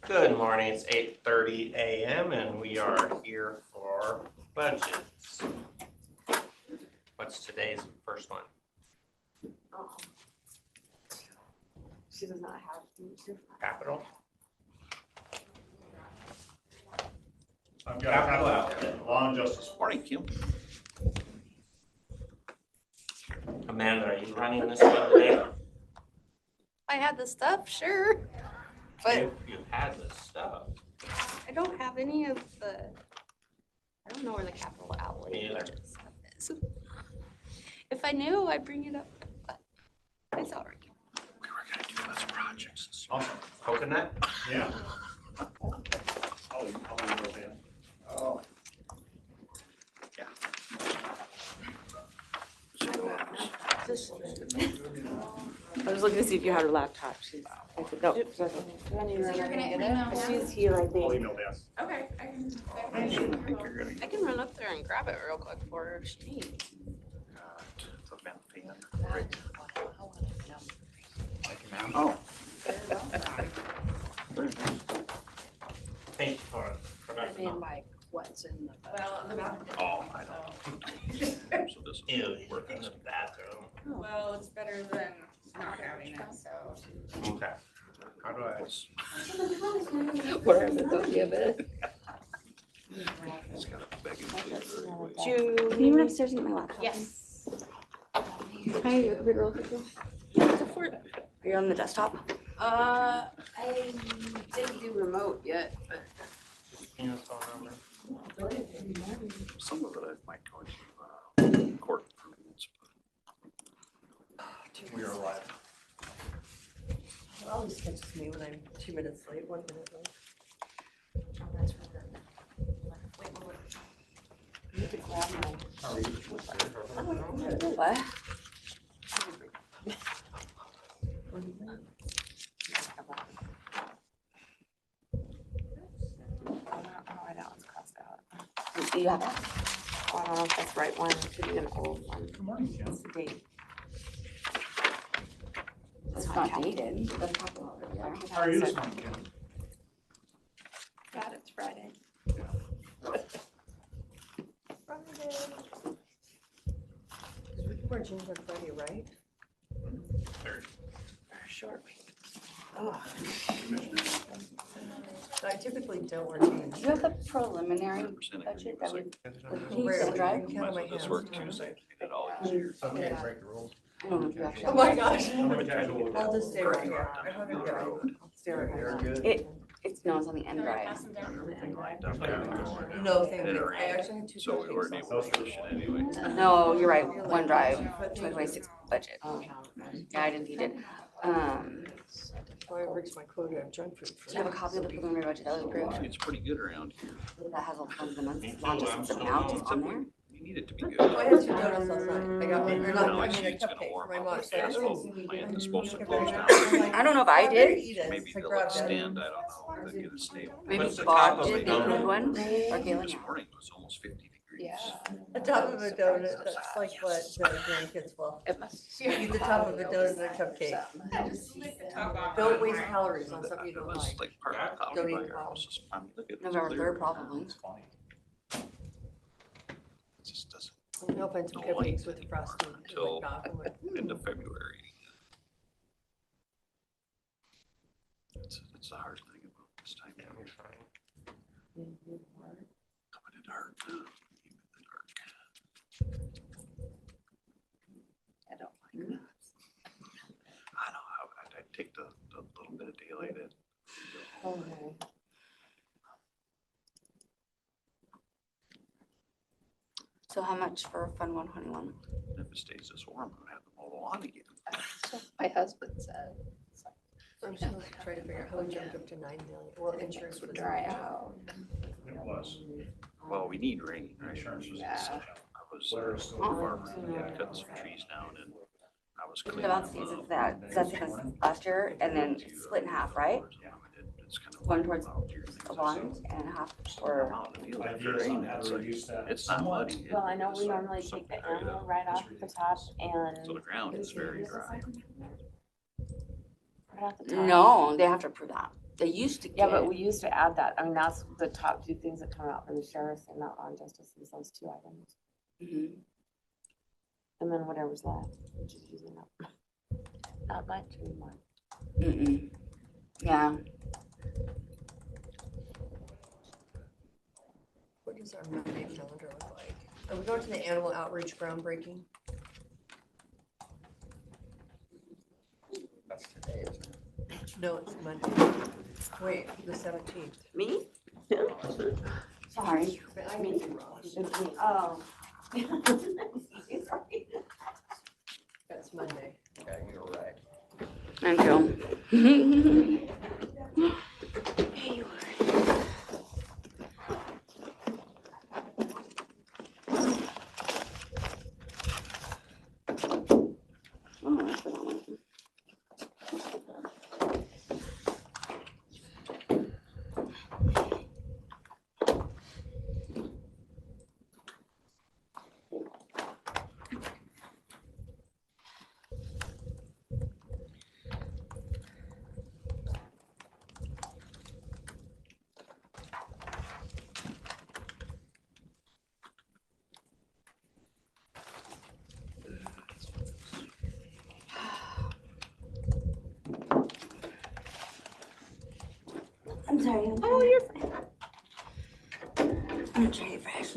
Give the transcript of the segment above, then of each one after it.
Good morning, it's 8:30 a.m. and we are here for budgets. What's today's first one? She does not have. Capital? I've got Capital a outlay. law and justice. Morning, Kim. Amanda, are you running this one today? I had the stuff, sure, but You had the stuff. I don't have any of the, I don't know where the capital outlay Me either. budget stuff is. If I knew, I'd bring it up, but it's all right. We were gonna do those projects this year. Awesome. Coconut? Yeah. I'll leave it in. Oh. I was looking to see if you had her laptop. She's, I said, no. You're gonna email She's here, I I'll think. email Dan. Okay, I can run up there and grab it real quick for her if she needs. It's a vent fan. Right. Oh. Thank you for that. like what's in the. Well, the bathroom. Oh, I know. So this Ew, will in work. the bathroom. Well, it's better than not having it, so. Okay. How do I? Where is it, don't give it? It's got a begging please. Can you run upstairs and get my laptop? Yes. Hi, you're a big girl. Are you on the desktop? I didn't do remote yet, but. You know, phone number? Some of it I might go into court for minutes, We are live. It always catches me when I'm 2 minutes late, 1 minute late. How are you? What? Oh, that one's crossed out. You have that? Oh, I don't know if that's the right one. It could be an old one. Good morning, Kim. What's the date? It's not dated. How are you this morning, Kim? God, it's Friday. We can wear jeans on Friday, right? Very. Very short. I typically don't wear jeans. Do you have the preliminary 100% budget that would, can you Where send I drive? can count on my This hands. work Tuesday, we did all these years. So I'm gonna break the rules. I don't know if you actually. Oh my gosh. I'm gonna try to look. I'll just stay right here. I have it there. I'll stay right Very here. good. It's, no, it's on the end drive. Everything lined up there. No, thank And it you. I rained, actually had two. so we weren't able to finish it anyway. No, you're right, OneDrive, 2026 budget. Yeah, I didn't need it. Oh, I reached my quota of junk food. Do you have a copy of the preliminary budget that was approved? It's pretty good around here. That has all of the months, not just the amount is on there? We need it to be good. Oh, I had 2 donuts last night. I got one, or not, Now I I mean see a it's gonna cupcake for warm my up mom. with So I the didn't- asphalt plant is supposed to close down. I don't know if I better did. eat it. Maybe So I they'll grabbed it. extend, I don't know, they'll get it stable. Maybe What's the Bob top of did the the approved donut? one, or This Galen. morning was almost 50 degrees. The top of a donut, that's like what grandkids will. It must. Eat the top of a donut and a cupcake. Don't waste calories on something you It don't was like. like part of the Don't county by eat our house. I mean, look at it. November clear. 3rd, probably. It's funny. It just doesn't, I'll find some No light cupcakes with frosting. and, like, until knock 'em with- end of February. It's the hard thing about this time. Yeah, we're fine. Coming in dark. Even the dark. I don't like that. I know, I'd take the little bit of daylight in. Okay. So how much for Fund 121? If it stays this warm, I'm gonna have to mow the lawn again. That's what my husband said. I'm supposed to try to figure out how we jumped up to 9 million. Well, insurance would Dry out. It was. Well, we need rain, right? Insurance was. Yeah. I was Weather a is still. farmer, and had cut some trees down and I was The cleaning balance them fees up. is that, that's because last year, and then it's split in half, right? Yeah, it's kind of One towards out here. a bond and a half for, Out in the field after Ideas rain, on how it's to like- reduce that. it's not somewhat. muddy. Well, I know It's we like normally some take the area animal that- right off the top So and the ground is very dry. right off the top. no, they have to approve that. They used to Yeah, get. but we used to add that. I mean, that's the top two things that come out from the sheriff's and not on justice is those two items. Mhm. And then whatever's left, which is usually not much anymore. Mm-mm. Yeah. What does our Monday calendar look like? Are we going to the animal outreach groundbreaking? That's today, isn't it? No, it's Monday. Wait, the 17th. Me? Sorry. But I may be wrong. It's me. Oh. That's Monday. Yeah, you're right. Thank you. Oh, that's what I want. I'm sorry. Oh, you're I'm trying fresh.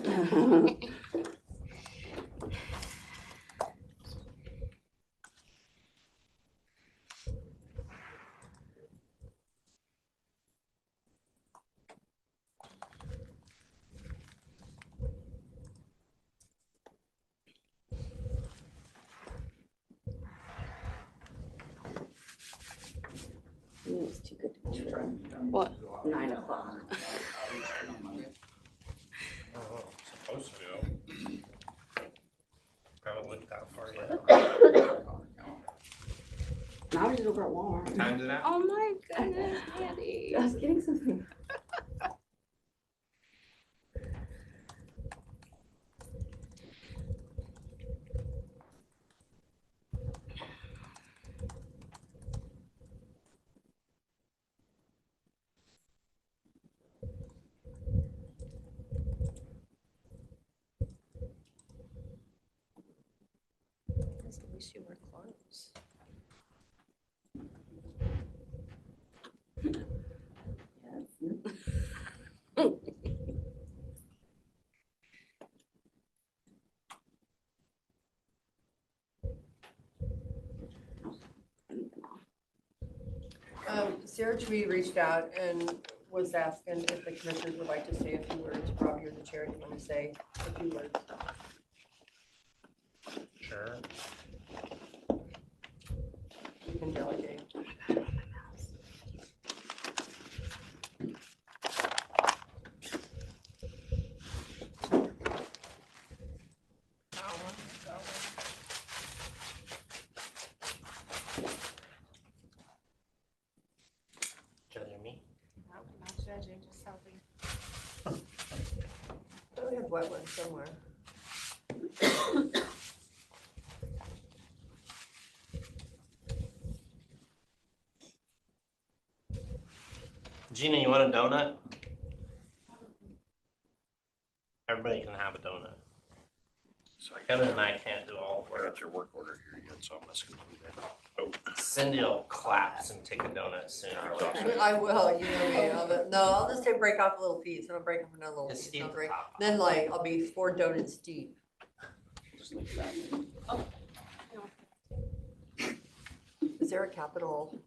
It's too good to be true. What? 9 o'clock. Oh, supposed to go. Haven't looked that far yet. Now we're just over at Walmart. Time's it out? Oh my goodness, Andy. I was getting something. At least you were close. Sarah Tweed reached out and was asking if the commissioners would like to say a few words. Rob, you're the chair. Do you want to say a few words? Sure. You can delegate. Judging me? Nope, not judging, just helping. We have wetlands somewhere. Gina, you want a donut? Everybody can have a donut. So I Kevin and I can't do all the got work. your work order here yet, so I'm just gonna do that. Oh, Cindy will collapse and take a donut soon. I will, you know me. I'll just take break off a little piece and I'll break off another little Just piece. eat I'll the break. top. Then like, I'll be 4 donuts deep. just like that. Is there a capital?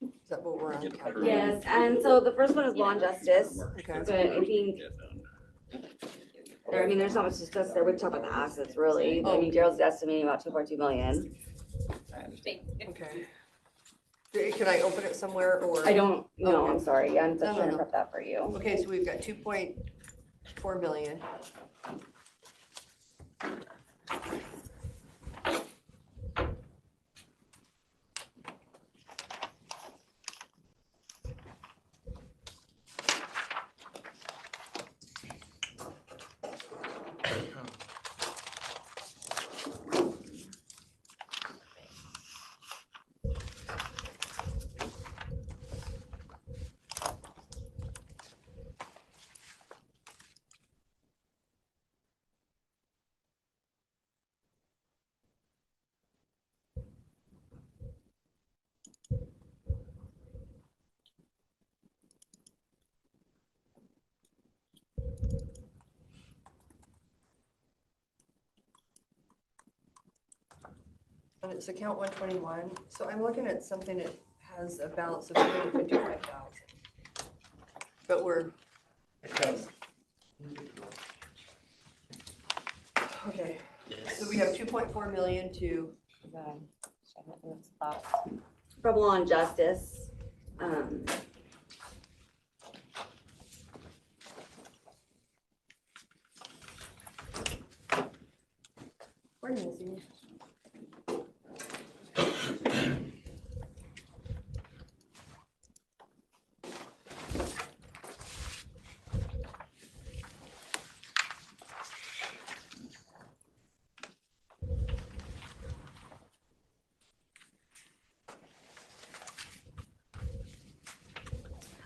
Is that what we're on? Get capital? approved. Yes, and so the first one is law and justice, Okay. but I think, I mean, there's not much to discuss there. We can talk about the assets, really. I mean, Gerald's estimating about 2.2 million. Okay. Can I open it somewhere or? I don't know, I'm Okay. sorry. I'm just No, trying to no. prep that for you. Okay, so we've got 2.4 million. And it's account 121, so I'm looking at something that has a balance of 255,000. But we're, okay, so we have 2.4 million to, Trouble on justice. where is he?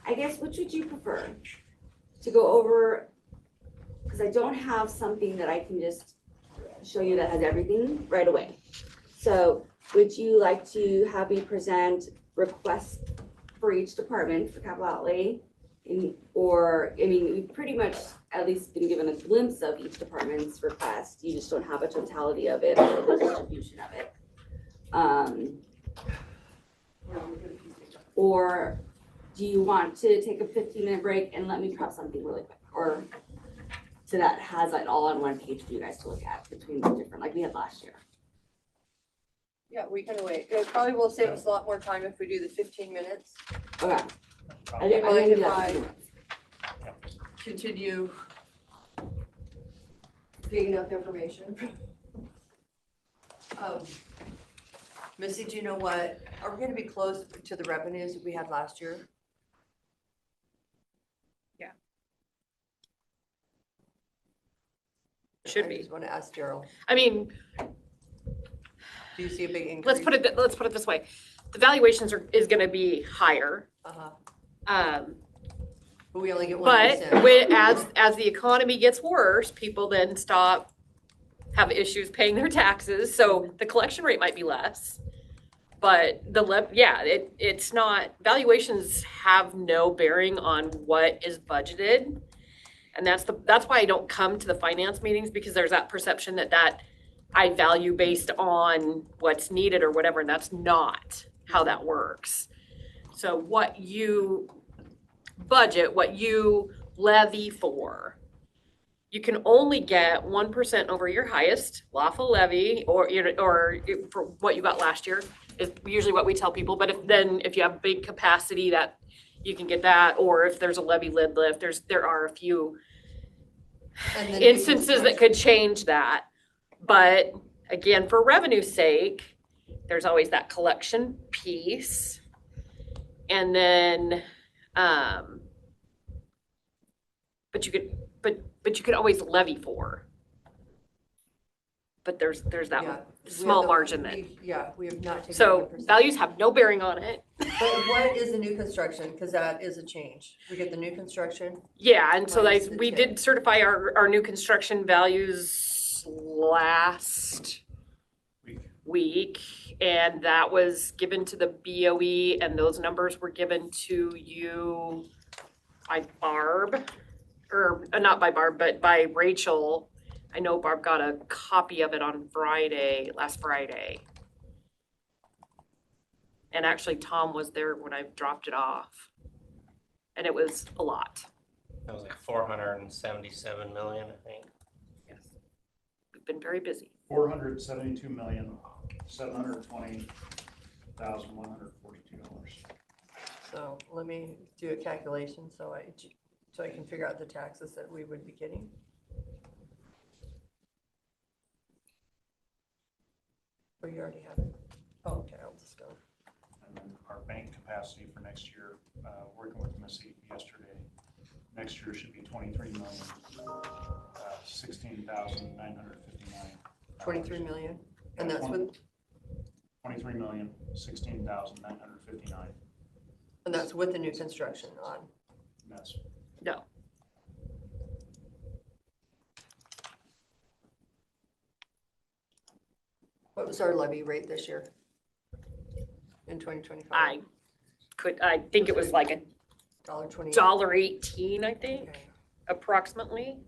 I guess, which would you prefer? To go over, because I don't have something that I can just show you that has everything right away. So would you like to have me present requests for each department for capital outlay? Or, I mean, we've pretty much at least been given a glimpse of each department's request. You just don't have a totality of it or the distribution of it. Or do you want to take a 15-minute break and let me prep something really quick? Or so that has it all on one page for you guys to look at between the different, like we had last year. Yeah, we can wait. It probably will save us a lot more time if we do the 15 minutes. Okay. Do you mind if that. I continue digging up information? Missy, do you know what, are we gonna be close to the revenues that we had last year? Should I be. just wanna ask Daryl, I mean, do you see a big increase? let's put it this way. The valuations is gonna be higher. Uh-huh, but we only get 1%. But as the economy gets worse, people then have issues paying their taxes, so the collection rate might be less. But it's not, valuations have no bearing on what is budgeted. And that's why I don't come to the finance meetings, because there's that perception that I value based on what's needed or whatever, and that's not how that works. So what you budget, what you levy for, you can only get 1% over your highest lawful levy, or for what you got last year is usually what we tell people. But if you have big capacity, that you can get that, or if there's a levy lid lift, there are a few And then instances that could change that. But again, for revenue's sake, there's always that collection piece. And then, but you could always levy for. But there's that Yeah, small margin that. We have not taken. So 1%. values have no bearing on it. But what is the new construction? Because that is a change. We get the new construction. Yeah, and so Minus the we 10. did certify our new construction values last week, and that was given to the BOE, and those numbers were given to you by Barb, or not by Barb, but by Rachel. I know Barb got a copy of it on last Friday. And actually Tom was there when I dropped it off. And it was a lot. That was like 477 million, I think. Yes. We've been very busy. 472,720,142. So let me do a calculation so I can figure out the taxes that we would be getting. Oh, you already have it? Oh, okay, I'll just go. And then our bank capacity for next year, working with Missy yesterday, next year should be 23 million, 16,959. 23 million, and that's with, 23 million, 16,959. and that's with the new construction on. And that's No. What was our levy rate this year? In 2025? I think it was like $1.28. $1.18, I think, Okay. approximately.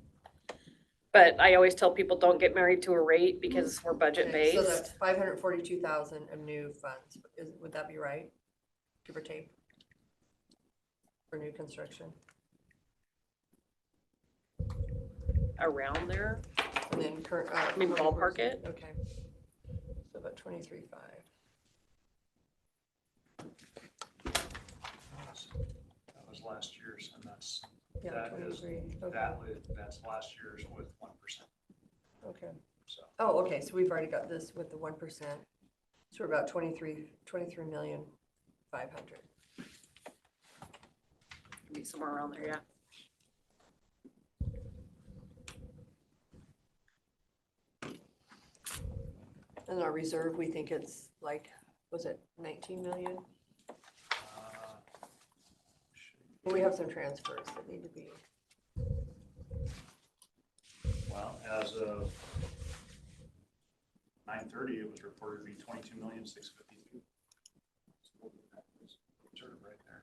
But I always tell people, don't get married to a rate because we're budget Okay, so based. that's 542,000 of new funds. Would that be right? Give or take? For new construction? Around there. And then current. I mean, ballpark it. Okay. So about 23.5. That was last year's, and that's, Yeah, That is- 23. Okay. that's last year's with 1%, Okay. so. Oh, okay, so we've already got this with the 1%. So we're about 23,500,000. Be somewhere around there, yeah. And our reserve, we think it's like, was it 19 million? Well, we have some transfers that need to be. Well, as of 9:30, it was reported to be 22,652,000. Sort of right there.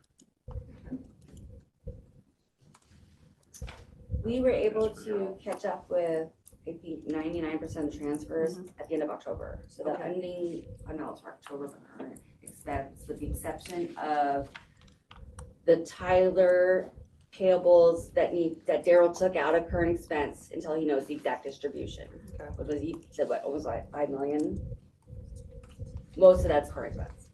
We were able to catch up with, I think, 99% of the transfers at the end of October. So the Okay. ending amounts for October for current expense, with the exception of the Tyler payables that Daryl took out of current expense until he knows the exact distribution. Okay. Which was, he said, what, almost like 5 million? Most of that's current expense.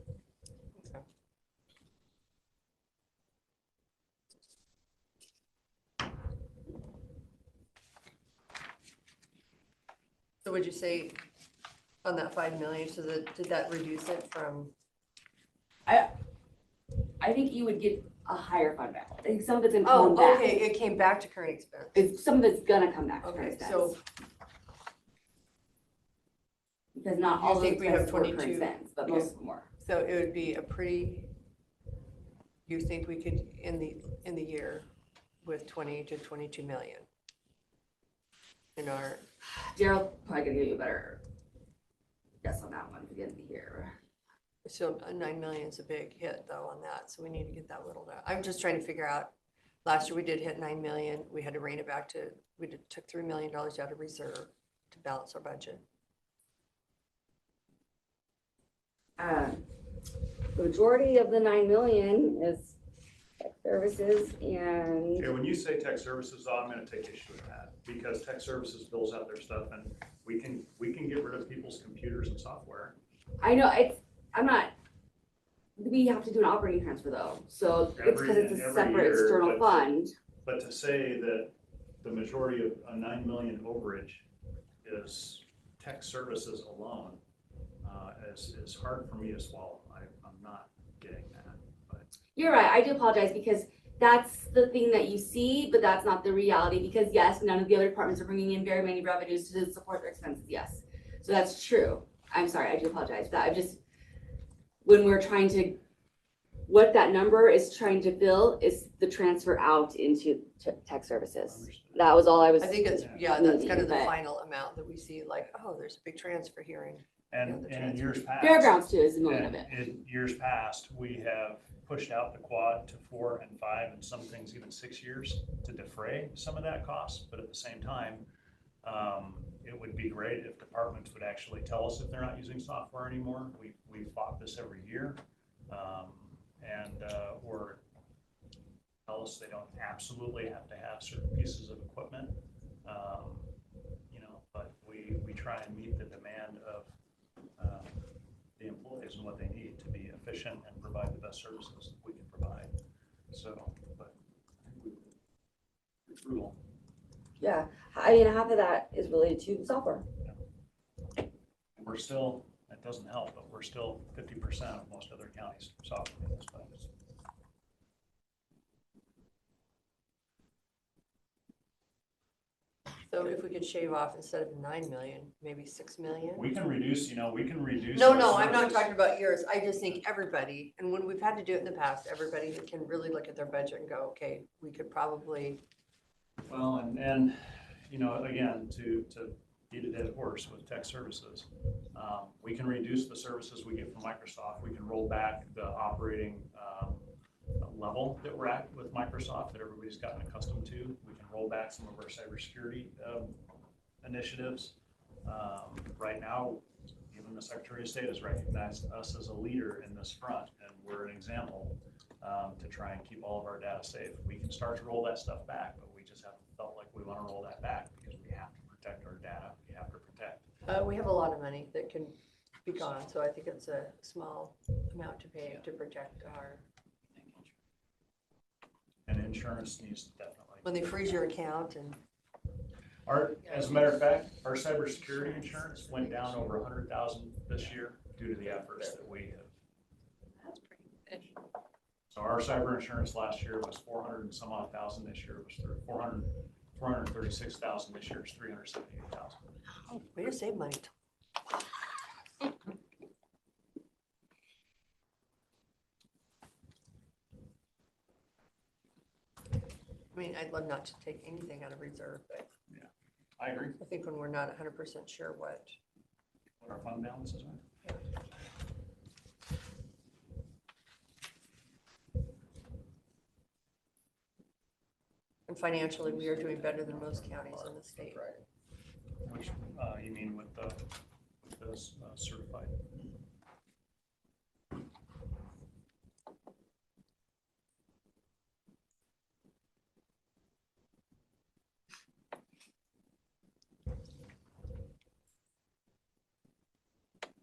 So would you say on that 5 million, so did that reduce it from? I think you would get a higher fund balance. I think some of it's gonna come Oh, back. okay, it came back to current expense. Some of it's gonna come back to current Okay, expense. so Because not You all of think the we have expenses were current 22? expense, but Okay. most of them were. So it would be a pretty, you think we could, in the year, with 20 to 22 million? In our, Daryl probably gonna give you a better guess on that one at the end of the year. so 9 million is a big hit though on that, so we need to get that whittled out. I'm just trying to figure out, last year we did hit 9 million, we had to rein it back to, took $3 million out of reserve to balance our budget. The majority of the 9 million is tech services and, Okay, when you say tech services, though, I'm gonna take issue with that, because tech services bills out their stuff, and we can get rid of people's computers and software. I know, I'm not, we have to do an operating transfer though, so it's because it's a Every separate year, external but- fund. But to say that the majority of a 9 million overage is tech services alone, is hard for me to swallow. I'm not getting that, but. You're right, I do apologize because that's the thing that you see, but that's not the reality, because yes, none of the other departments are bringing in very many revenues to support their expenses, yes. So that's true. I'm sorry, I do apologize for that. I just, when we're trying to, what that number is trying to fill is the transfer out into tech services. That was all I was. I think it's, yeah, that's kind of the But- final amount that we see, like, oh, there's a big transfer here and. And the in years past. Fairgrounds too is a million of and it. in years past, we have pushed out the quad to 4 and 5, and some things even 6 years to defray some of that cost. But at the same time, it would be great if departments would actually tell us if they're not using software anymore. We fought this every year. Or tell us they don't absolutely have to have certain pieces of equipment. But we try and meet the demand of the employees and what they need to be efficient and provide the best services that we can provide. So, but it's brutal. Yeah, I mean, half of that is related to software. We're still, it doesn't help, but we're still 50% of most other counties software municipalities. So if we could shave off instead of 9 million, maybe 6 million? We can reduce. No, our I'm not services. talking about yours. I just think everybody, and when we've had to do it in the past, everybody can really look at their budget and go, okay, we could probably, Well, and again, to beat a dead horse with tech services, we can reduce the services we get from Microsoft. We can roll back the operating level that we're at with Microsoft that everybody's gotten accustomed to. We can roll back some of our cybersecurity initiatives. Right now, even the Secretary of State has recognized us as a leader in this front, and we're an example to try and keep all of our data safe. We can start to roll that stuff back, but we just haven't felt like we want to roll that back because we have to protect our data. We have to protect. We have a lot of money that can be gone, so I think it's a small amount to pay to protect our, And insurance needs to definitely. when they freeze your account and. As a matter of fact, our cybersecurity insurance went down over 100,000 this year due to the efforts that we have. That's pretty good. So our cyber insurance last year was 400 and some odd thousand. This year it was 436,000. This year it's 378,000. Way to save money. I mean, I'd love not to take anything out of reserve, but I agree. I think when we're not 100% sure what. What our fund balances are. And financially, we are doing better than most counties in the state. Which, you mean with the certified?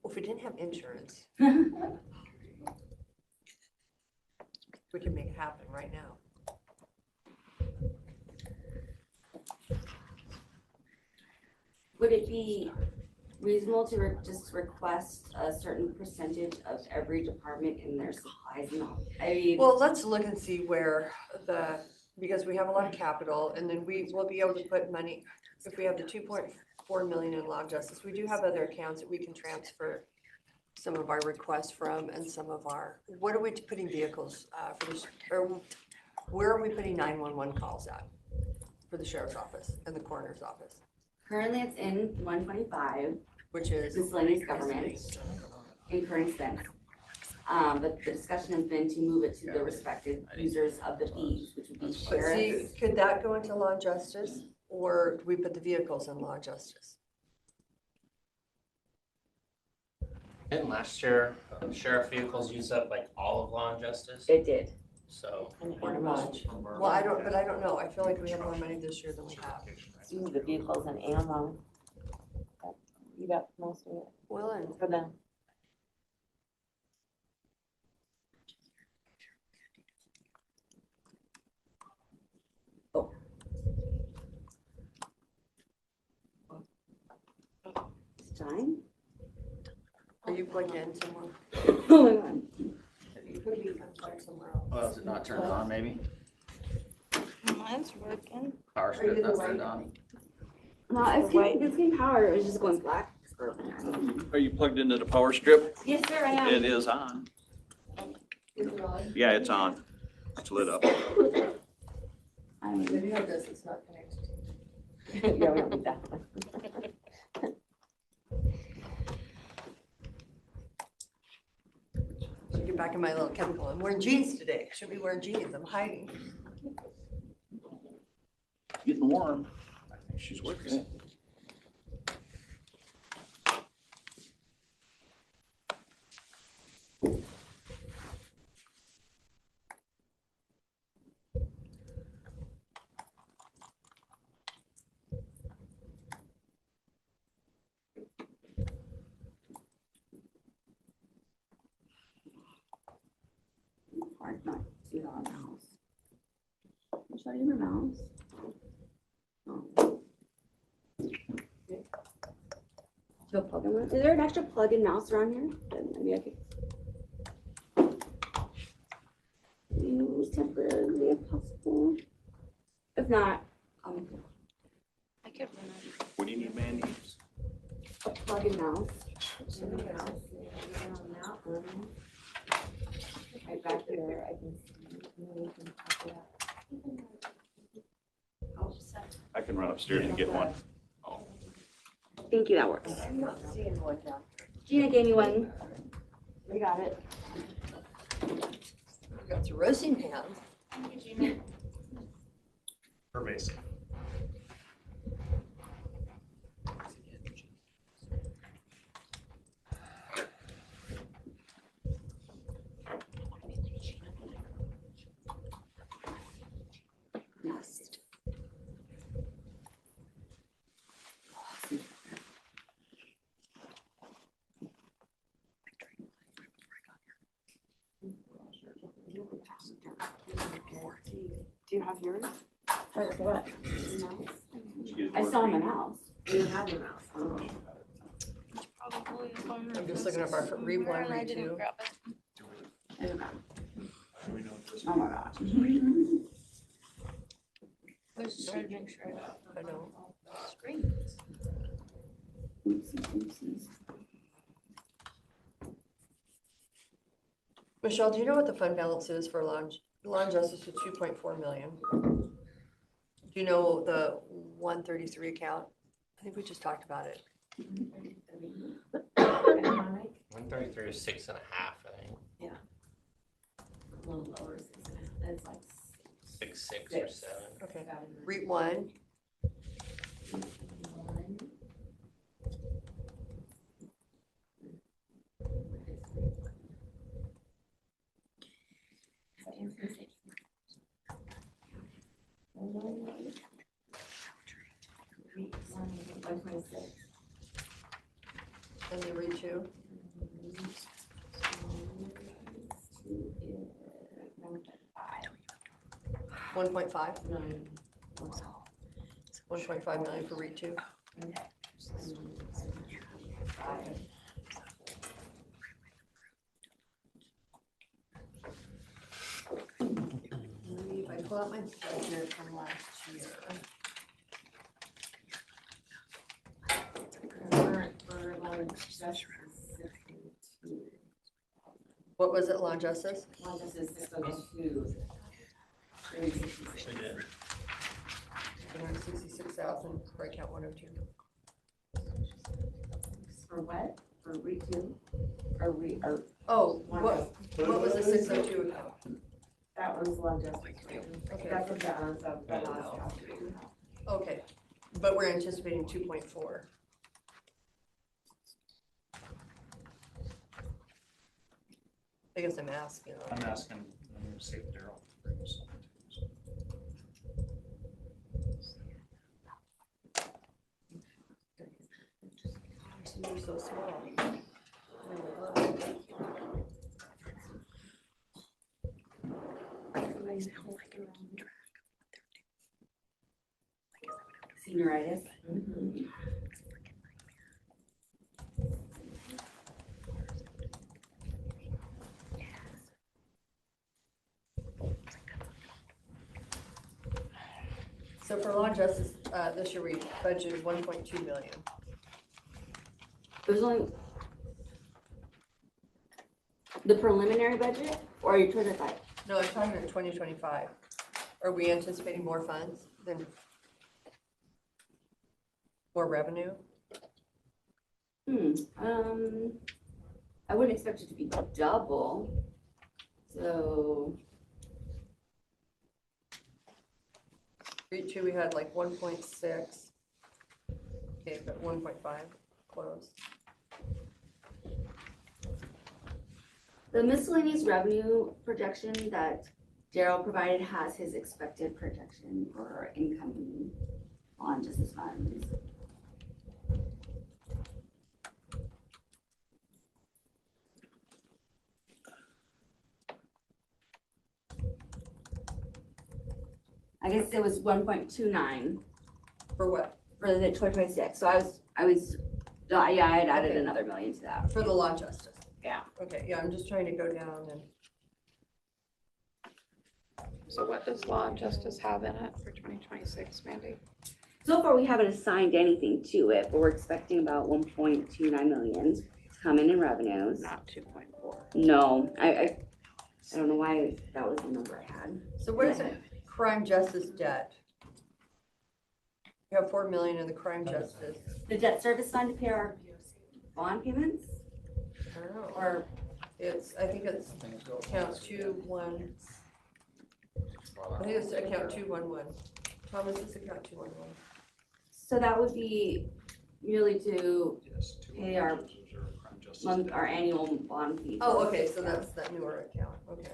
Well, if we didn't have insurance, we can make it happen right now. Would it be reasonable to just request a certain percentage of every department in their supplies and all? I mean, Well, let's look and see where because we have a lot of capital, and then we will be able to put money, if we have the 2.4 million in law justice, we do have other accounts that we can transfer some of our requests from and some of our, what are we putting vehicles for this, or where are we putting 911 calls at for the sheriff's office and the coroner's office, currently it's in 125, which is miscellaneous government, incurring expense. But the discussion has been to move it to the respective users of the fees, which would be But see, sheriffs. could that go into law and justice, or do we put the vehicles in law and justice? And last year, sheriff vehicles used up like all of law and justice, It did. so. Pretty much. Well, I don't know. I feel like we have more money this year than we have. The vehicles and ammo. You got most of it Well, and for them. It's time. are you plugged in somewhere? Oh my God. You could be plugged somewhere else. Well, is it not turned on, maybe? Mine's working. Power strip not turned on? No, it's getting power. It was just going black. Are you plugged into the power strip? Yes, sir, I am. It is on. Is it on? Yeah, it's on. It's lit up. I'm The new this is not connected. Yeah, we don't need that. Should get back in my little chemical. I'm wearing jeans today. Should be wearing jeans. I'm hiding. Getting warm. I think she's working. hard not to see on the mouse. Show you my mouse. Oh. Do a plug-in one? Is there an extra plug-in mouse around here? Then maybe I could use temporarily if possible. If not, I could run it. What do you need, Mandy? a plug-in mouse. Right back here, I can see. Maybe we can talk about- I can run upstairs and get one. Thank you, that works. I'm not seeing one down. Gina gave me one. We got it. We got some roasting pans. Pervasive. have yours? For what? Did you get I yours? saw him in the house. You have your mouse. Oh. Probably. I'm just looking up our read one, read two. Oh my gosh. Let's try to make sure. I know. Screen. Oopsies, oopsies. Michelle, do you know what the fund balance is for law and justice with 2.4 million? Do you know the 133 account? I think we just talked about it. 133 is 6.5, I think. A little lower, it's like 6.6 or 7. Okay. REIT one, and the REIT two, 1.5. 1.5 million for REIT two. If I pull out my budget from last year. What was it, law and justice? They did. 166,000 for account 102. For what? For REIT two? Or or Oh, what was the 602 account? that one's long justice. Okay. That's what that one's of, that last calculation. Okay, but we're anticipating 2.4. I guess I'm asking. I'm asking, I'm gonna see if Daryl brings something to us. You're so small. Senioritis. So for law and justice, this year we budgeted 1.2 million. It was only the preliminary budget, or are you trying to like? No, I'm talking in 2025. Are we anticipating more funds than more revenue? I wouldn't expect it to be double. So REIT two, we had like 1.6. Okay, but 1.5 close. the miscellaneous revenue projection that Daryl provided has his expected projection for incoming on justice funds. I guess it was 1.29 For what? for the 2026. So I had added Okay. another million to that. For the law and justice? Yeah. Okay, yeah, I'm just trying to go down and, So what does law and justice have in it for 2026, Mandy? So far, we haven't assigned anything to it, but we're expecting about 1.29 million to come in revenues. Not 2.4. No, I don't know why that was the number I had. so what is it? Crime justice debt? We have 4 million in the crime justice. The debt service fund to pay our bond payments, I don't know. or It's, I think it's account 21. I think it's account 211. Thomas, it's account 211. so that would be merely to Yes. pay our our annual bond fee. Oh, okay, so that's that newer account, okay.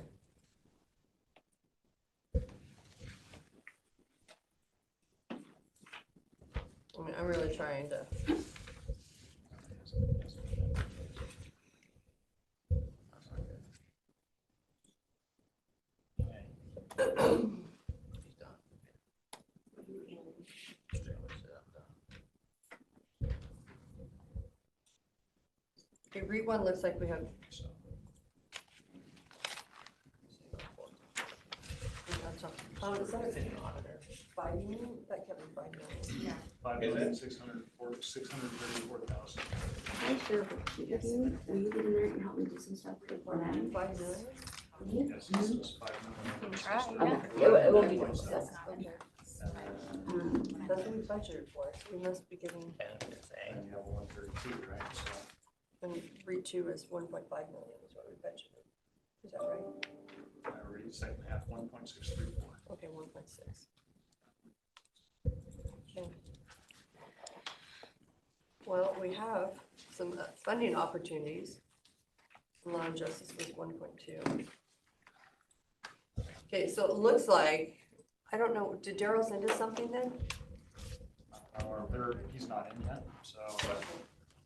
I mean, I'm really trying to, REIT one looks like we have. So, Oh, is that City auditor. 5 million? That can't be 5 million. 5,634,000. Can I share what you do? Will you get in there and help me do some stuff for them? 5 million? Yes, this is 5 million. Try, Okay, it won't be good. That's what we budgeted for, so we must be getting, Benefits, eh? And you have 132, right? So and REIT 2 is 1.5 million is what we budgeted. Is that right? I already second half, 1.634. Okay, 1.6. Okay. Well, we have some funding opportunities. Law and justice was 1.2. Okay, so it looks like, I don't know, did Daryl send us something then? He's not in yet, so.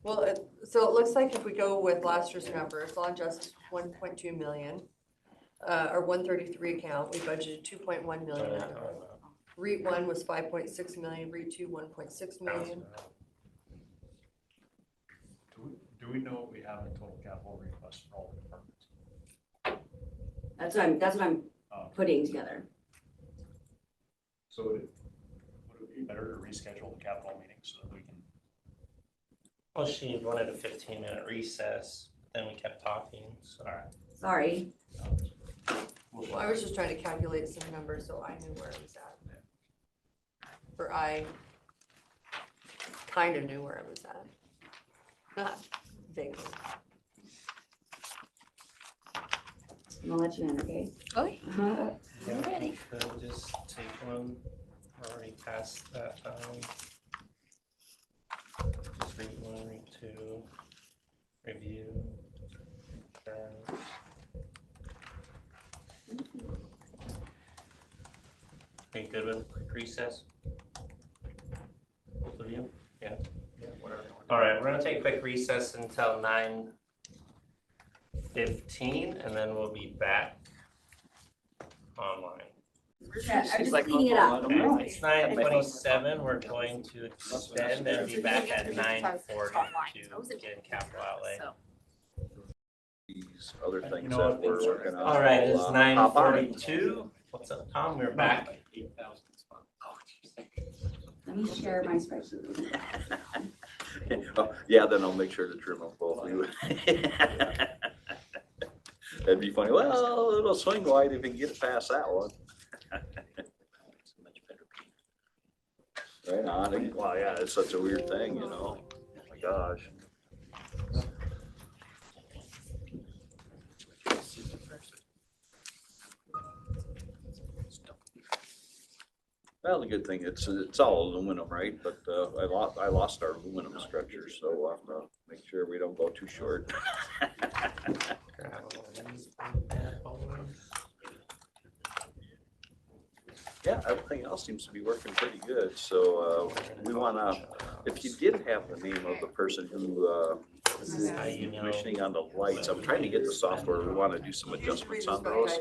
Well, so it looks like if we go with last year's numbers, law and justice, 1.2 million. Our 133 account, we budgeted 2.1 million. out of it. REIT 1 was 5.6 million, REIT 2, 1.6 million. Do we know what we have in total capital request for all the departments? That's what I'm Oh, putting together. So would it be better to reschedule the capital meeting so that we can? Well, she wanted a 15-minute recess, then we kept talking, so. All right. Sorry. Well, I was just trying to calculate some numbers so I knew where it was at. Or I kind of knew where it was at. Not vaguely. I'm gonna let you in, okay? Okay, Uh-huh. I'm ready. We'll just take one, already passed that, just read one, read two, review. Are you good with a quick recess? Both of you? Yeah. Whatever. All right, we're gonna take a quick recess until 9:15, and then we'll be back online. I'm just cleaning it up. Okay, it's 9:27, we're going to extend and be back at 9:40 to begin capital outlay. These other things know that what? we're working on. All right, it's I'll, hop on it. 9:42. What's up, Tom? We're back. Let me share my spreadsheet. Oh, yeah, then I'll make sure to trim them both. That'd be funny. Well, it'll swing wide if we can get past that one. Right on. Well, yeah, it's such a weird thing, you know? Oh my gosh. Well, the good thing, it's all aluminum, right? But I lost our aluminum structure, so we'll have to make sure we don't go too short. Yeah, everything else seems to be working pretty good. So we wanna, if you did have the name of the person who This is how you know. commissioning on the lights, I'm trying to get the software. We wanna do some adjustments on those.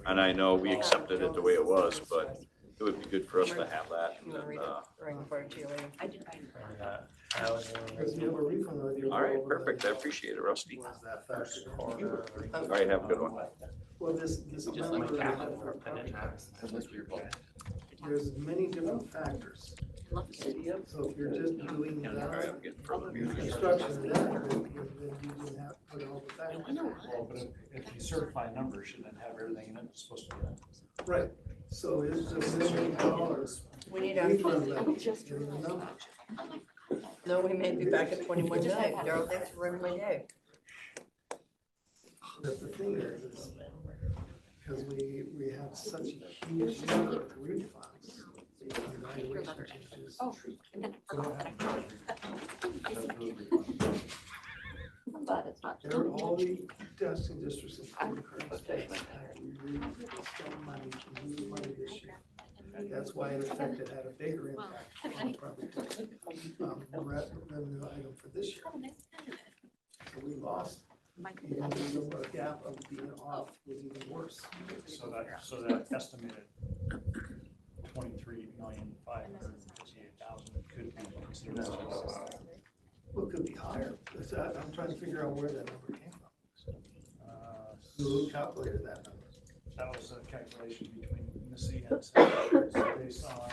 And I know we accepted it the way it was, but it would be good for us to have that. And You wanna read then, it? Or I can forward it to you later. I did find all right, perfect. I appreciate it, Rusty. All right, have a good one. Well, this Just like amendment that. there's many different factors. So if you're just doing All right, that, I'm getting from the construction of that, then you can have, put all the factors. Well, but if you certify numbers, you then have everything in it that's supposed to be in it. Right, so it's $1 million. We need refund to, levy in the number. no, we may be back at 21 million. Daryl, thanks for running my day. But the thing is, because we have such a huge number of refunds, the evaluation changes. Oh, and then I forgot that I I'm glad it's not. There are all the testing districts in the current state have spent money to move money this year. That's why it affected, had a bigger impact on property tax, revenue item for this year. So we lost, even though the gap of being off was even worse. So that estimated 23,558,000 could be considered. Well, it could be higher, but I'm trying to figure out where that number came from. Who calculated that number? That was a calculation between Missy and Senator, based on,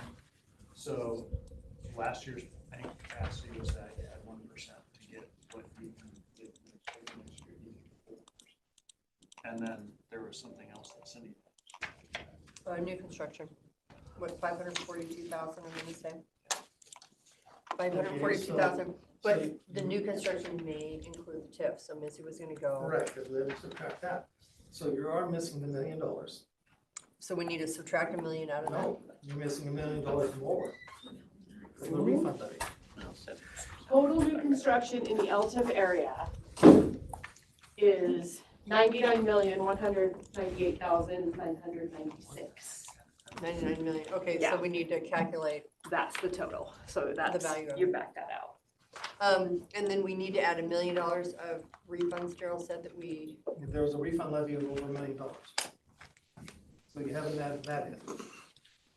so last year's bank capacity was that you had 1% to get what you can get next year. And then there was something else that Cindy. New construction, what, 542,000, I'm gonna say? 542,000, but the new construction may include the TIF, so Missy was gonna go. Correct, because we had to subtract that. So you are missing $1 million. So we need to subtract $1 million out of that. No, you're missing $1 million more. For the refund levy. Total new construction in the LTIF area is 99,198,996. 99 million, okay, Yeah. so we need to calculate, That's the total, so that's, value of you it. back that out. and then we need to add $1 million of refunds, Daryl said that we, If there was a refund levy of over $1 million. So you haven't added that in,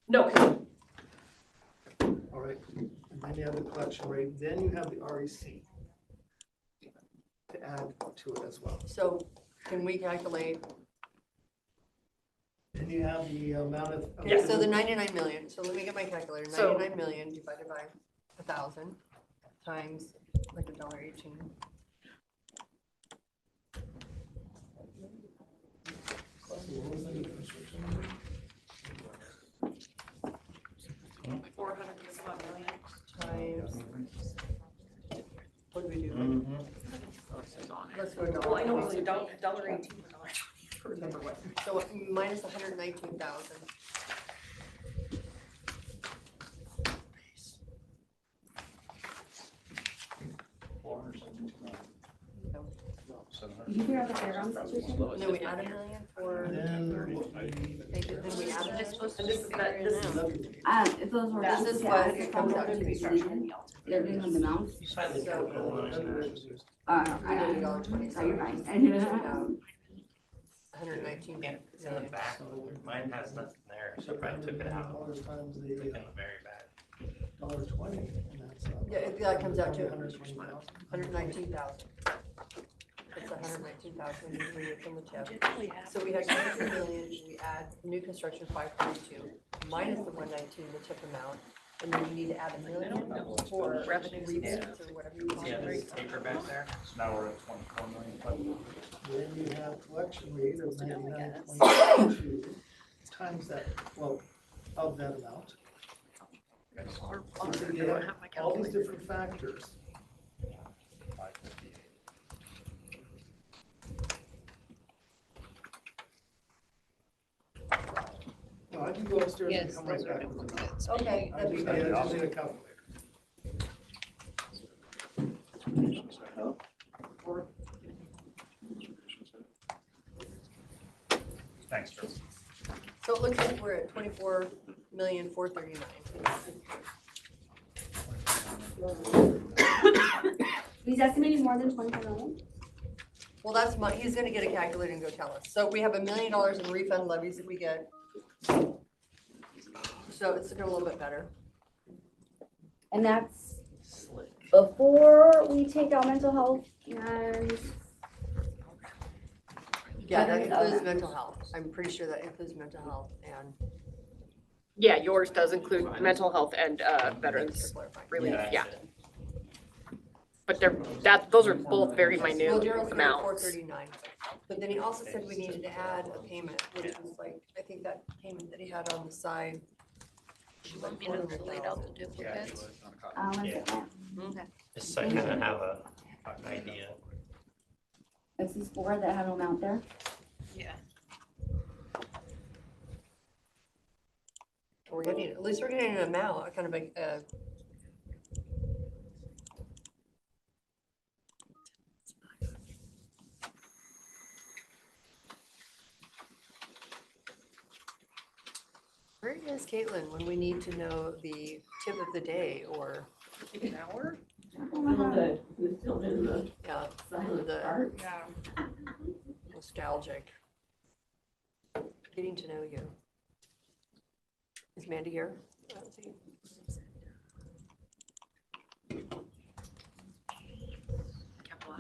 No, 'cause all right? And then you have the collection rate, then you have the REC to add to it as well. so can we calculate? Then you have the amount of. Okay, so the 99 million, so let me get my calculator, So- 99 million divided by 1,000 times like $1.18. What was the new construction number? 400 and some million. Times, what do we do? Mm-hmm. Let's go Well, I know it was $1.18. $1.18. Remember what? So minus 119,000. Did you figure out the fairgrounds situation? And then we add $1 million for, Then what we need. then we add It's it. supposed to And this is that- this is- Levy. If those were. This is what it comes out to. They're doing the amounts. You find the capital line in there. We did $1.20. So you're fine. 119 Yeah, it's in the million. back. Mine has nothing there, so I probably took it out. Dollars times Looking the very bad. $1.20, and that's. Yeah, that comes out to 120,000. 119,000. It's 119,000 we remove from the TIF. So we had 23 million, we add new construction 542 minus the 119, the TIF amount. And then we need to add $1 million for revenue rebates or whatever you want. Yeah, there's a taper back there. So now we're at 24 million, but Then you have collection rate of 99.2 times that, well, of that amount. So you get all these different factors. 558. No, I can go upstairs and come right back with it. Okay, I that'd be just good. need a calculator. Thanks, Joe. So it looks like we're at 24,439,000. He's estimating more than 24 million? Well, that's my, he's gonna get a calculator and go tell us. So we have $1 million in refund levies that we get. So it's looking a little bit better. And that's Slick. before we take out mental health and. Yeah, that Okay. includes mental health. I'm pretty sure that includes mental health and. yeah, yours does include mental health and veterans relief, yeah. But those are both very Well, minute Daryl's getting amounts. 439, but then he also said we needed to add a payment, which was like, I think that payment that he had on the side. was like 400,000. Yeah, you would. One Yeah. second. Just so you kind of have an idea. This is four that have an amount there. We're getting, at least we're getting an amount, a kind of a, where is Caitlin when we need to know the tip of the day or, An hour? yeah, the Yeah. nostalgic. Getting to know you. Is Mandy here? I don't see. Capital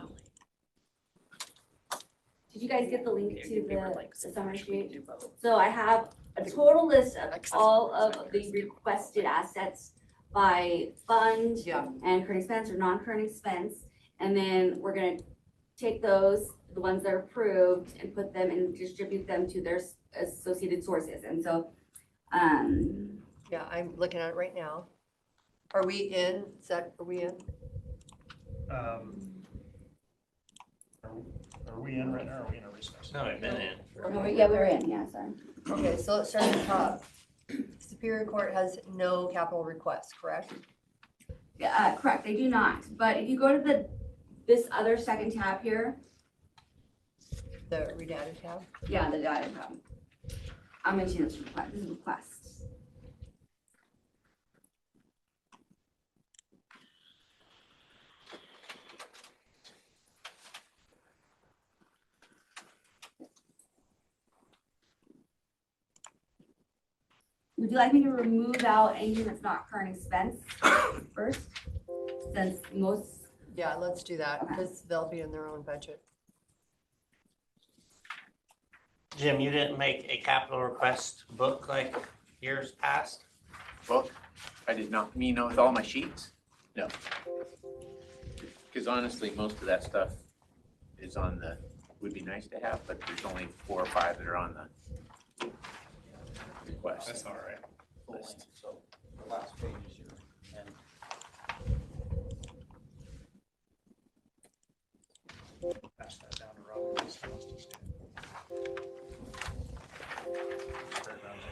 did you guys get the link to They were the like, so summary should we sheet? do both? So I have a total list of Accessible all of the designers. requested assets by fund Yeah, and current expense or non-current expense. And then we're gonna take those, the ones that are approved, and put them and distribute them to their associated sources. And so, yeah, I'm looking at it right now. Are we in, are we in? Are we in right now, or are we in a recess? No, I've been in. for- yeah, we're in, yeah, sorry. Okay, so let's start at the top. Superior Court has no capital requests, correct? Yeah, correct, they do not. But if you go to this other second tab here, The redacted tab? yeah, the data tab. I'm mentioning this request, this is requests. Would you like me to remove out anything that's not current expense first? Since most, Yeah, let's do that, Okay. because they'll be in their own budget. Jim, you didn't make a capital request book like years past? Book? I did not, with all my sheets? No. Because honestly, most of that stuff is on would be nice to have, but there's only 4 or 5 that are on the request. That's all right. List. So the last page is your, and Pass that down to Robin. He's supposed to stand.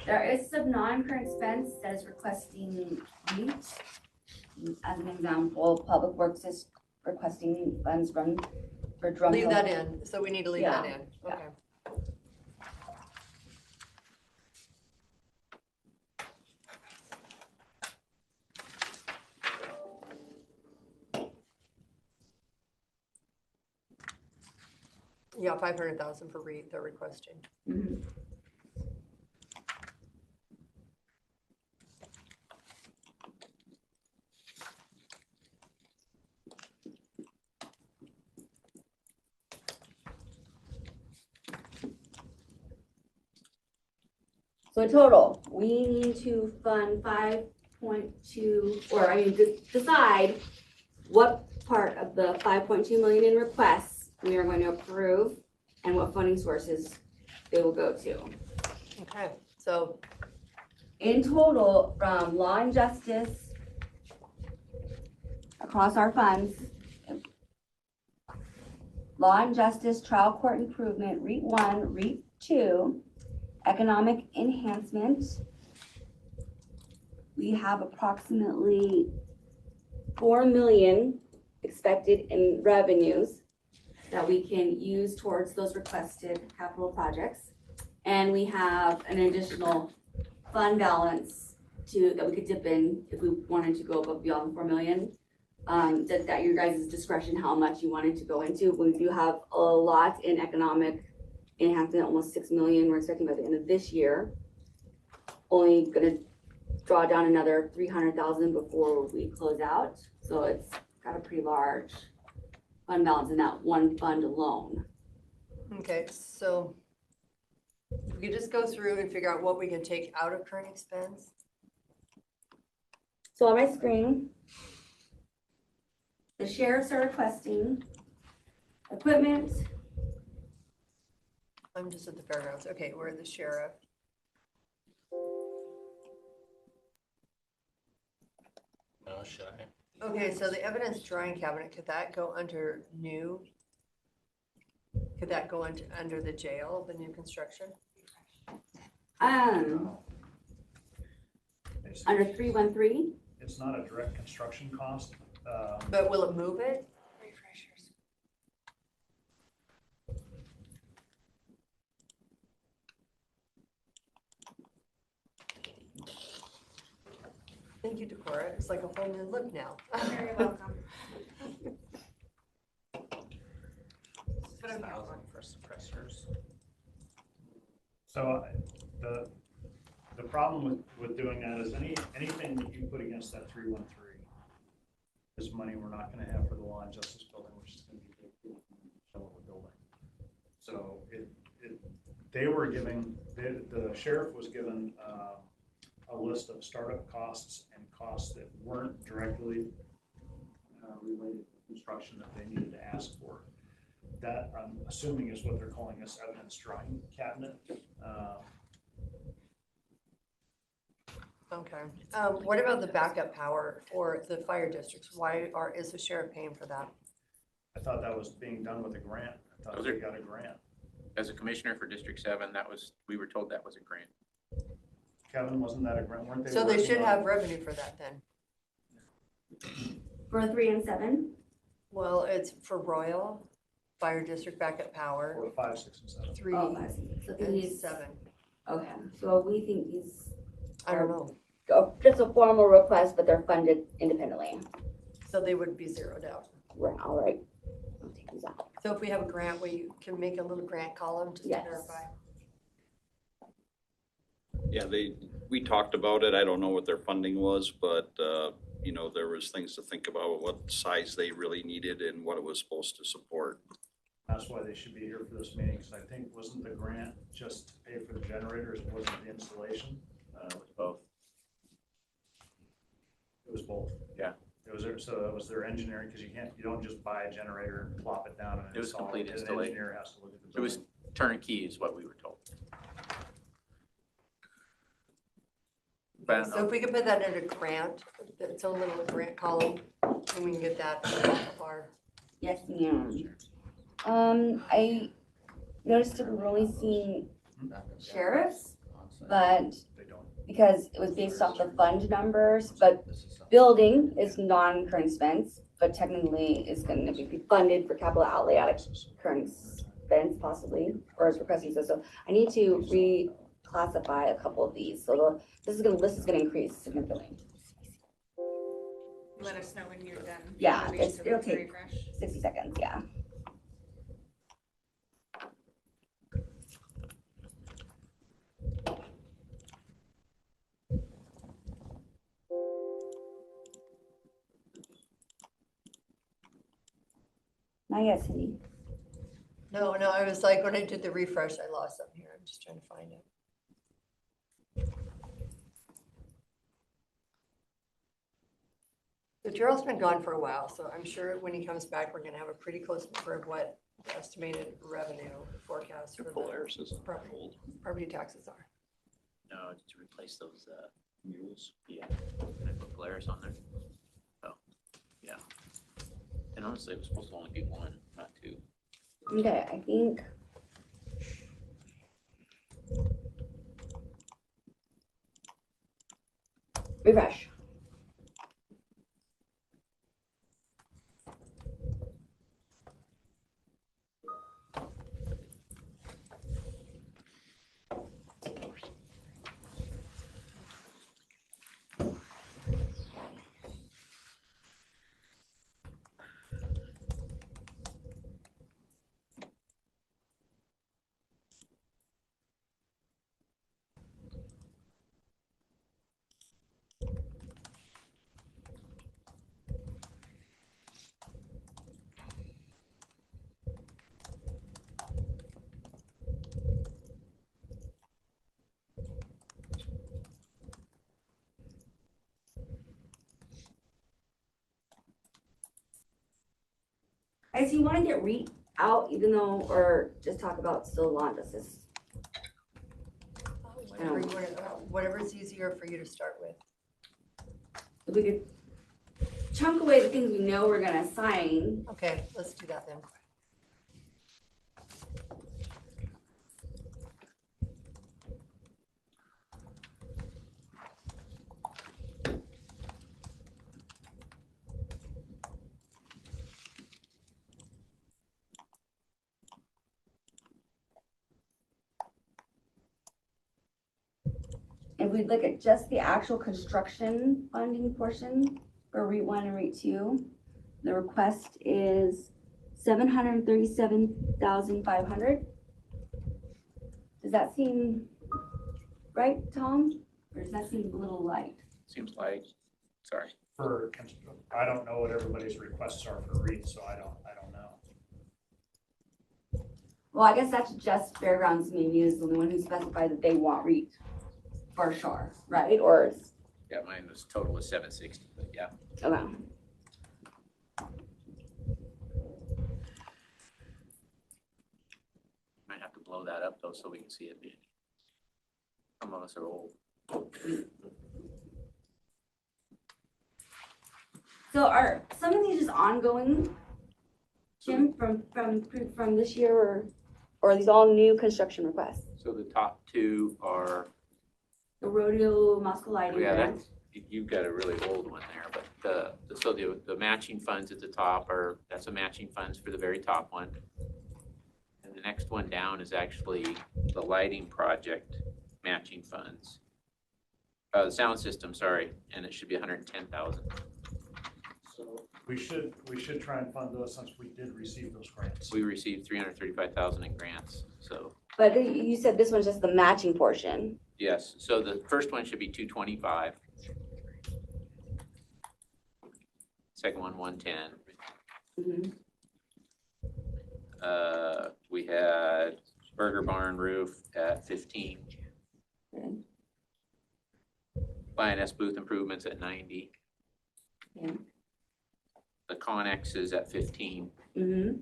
there is some non-current expense that is requesting REIT. As an example, Public Works is requesting funds from, for drum. Leave that in, so we need to leave that in, Yeah. okay. Yeah, 500,000 for REIT they're requesting. Mhm. So in total, we need to fund 5.2, or I mean, decide what part of the 5.2 million in requests we are going to approve and what funding sources they will go to. Okay, so, In total, from law and justice, across our funds, law and justice, trial court improvement, REIT 1, REIT 2, economic enhancement, we have approximately 4 million expected in revenues that we can use towards those requested capital projects. And we have an additional fund balance that we could dip in if we wanted to go above beyond 4 million. That's at your guys' discretion, how much you wanted to go into. We do have a lot in economic enhancement, almost 6 million, we're expecting by the end of this year. Only gonna draw down another 300,000 before we close out. So it's got a pretty large fund balance in that one fund alone. okay, so we could just go through and figure out what we can take out of current expense. So on my screen, the sheriffs are requesting equipment. I'm just at the fairgrounds. Okay, we're the sheriff. Oh, should I? Okay, so the evidence drawing cabinet, could that go under new? Could that go under the jail, the new construction? Under 313, It's not a direct construction cost. But will it move it? Thank you, Decorah. It's like a whole new look now. Very welcome. $1,000 for suppressors. So the problem with doing that is anything that you put against that 313 is money we're not gonna have for the law and justice building, which is gonna be big, so what we're building. So they were giving, the sheriff was given a list of startup costs and costs that weren't directly related to construction that they needed to ask for. That, I'm assuming, is what they're calling this evidence drawing cabinet. Okay. What about the backup power for the fire districts? Is the sheriff paying for that? I thought that was being done with a grant. I thought they got a grant. As a commissioner for District 7, we were told that was a grant. Kevin, wasn't that a grant? Weren't they? So they working should on- have revenue for that then. For 3 and 7? Well, it's for Royal, Fire District backup power, Or 5, 6, and 7. 3 Oh, I see. So and these, 7. okay, so we think these, I don't know. just a formal request, but they're funded independently. So they would be zeroed out. Right, all right. I'll take these out. So if we have a grant, we can make a little grant column just to Yes. verify. Yeah, we talked about it. I don't know what their funding was, but, you know, there was things to think about, what size they really needed and what it was supposed to support. That's why they should be here for this meeting, because I think, wasn't the grant just to pay for the generators, it wasn't the installation? It was both. It was both. Yeah. It was their, so it was their engineering, because you don't just buy a generator and plop it down and It was install complete it. An installation. engineer has to look at the It was building. turnkey is what we were told. But I don't So know. if we could put that in a grant, its own little grant column, and we can get that off of our. Yes, ma'am. I noticed that we're only seeing sheriffs, but They don't. because it was based off the fund numbers, but building is non-current expense, but technically is gonna be funded for capital outlay out of current expense possibly, or is requesting so I need to reclassify a couple of these, so this is gonna increase significantly. Let us know when you're done. Yeah, Maybe it's- so we it'll can take- refresh. 60 seconds, yeah. Not yet, Cindy. No, I was like, when I did the refresh, I lost something here. I'm just trying to find it. So Gerald's been gone for a while, so I'm sure when he comes back, we're gonna have a pretty close number of what the estimated revenue forecast for the Polaris is property taxes are. No, to replace those mules. Yeah. Can I put Polaris on there? Oh, yeah. And honestly, it was supposed to only be one, not two. Okay, I think. Refresh. Guys, you want to get REIT out even though, or just talk about still law justice? Whatever's easier for you to start with. If we could chunk away the things we know we're gonna assign. Okay, let's do that then. If we look at just the actual construction funding portion for REIT 1 and REIT 2, the request is $737,500. Does that seem right, Tom? Or does that seem a little light? Seems like, sorry. I don't know what everybody's requests are for REIT, so I don't know. Well, I guess that's just Fairgrounds maybe is the only one who specified that they want REIT for sure, right? Or, Yeah, mine was total of 760, but yeah. okay. Might have to blow that up though, so we can see it. Some of us are old. So are some of these just ongoing, Jim, from this year or are these all new construction requests? So the top two are, The rodeo, Moscow lighting yeah, grant? that's, you've got a really old one there, but so the matching funds at the top are, that's a matching funds for the very top one. And the next one down is actually the lighting project matching funds. The sound system, sorry, and it should be 110,000. So we should try and fund those since we did receive those grants. We received 335,000 in grants, so. But you said this one's just the matching portion. Yes, so the first one should be 225. Second one, 110. Mhm. We had Burger Barn roof at 15. Okay. Lioness booth improvements at 90. Yeah. The Connex is at 15. Mm-hmm.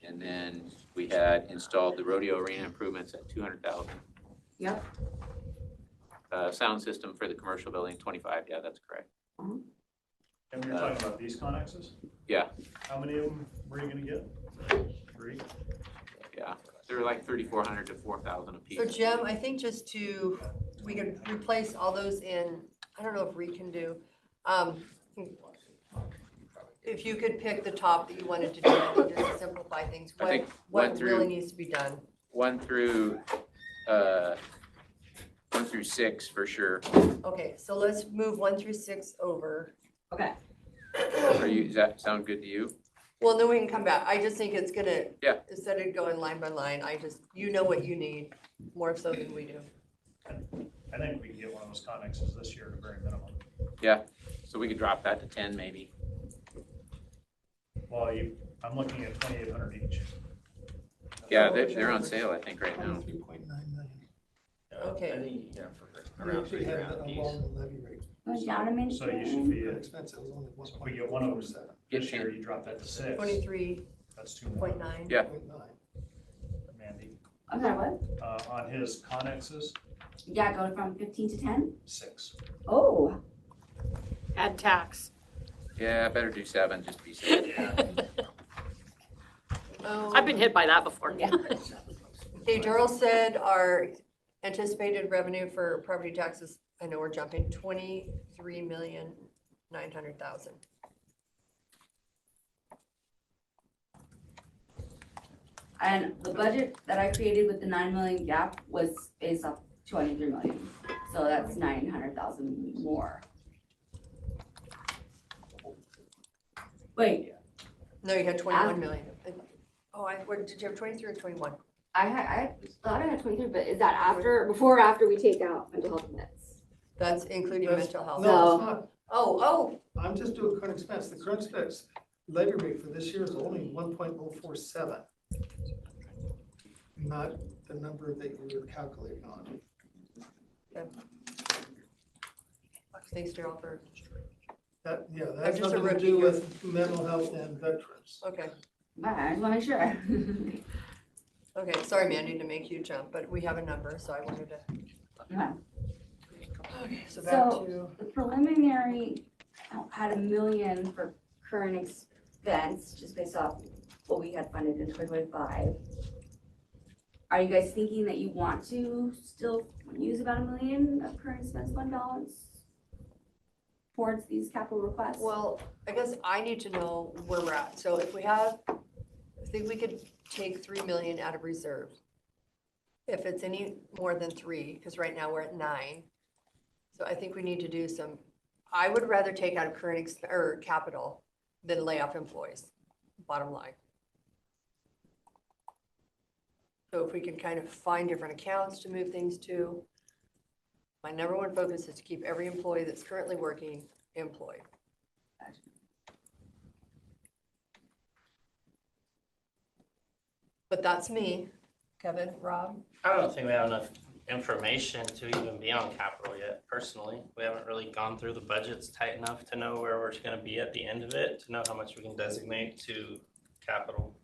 And then we had installed the rodeo arena improvements at 200,000. Yep. Sound system for the commercial building, 25. Yeah, that's correct. And we're talking about these connexes? Yeah. How many of them were you gonna get? 3? Yeah, they were like 3,400 to 4,000 a piece. So Jim, I think we could replace all those in, I don't know if Reed can do. If you could pick the top that you wanted to do, I think just to simplify things, I think what went really through- needs to be done? 1 through 6 for sure. Okay, so let's move 1 through 6 over. Okay. Does that sound good to you? Well, then we can come back. I just think it's gonna, Yeah. instead of going line by line, you know what you need more so than we do. I think we can get one of those connexes this year at a very minimum. Yeah, so we could drop that to 10 maybe. Well, I'm looking at 2,800 each. Yeah, they're on sale, I think, right now. 3.9 million. Okay. I think, yeah, for We around actually 3 had grand that a piece. along the levy rate. Goes down a minute. So you should be Pretty at, expensive, it was only if we get one of them 1.47. this year, you drop that to 6. 23.9. That's 2 more, Yeah. Mandy. I'm sorry, what? On his connexes, Yeah, go from 15 to 10? 6. Oh, Add tax. Yeah, better do 7, just to be safe. I've been hit by that before. yeah. Okay, Daryl said our anticipated revenue for property taxes, I know we're jumping, 23,900,000. And the budget that I created with the 9 million gap was based off 23 million. So that's 900,000 more. Wait, No, you had 21 million. Oh, did you have 23 or 21? I thought I had 23, but is that after, before or after we take out mental health minutes? That's including That's- mental health. No, it's not. Oh, I'm just doing current expense. The current expense levy rate for this year is only 1.047. Not the number that you were calculating on. thanks Daryl for, That, yeah, that's just a nothing to rookie do here. with mental health and veterans. okay. I just want to make sure. Okay, sorry Mandy to make you jump, but we have a number, so I wanted to. Okay. Okay, so back So- to, The preliminary had 1 million for current expense, just based off what we had funded in 2025. Are you guys thinking that you want to still use about 1 million of current expense fund balance towards these capital requests? well, I guess I need to know where we're at. So if I think we could take 3 million out of reserve. If it's any more than 3, because right now we're at 9. So I think we need to do I would rather take out of or capital than lay off employees, bottom line. So if we can kind of find different accounts to move things to. My number one focus is to keep every employee that's currently working employed. But that's me, Kevin, Rob. I don't think we have enough information to even be on capital yet, personally. We haven't really gone through the budgets tight enough to know where we're gonna be at the end of it, to know how much we can designate to capital.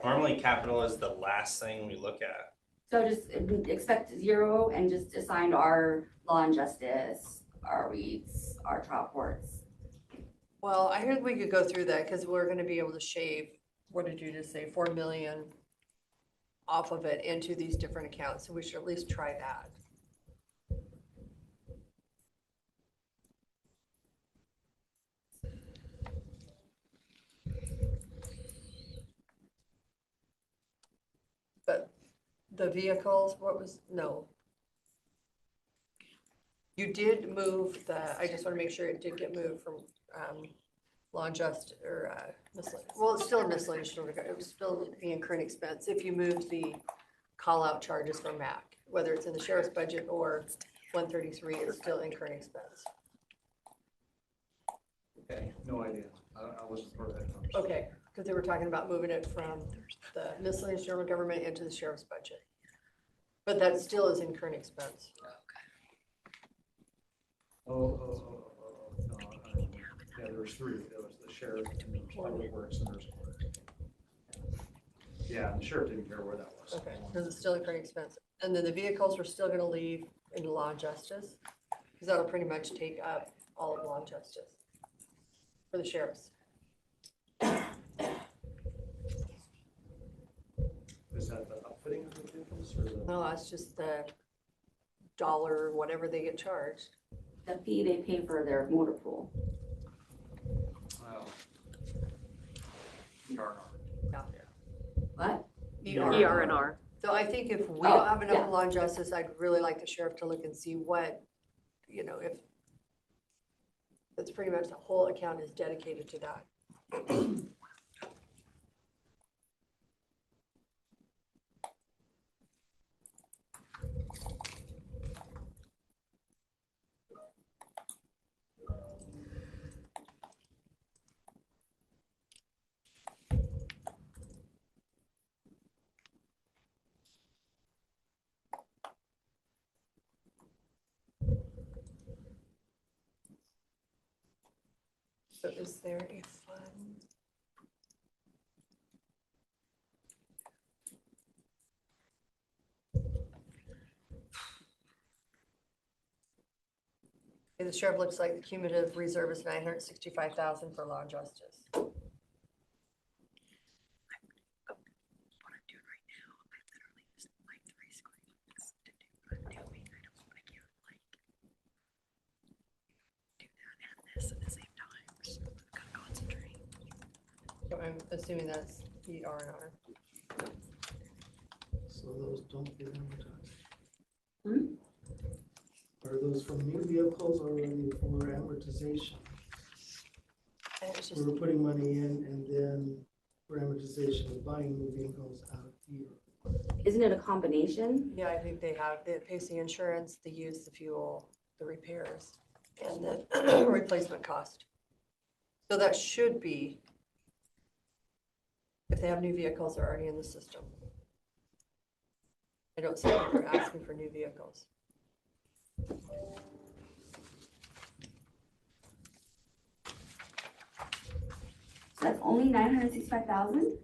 Normally, capital is the last thing we look at. So just expect 0 and just assign our law and justice, our weeds, our trial courts. Well, I heard we could go through that because we're gonna be able to shave, what did you just say, 4 million off of it into these different accounts, so we should at least try that. But the vehicles, no. You did move I just wanna make sure it did get moved from, law and just, or, miscellaneous. Well, it's still miscellaneous, it would still be incurring expense if you move the call-out charges from MAC, whether it's in the sheriff's budget or 133, it's still incurring expense. Okay, no idea. I wasn't part of that conversation. Okay, because they were talking about moving it from the miscellaneous general government into the sheriff's budget. But that still is incurring expense. No, yeah, there was 3. There was the sheriff, and there was public works, and there's. Yeah, and the sheriff didn't care where that was. Okay, because it's still incurring expense. And then the vehicles we're still gonna leave in law and justice, because that'll pretty much take up all of law and justice for the sheriffs. Is that the outfitting of the vehicles or the? No, that's just the dollar, whatever they get charged. The fee they pay for their motor pool. Wow. What? ER&R. So I think if we Oh, don't have enough yeah. in law and justice, I'd really like the sheriff to look and see what, if that's pretty much the whole account is dedicated to that. So is there a fund? Okay, the sheriff looks like the cumulative reserve is 965,000 for law and justice. So I'm assuming that's the R&R. So those don't get amortized. Hmm? Are those for new vehicles or are they for amortization? And it's We just, were putting money in and then for amortization of buying new vehicles out here. Isn't it a combination? yeah, I think they pays the insurance, the use, the fuel, the repairs, and the replacement cost. So that should be, if they have new vehicles, they're already in the system. I don't see that they're asking for new vehicles. So that's only 965,000?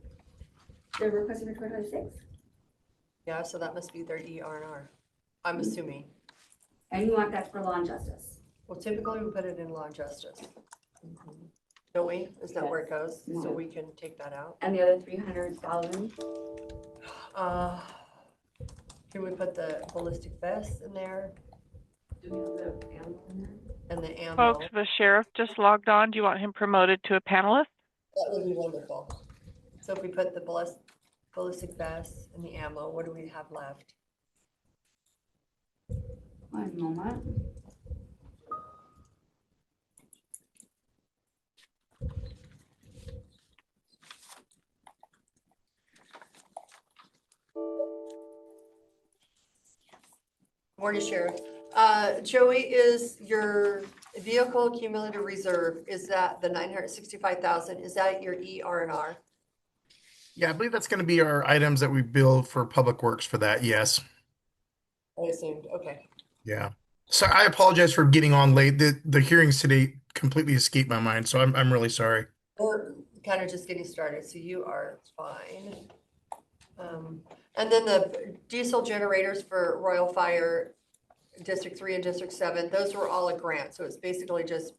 They're requesting for 2026? Yeah, so that must be their ER&R, I'm assuming. And you want that for law and justice? Well, typically we put it in law and justice. Don't we? Is that where it goes? So No. we can take that out. And the other 300,000? Can we put the ballistic vests in there Do we have the animal in there? and the ammo? Folks, the sheriff just logged on. Do you want him promoted to a panelist? That would be wonderful. So if we put the ballistic vests and the ammo, what do we have left? One moment. Morning, Sheriff. Joey, is your vehicle cumulative reserve, is that the 965,000, is that your ER&R? Yeah, I believe that's going to be our items that we bill for Public Works for that. Yes. I assumed, okay. Yeah. So I apologize for getting on late. The hearings today completely escaped my mind, so I'm really sorry. We're kind of just getting started, so you are fine. And then the diesel generators for Royal Fire District 3 and District 7, those were all a grant, so it's basically just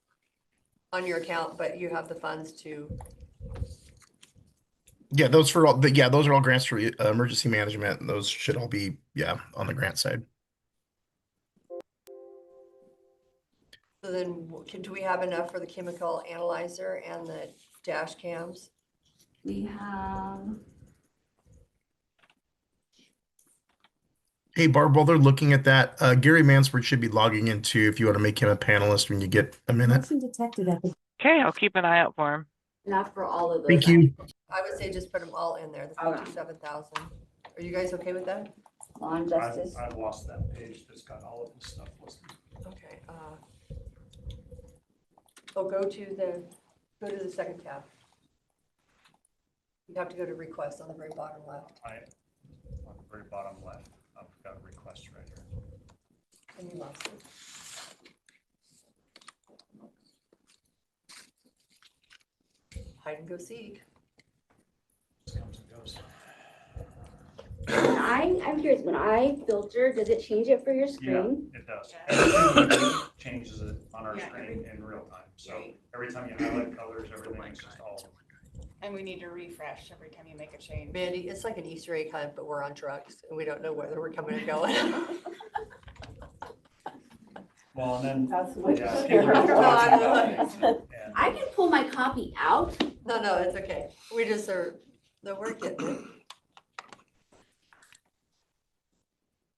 on your account, but you have the funds to. Yeah, those are all grants for emergency management. And those should all be on the grant side. So then, do we have enough for the chemical analyzer and the dash cams? We have, Hey, Barb, while they're looking at that, Gary Mansford should be logging in too if you want to make him a panelist when you get a minute. Okay, I'll keep an eye out for him. not for all of those. Thank you. I would say just put them all in there, the Okay. 57,000. Are you guys okay with that? Law and justice. I've lost that page that's got all of this stuff listed. Okay, go to the second tab. You have to go to request on the very bottom left, On the very bottom left, I've got a request right here. and you lost it. Hide and go seek. This comes and goes. I'm curious, when I filter, does it change it for your Yeah, screen? it does. Everything we do changes it on our screen in real time. So every time you highlight colors, everything is just all. And we need to refresh every time you make a change. Mandy, it's like an Easter egg hunt, but we're on trucks and we don't know whether we're coming or going. Well, and then, That's what yeah. you're people are talking talking about it. And I can pull my copy out. No, it's okay. We just are, no, we're getting it.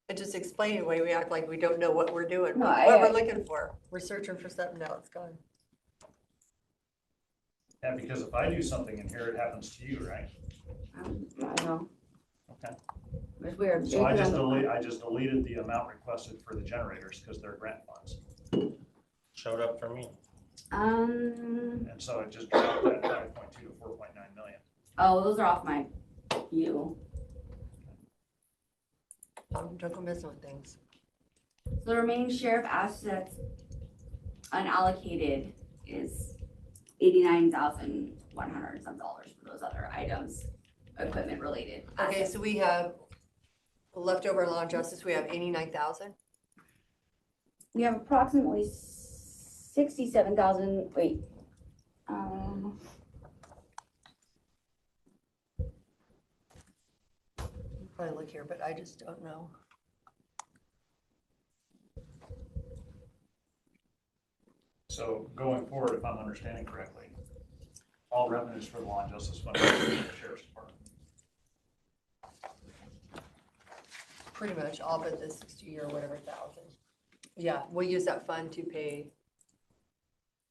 And just explain the way we act like we don't know what we're doing, No, what we're looking for. We're searching for something, now it's gone. Yeah, because if I do something in here, it happens to you, right? I know. Okay. It's weird. So I just deleted the amount requested for the generators because they're grant funds. Showed up for me. Um, And so it just dropped that 5.2 to 4.9 million. oh, those are off my view. Don't go messing with things. So the remaining sheriff assets unallocated is $89,100 some dollars for those other items, equipment related. Okay, assets. so we have leftover law and justice, we have 89,000. We have approximately 67,000, wait. Um, Probably look here, but I just don't know. So going forward, if I'm understanding correctly, all revenues for the law and justice fund are going to the sheriff's department. Pretty much all but the 60 or whatever thousand. Yeah, we'll use that fund to pay.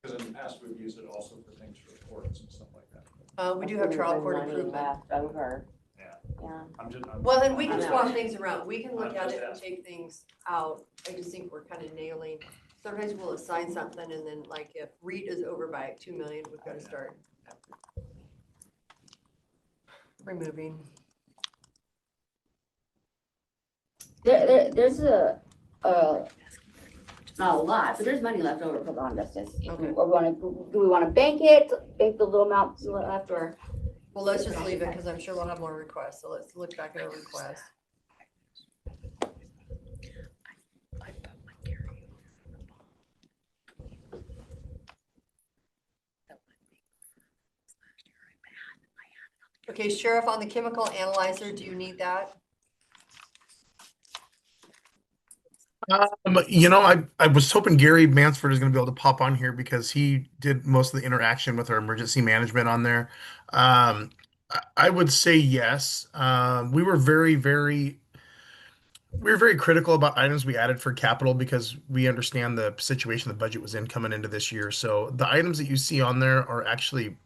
Because in the past, we've used it also for things for courts and stuff like that. We do have trial court Money improvement. left over. Yeah. Yeah. Well, and we can swap things around. We can look I'm at just it and asking. take things out. I just think we're kind of nailing. Sometimes we'll assign something and then like if REIT is over by 2 million, we've got to start removing. there's not a lot, but there's money left over for law and justice. If we- Okay. Or do we wanna bank it, bank the little amount left, or? Well, let's just leave it because I'm sure we'll have more requests. So let's look back at our requests. Okay, Sheriff, on the chemical analyzer, do you need that? I was hoping Gary Mansford is going to be able to pop on here because he did most of the interaction with our emergency management on there. I would say yes. We were very critical about items we added for capital because we understand the situation the budget was in coming into this year. So the items that you see on there are actually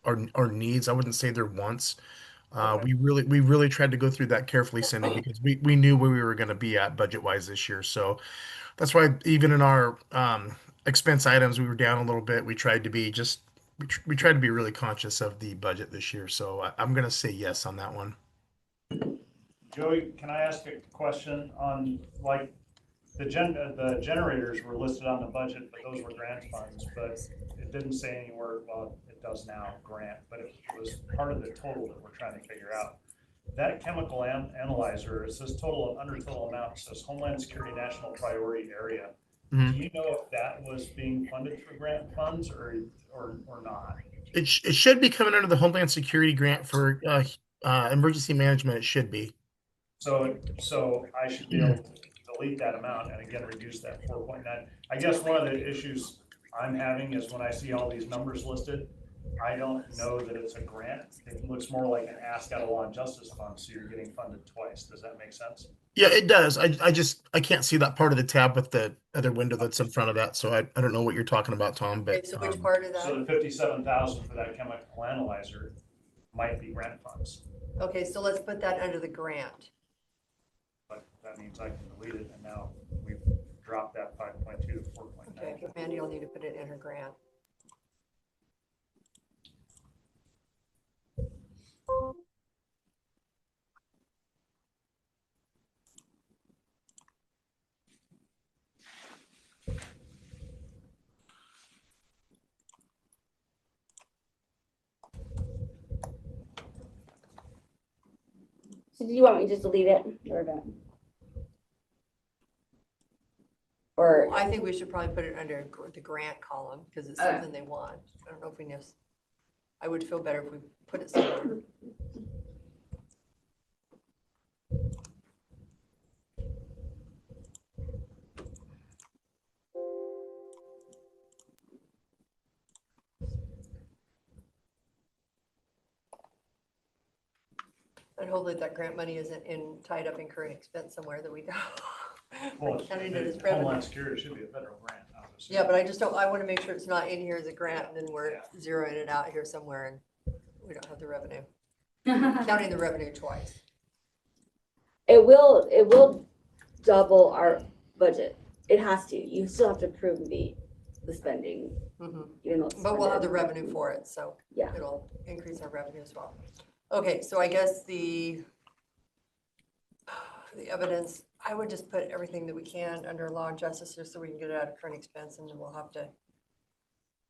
are needs. I wouldn't say they're wants. We really tried to go through that carefully, Cindy, because we knew where we were going to be at budget wise this year. So that's why even in our expense items, we were down a little bit. We tried to be just we tried to be really conscious of the budget this year, so I'm gonna say yes on that one. Joey, can I ask a question on, like, the generators were listed on the budget, but those were grant funds, but it didn't say anywhere, well, it does now, grant, but it was part of the total that we're trying to figure out. That chemical analyzer, it says under total amount, it says Homeland Security National Priority Area. Mhm. Do you know if that was being funded through grant funds or not? It should be coming under the Homeland Security grant for emergency management. It should be. So I should be able to delete that amount and again, reduce that 4.9. I guess one of the issues I'm having is when I see all these numbers listed, I don't know that it's a grant. It looks more like an ask out of law and justice fund, so you're getting funded twice. Does that make sense? Yeah, it does. I can't see that part of the tab with the other window that's in front of that, so I don't know what you're talking about, Tom. Okay, But so which part of So that? the 57,000 for that chemical analyzer might be grant funds, Okay, so let's put that under the grant. but that means I can delete it, and now we've dropped that 5.2 to 4.9. Okay, Mandy will need to put it in her grant. So do you want me to just delete it or not? Or, I think we should probably put it under the grant column because it's something they want. I don't know if we know. I would feel better if we put it somewhere. And hopefully that grant money isn't tied up in current expense somewhere that we go. Well, Counting it as it's revenue. Homeland Security should be a federal grant, obviously. Yeah, but I just don't, I want to make sure it's not in here as a grant and then we're zeroing it out here somewhere and we don't have the revenue. Counting the revenue twice. it will double our budget. It has to. You still have to approve the spending, Mhm. even though it's But we'll have the funded. revenue for it, so Yeah. it'll increase our revenue as well. Okay, so I guess the evidence, I would just put everything that we can under law and justice just so we can get it out of current expense and then we'll have to,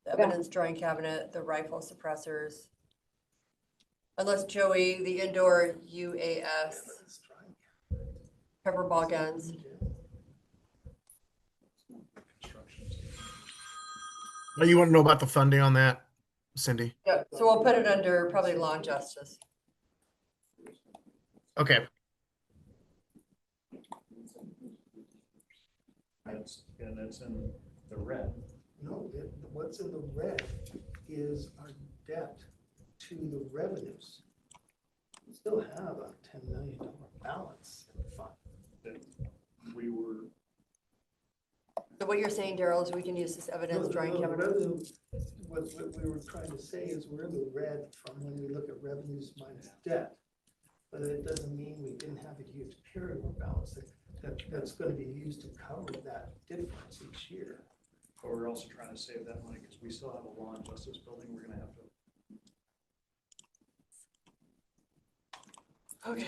the evidence drawing cabinet, the rifle suppressors. Unless Joey, the indoor UAS, pepper ball guns. oh, you want to know about the funding on that, Cindy? Yeah, so we'll put it under probably law and justice. Okay. And it's in the red. No, what's in the red is our debt to the revenues. We still have a $10 million balance in the fund. That we were, So what you're saying, Daryl, is we can use this evidence drawing No, cabinet. revenue, what we were trying to say is we're in the red from when we look at revenues minus debt. But it doesn't mean we didn't have a huge carryover balance that's gonna be used to cover that difference each year. but we're also trying to save that money because we still have a law and justice building we're gonna have to. Okay.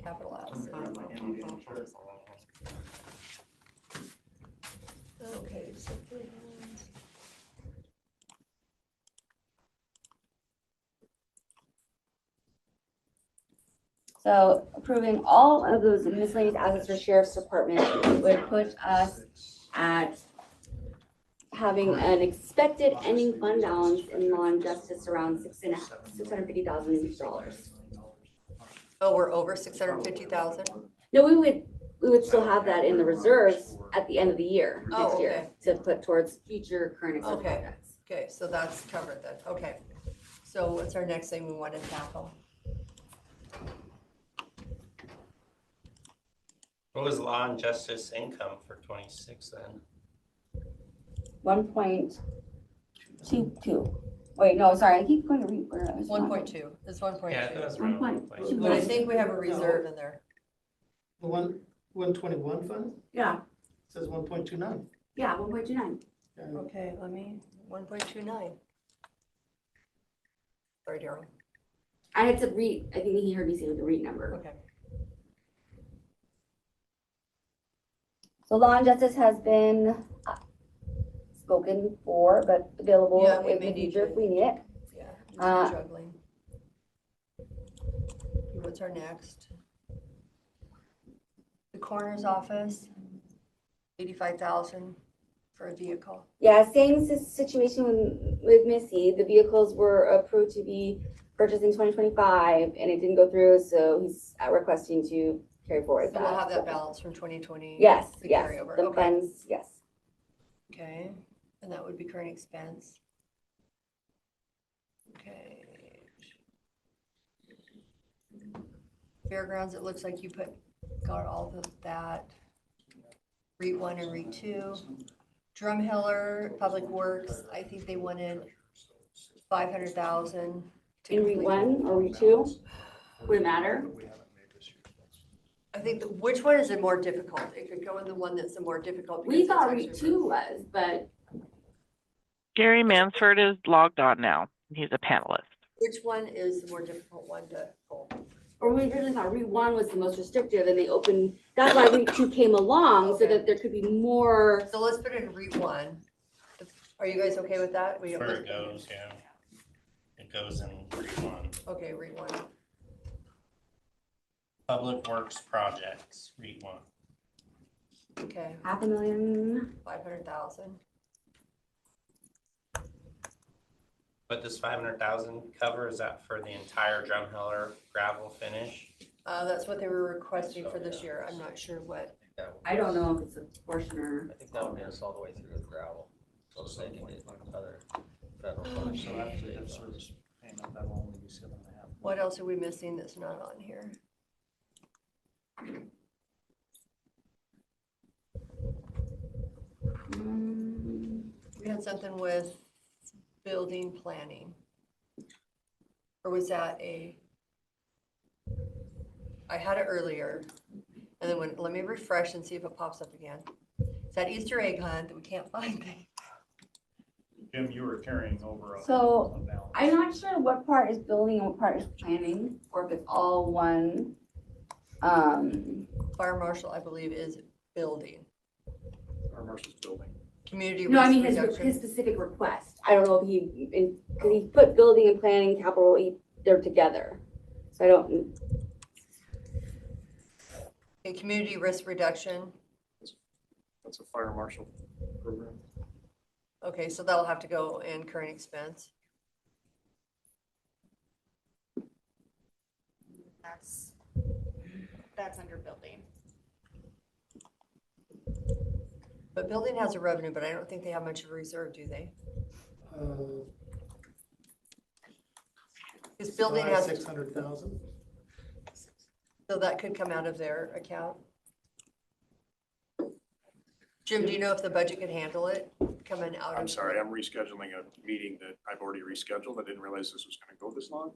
Capital asset. Okay, so So approving all of those miscellaneous assets for sheriff's department would put us at having an expected ending fund balance in law and justice around $650,000. Oh, we're over 650,000? No, we would still have that in the reserves at the end of the year, Oh, next year, okay. to put towards future current expense Okay. projects. Okay, so that's covered then, okay. So what's our next thing we want to tackle? What was law and justice income for 26 then? 1.22. Wait, no, sorry, I keep going to read where I was. 1.2, it's 1.2. Yeah, I think that's One around point 1.2. But I think we have a reserve in there. The 121 fund Yeah, says 1.29. yeah, 1.29. Okay, let me, 1.29. Sorry, Daryl. I had to read, I think he heard me say the read number. Okay. So law and justice has been spoken for, but available Yeah, we in may the need future to- if we need it. Yeah, Uh, we're juggling. What's our next? The coroner's office, 85,000 for a vehicle. Yeah, same situation with Missy. The vehicles were approved to be purchased in 2025 and it didn't go through, so he's requesting to carry forward So we'll have that balance from 2020. Yes, The yes, carryover. the Okay. funds, yes. Okay, and that would be current expense. Okay. Fairgrounds, it looks like you got all of that. REIT 1 and REIT 2. Drumheller, Public Works, I think they wanted 500,000. In REIT 1 or REIT 2? Would it matter? I think, which one is it more difficult? It could go in the one that's the more difficult. We because thought it's REIT actually 2 was, but Gary Mansford is logged on now. He's a panelist. Which one is the more difficult one to pull? or we originally thought REIT 1 was the most restrictive and they opened, that's why REIT 2 came along, so Okay. that there could be more. So let's put it in REIT 1. Are you guys okay with that? Where it goes, yeah. It goes in REIT 1. Okay, REIT 1. Public Works Projects, REIT 1. Okay, 500,000. 500,000. But this 500,000 cover, is that for the entire Drumheller gravel finish? That's what they were requesting for this year. I'm not sure what. I don't know if it's a portion or. I think that would get us all the way through the gravel, so that they can get other federal funds. So after the debt service payment, that will only be 7.5. What else are we missing that's not on here? We had something with building planning. Or was that I had it earlier, and then let me refresh and see if it pops up again. It's that Easter egg hunt that we can't find things. Jim, you were carrying over a. So, a balance. I'm not sure what part is building and what part is planning, or if it's all one. Fire marshal, I believe, is building. Our Marshall's building. Community No, I risk mean his reduction. specific request. I don't know if because he put building and planning capital, they're together. So I don't, Okay, community risk reduction. That's a fire marshal program. Okay, so that'll have to go in current expense. That's under building. But building has a revenue, but I don't think they have much of a reserve, do they? Because building has, 600,000. so that could come out of their account. Jim, do you know if the budget could handle it coming out of? I'm sorry, I'm rescheduling a meeting that I've already rescheduled. I didn't realize this was gonna go this long.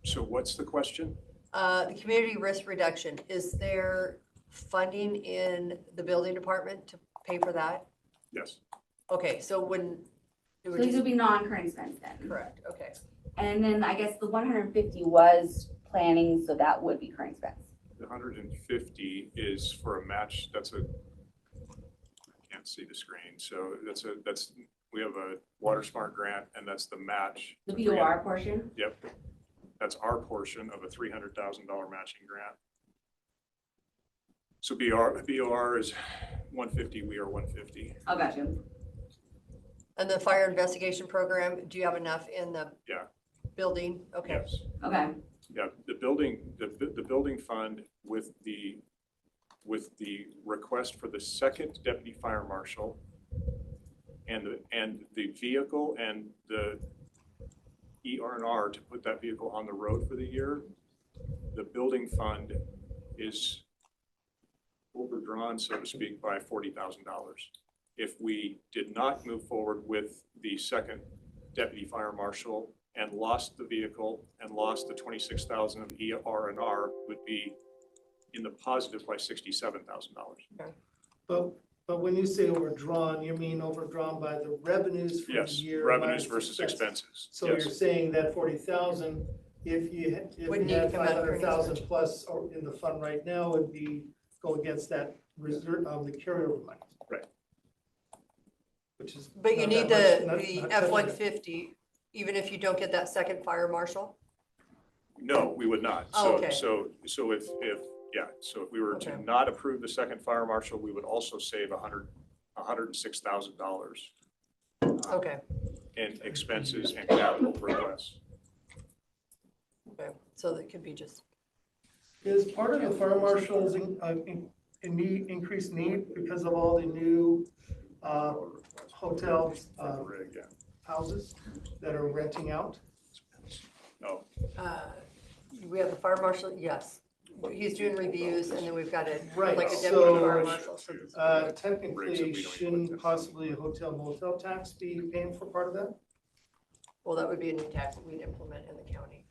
So what's the question? The community risk reduction, is there funding in the building department to pay for that? Yes, Okay, so when. it so would these just- would be non-current expense then. Correct, okay. And then I guess the 150 was planning, so that would be current expense. the 150 is for a match, I can't see the screen, so we have a Water Smart grant, and that's the match. The BOR portion? Yep, that's our portion of a $300,000 matching grant. So BOR is 150, we are 150. Oh, gotcha. And the fire investigation program, do you have enough in the? Yeah. Building, okay. Yes. Okay. Yeah, the building fund with the request for the second deputy fire marshal and the vehicle and the ER&R to put that vehicle on the road for the year, the building fund is overdrawn, so to speak, by $40,000. If we did not move forward with the second deputy fire marshal and lost the vehicle and lost the 26,000 of ER&R, would be in the positive by $67,000. But when you say overdrawn, you mean overdrawn by the revenues for the Yes, year? revenues minus versus expenses. So you're Yes, saying that 40,000, if you Would need to had come out of 500,000 earnings. plus in the fund right now, would be, go against that reserve, the carryover money. Right. Which is. But you not need that much, the not touching it. F-150, even if you don't get that second fire marshal? no, we would not. Oh, So, okay. so if we were to Okay. not approve the second fire marshal, we would also save $106,000 Okay, in expenses and capital requests. okay, so that could be just, Is part of the fire marshal's increased need because of all the new hotel Rig, yeah. houses that are renting out? No, we have the fire marshal, yes. He's doing reviews, and then we've got a, Right, like a deputy so, fire marshal. So Technically, shouldn't possibly a hotel motel tax be paying for part of that? well, that would be a new tax that we'd implement in the county.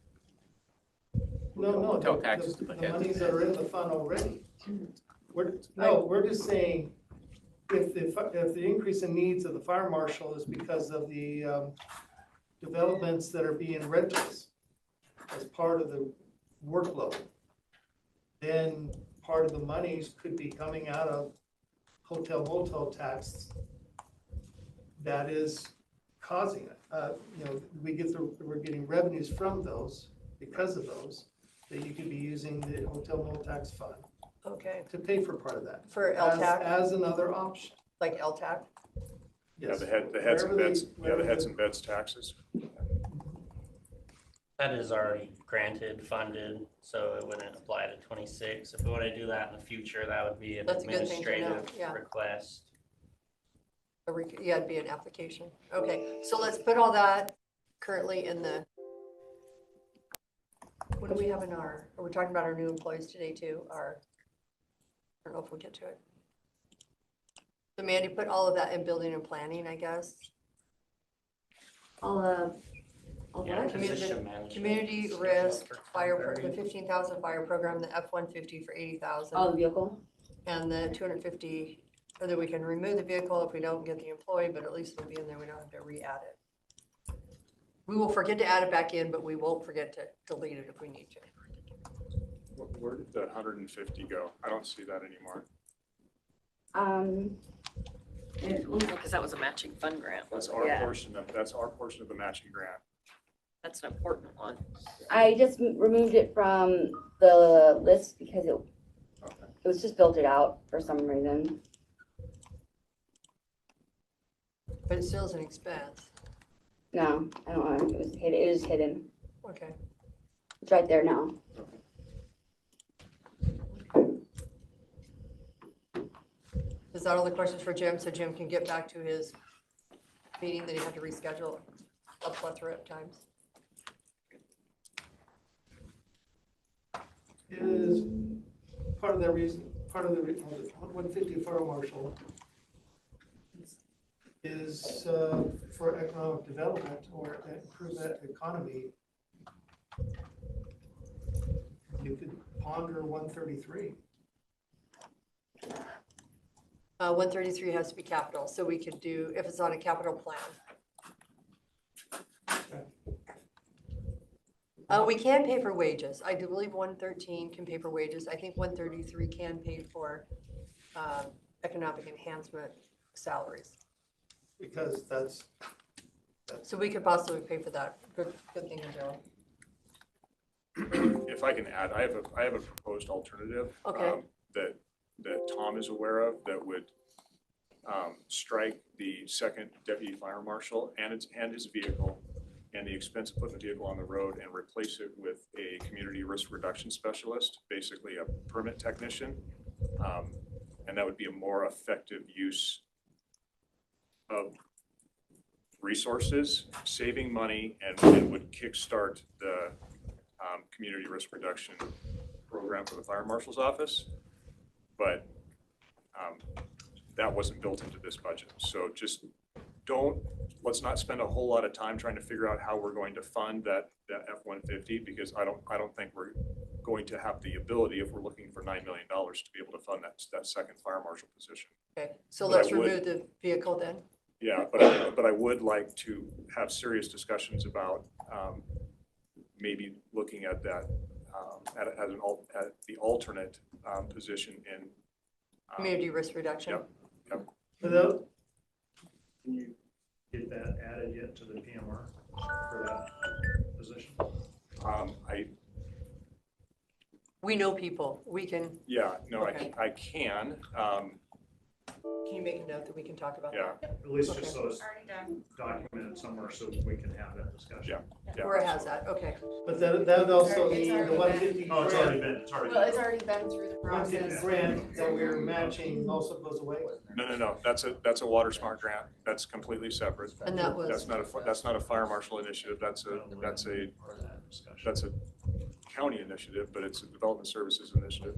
No, Hotel the taxes to put the heads monies in that are in the fund already. We're just saying, if the increase in needs of the fire marshal is because of the developments that are being rentals as part of the workload, then part of the monies could be coming out of hotel motel tax that is causing it. We're getting revenues from those, because of those, that you could be using the hotel motel tax fund Okay, to pay for part of that. for As LTAC, another option. like LTAC? yeah, Yes. the heads and Wherever they- beds, the heads and beds taxes. That is already granted, funded, so it wouldn't apply to 26. If we want to do that in the future, that would be an That's a good thing to know, administrative yeah. request. Yeah, it'd be an application. Okay, so let's put all that currently in the, what do we have in our, are we talking about our new employees today too? I don't know if we'll get to it. So Mandy, put all of that in building and planning, I guess. All Yeah, what? position management. Community schedule risk, for fire, temporary. the 15,000 fire program, the F-150 for 80,000. Oh, the vehicle? And the 250, or that we can remove the vehicle if we don't get the employee, but at least it'll be in there, we don't have to re-add it. We will forget to add it back in, but we won't forget to delete it if we need to. Where did the 150 go? I don't see that anymore. Because that was a matching fund grant. That's wasn't our it? portion of the matching grant. That's an important one. I just removed it from the list because it was just filtered out for some reason. But it still is an expense. No, I don't know, it is hidden. Okay. It's right there now. Is that all the questions for Jim? So Jim can get back to his meeting that he had to reschedule a plethora of times? Is part of the reason, part of the 150 fire marshal is for economic development or improve that economy. You could ponder 133. 133 has to be capital, so we could do, if it's on a capital plan. We can pay for wages. I do believe 113 can pay for wages. I think 133 can pay for economic enhancement salaries. Because that's. So we could possibly pay for that. Good thing, Joe. If I can add, I have a proposed alternative. Okay. That Tom is aware of that would strike the second deputy fire marshal and his vehicle and the expense of putting the vehicle on the road and replace it with a community risk reduction specialist, basically a permit technician. And that would be a more effective use of resources, saving money, and would kickstart the community risk reduction program for the fire marshal's office. But that wasn't built into this budget. So just let's not spend a whole lot of time trying to figure out how we're going to fund that F-150, because I don't think we're going to have the ability, if we're looking for $9 million, to be able to fund that second fire marshal position. Okay, so But I let's would- remove the vehicle then. Yeah, but I would like to have serious discussions about maybe looking at that at the alternate position in. Community risk reduction. Yep. Without, Can you get that added yet to the PMR for that position? We know people, we can, Yeah, no, Okay. I can. can you make a note that we can talk about Yeah. that? At least Okay. just so it's documented somewhere so we can have that discussion. Yeah. Where it has that, okay. but that would also mean the 150 Oh, it's already grant, been, it's already Well, been. it's already been through the 150 process. grant that we're matching also goes away. No, that's a water smart grant. That's completely separate. And that was, That's not a fire marshal initiative. That's a county initiative, but it's a development services initiative.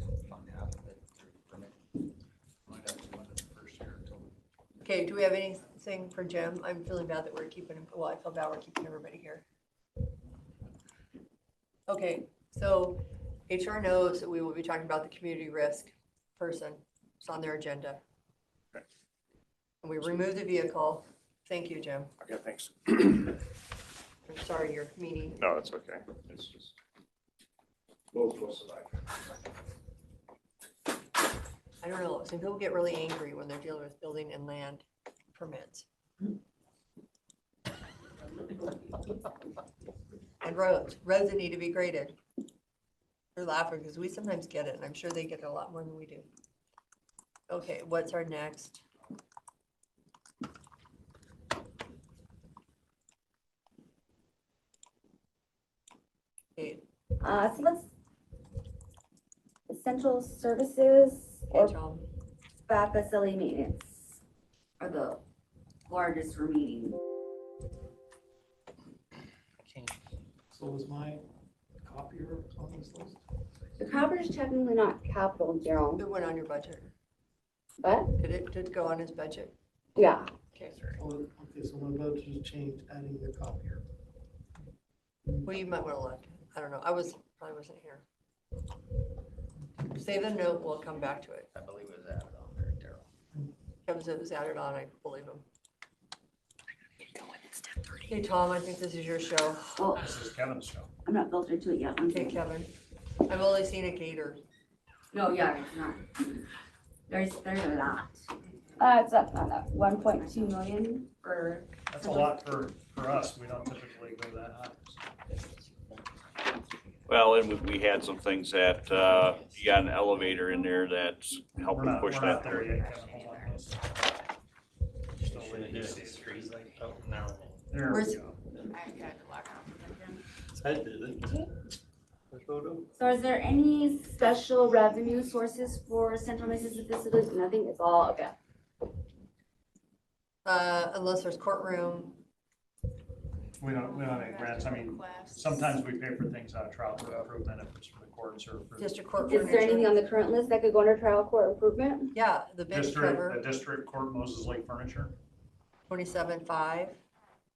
okay, do we have anything for Jim? I'm feeling bad that we're keeping him, well, I feel bad we're keeping everybody here. Okay, so HR knows that we will be talking about the community risk person. It's on their agenda. Okay. And we remove the vehicle. Thank you, Jim. Okay, thanks. I'm sorry you're meeting. No, that's okay. It's just. Both of us I don't know, some people get really angry when they're dealing with building and land permits. And roads that need to be graded. They're laughing because we sometimes get it, and I'm sure they get it a lot more than we do. Okay, what's our next? Okay, So let's, essential services or Tom. back facility maintenance are the largest remaining. So was my copier on this list? The copper is technically not capital, Gerald, It went on your budget. but Did it go on his budget? yeah, Okay. Oh, okay, so my vote to change adding the copier. Well, you might want to look. I don't know. Probably wasn't here. Save the note, we'll come back to it. I believe it was added on there, Daryl. Kevin said it was added on, I believe him. Hey, Tom, I think this is your show. oh, This is Kevin's show. I'm not filtered to it yet. One Okay, second. Kevin. I've only seen a gator. No, yeah, it's not. There's a lot. It's up on that 1.2 million for. That's a lot for us. We don't typically go that high. Well, and we had some things that, you got an elevator in there that's helping push We're not that. there yet, Kevin. Hold on. Let's- Still Should we waiting do to see. these trees like, oh, no. There we Where's- go. I did it. So is there any special revenue sources for Central Mississippi facilities? Nothing, it's all, okay. Unless there's courtroom. We don't have any grants. I mean, sometimes we pay for things out of trial court improvement if it's for the courts or for. District court Is there anything on furniture. the current list that could go under trial court improvement? Yeah, the bench cover, The district court Moses Lake furniture, 27.5,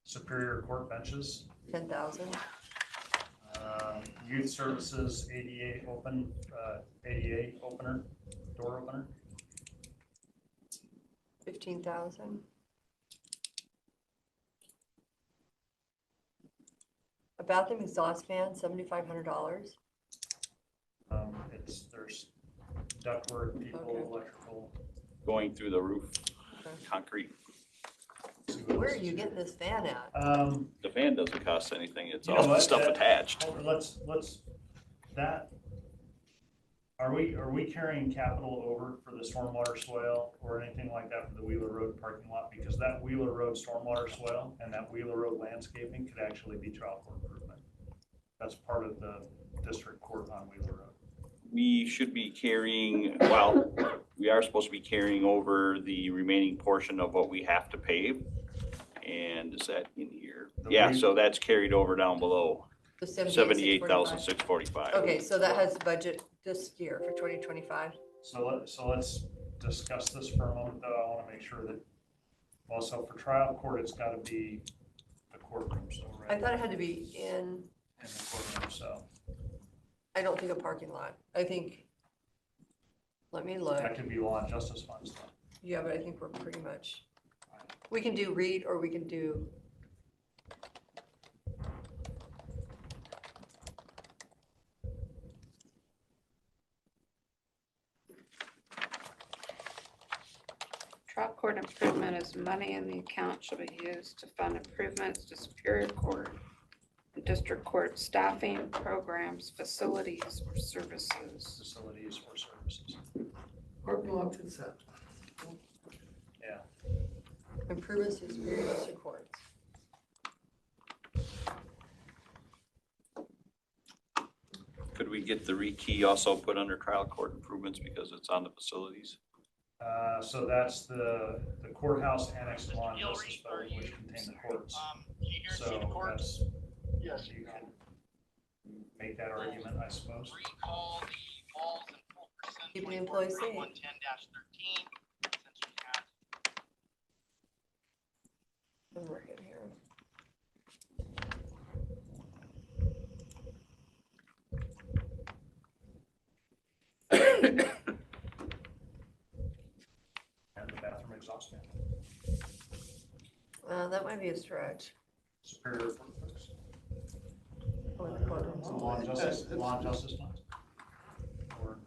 Superior Court benches, 10,000. Youth services, ADA opener, door opener. 15,000. A bathroom exhaust fan, $7,500. There's ductwork, people, Okay. electrical. Going through the roof, Okay. concrete. see what Where else are is you here. getting this fan at? The fan doesn't cost anything. It's You know all the what? stuff That- attached. Let's, that, are we carrying capital over for the stormwater swale or anything like that for the Wheeler Road parking lot? Because that Wheeler Road stormwater swale and that Wheeler Road landscaping could actually be trial court improvement. That's part of the district court on Wheeler Road. We should be carrying, well, we are supposed to be carrying over the remaining portion of what we have to pave. And is that in here? Yeah, so that's carried over down below, The 78,645. Okay, so that has budget this year for 2025. So let's discuss this for a moment, though. I want to make sure that Well, so for trial court, it's gotta be the courtroom, so right. I thought it had to be in, In the courtroom, so I don't think a parking lot. I think, let me look. that could be law and justice funds though. Yeah, but I think we're pretty much, we can do Reed or we can do. Trial court improvement is money in the account shall be used to fund improvements to Superior Court and District Court staffing, programs, facilities, or services. Facilities or services. Parking lot fits that. Yeah. Improvements to Superior District Courts. Could we get the rekey also put under trial court improvements because it's on the facilities? So that's the courthouse annexed law and justice building, which contain the courts. So that's, yes, you can make that argument, I suppose. Keeping the employees safe. I'm working here. And the bathroom exhaust fan. That might be a stretch. Superior Court folks. Or the courtroom. So law and justice funds. Or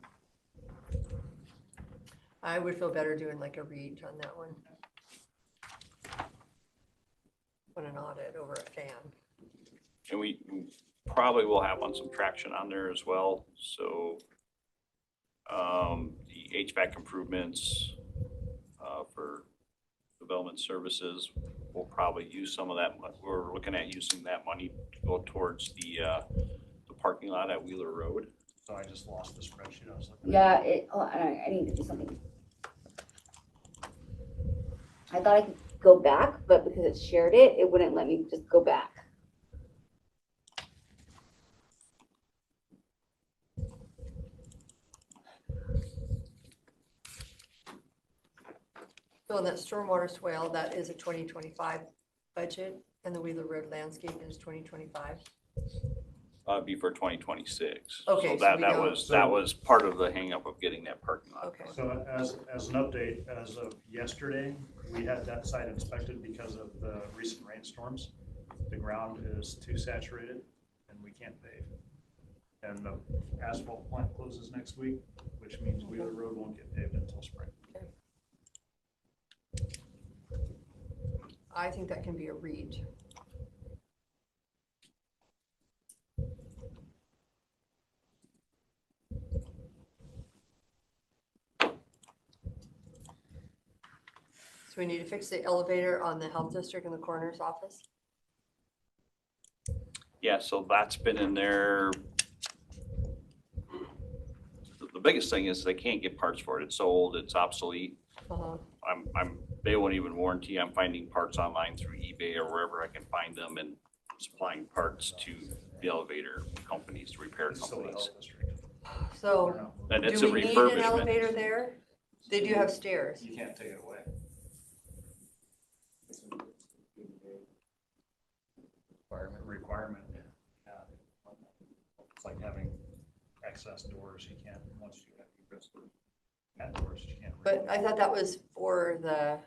I would feel better doing like a Reed on that one. On an audit over a fan. And we probably will have on some traction on there as well, so the HVAC improvements for development services, we'll probably use some of that. We're looking at using that money to go towards the parking lot at Wheeler Road. so I just lost the spreadsheet I was looking at. Yeah, I need to do something. I thought I could go back, but because it shared it, it wouldn't let me just go back. So on that stormwater swale, that is a 2025 budget, and the Wheeler Road landscape is 2025. Be for 2026. Okay, So so that we that don't- was part of the hang up of getting that parking lot. Okay. So as an update, as of yesterday, we had that site inspected because of the recent rainstorms. The ground is too saturated and we can't pave. And the asphalt plant closes next week, which means Wheeler Road won't get paved until spring. I think that can be a Reed. So we need to fix the elevator on the health district in the coroner's office. Yeah, so that's been in there. The biggest thing is they can't get parts for it. It's so old, it's obsolete. Uh-huh. They won't even warranty. I'm finding parts online through eBay or wherever I can find them and supplying parts to the elevator companies, repair It's still the companies. health district. So And it's a do we need an refurbishment. elevator there? They do have stairs. You can't take it away. Requirement, yeah. It's like having access doors, you can't, once you have doors, you can't. But I thought that was for the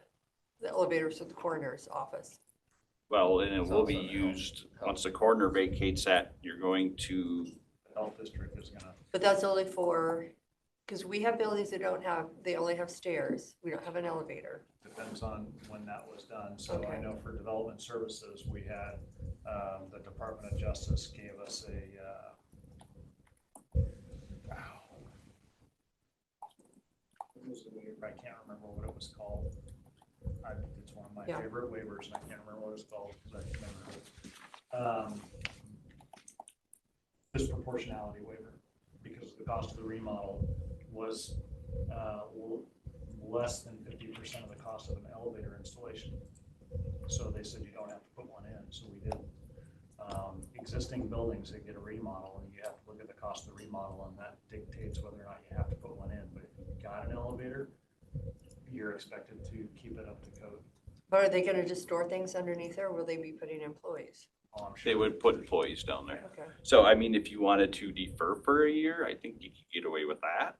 elevators at the coroner's office. Well, and it will be used, once the coroner vacates that, you're going to, The health district is gonna, But that's only for, because we have buildings that don't have, they only have stairs. We don't have an elevator. depends on when that was done. So I Okay. know for development services, we had, the Department of Justice gave us I can't remember what it was called. It's one of my Yeah. favorite waivers, and I can't remember what it's called, because I can't remember it. Disproportionality waiver, because the cost of the remodel was less than 50% of the cost of an elevator installation. So they said you don't have to put one in, so we didn't. Existing buildings that get a remodel, and you have to look at the cost of the remodel, and that dictates whether or not you have to put one in. But if you've got an elevator, you're expected to keep it up to code. But are they gonna just store things underneath there, or will they be putting employees? Oh, I'm They sure. would put employees down there. Okay. So I mean, if you wanted to defer for a year, I think you could get away with that.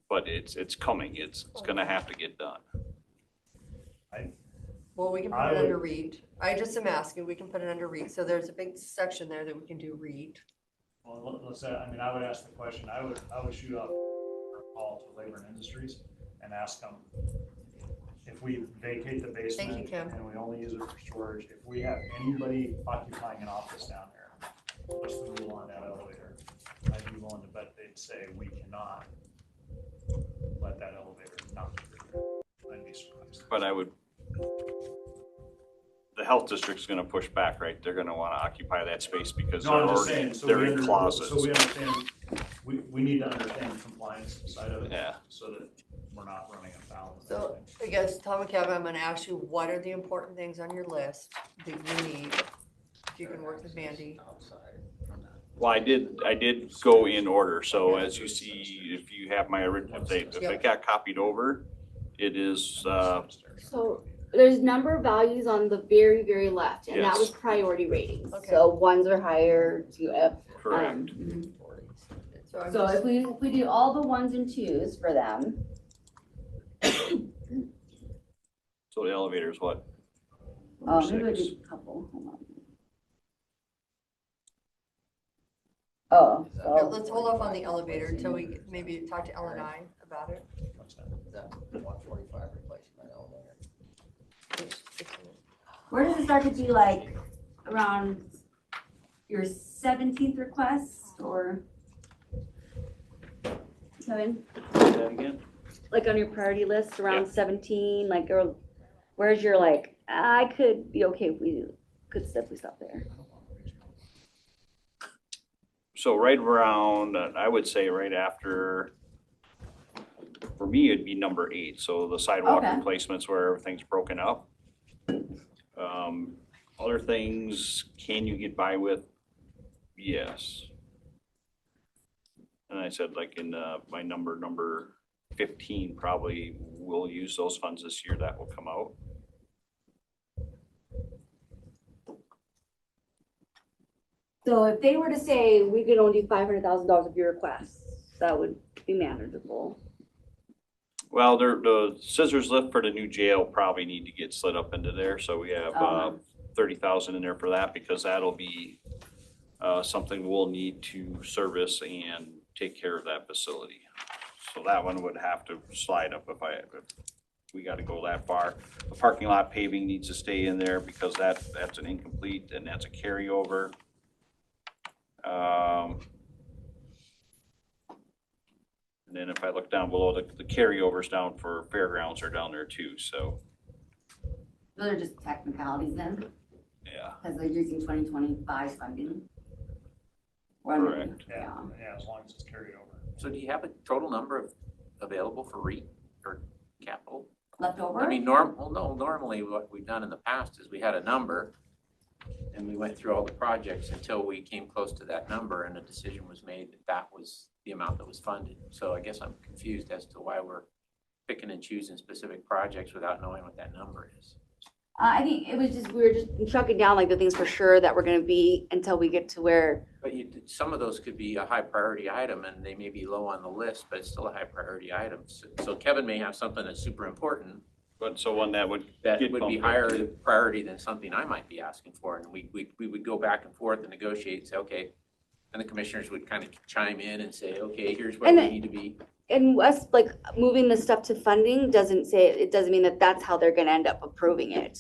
But it's coming. It's gonna have to get done. Well, we can put I it under would- REIT. I just am asking, we can put it under REIT. So there's a big section there that we can do REIT. Well, let's say, I mean, I would ask the question, I would shoot out a call to Labor and Industries and ask them, if we vacate the basement Kim. and we only use it for storage, if we have anybody occupying an office down there, what's the rule on that elevator? I'd be willing to bet they'd say we cannot let that elevator not be there. I'd be surprised. But the health district's gonna push back, right? They're gonna wanna occupy that space because No, they're I'm just already, saying, so they're we in under- closets. So we understand, we need to understand the compliance side of it. Yeah. So that we're not running afoul of So anything. I guess, Tom and Kevin, I'm gonna ask you, what are the important things on your list that you need? If you can work with Mandy. Outside. Well, I did go in order, so as you see, if you have my original, if it got copied over, it is, So there's number values on the very, very left, and that Yes. was priority ratings. Okay. So ones are higher, two F. correct. So I'm So just, if we do all the ones and twos for them, So the elevator is what? maybe Number I six. did a couple, hold on. Oh, okay, so, let's hold off on the elevator until we maybe talk to L and I about it. What's that? Is that 145 replacement elevator? where does it start to be like around your 17th request or? Kevin, Say that again? like on your priority list around Yeah. 17, like, or where's your like, I could be okay if we could simply stop there. So right around, I would say right after, for me, it'd be number 8, so the sidewalk Okay. replacements where everything's broken up. Other things, can you get by with? Yes. And I said like in my number 15, probably we'll use those funds this year, that will come out. So if they were to say we could only do $500,000 of your requests, that would be manageable. Well, the scissors lift for the new jail probably need to get slid up into there, so we have Uh-huh. 30,000 in there for that, because that'll be something we'll need to service and take care of that facility. So that one would have to slide up if we gotta go that far. The parking lot paving needs to stay in there because that's an incomplete and that's a carryover. And then if I look down below, the carryovers down for fairgrounds are down there too, so, Those are just technicalities then, yeah. because they're using 2025 funding. Or I mean, Correct. Yeah, yeah, as long as it's carried over. So do you have a total number of available for REIT or capital? Leftover? I mean, normally what we've done in the past is we had a number and we went through all the projects until we came close to that number and a decision was made that that was the amount that was funded. So I guess I'm confused as to why we're picking and choosing specific projects without knowing what that number is. I think it was just, we were just chucking down like the things for sure that we're gonna be until we get to where, But some of those could be a high priority item and they may be low on the list, but it's still a high priority item. So Kevin may have something that's super important But so one that would that get would be bumped up higher to- priority than something I might be asking for. And we would go back and forth and negotiate and say, okay, and the commissioners would kind of chime in and say, okay, here's where And we need to be. and us like moving the stuff to funding doesn't say, it doesn't mean that that's how they're gonna end up approving it.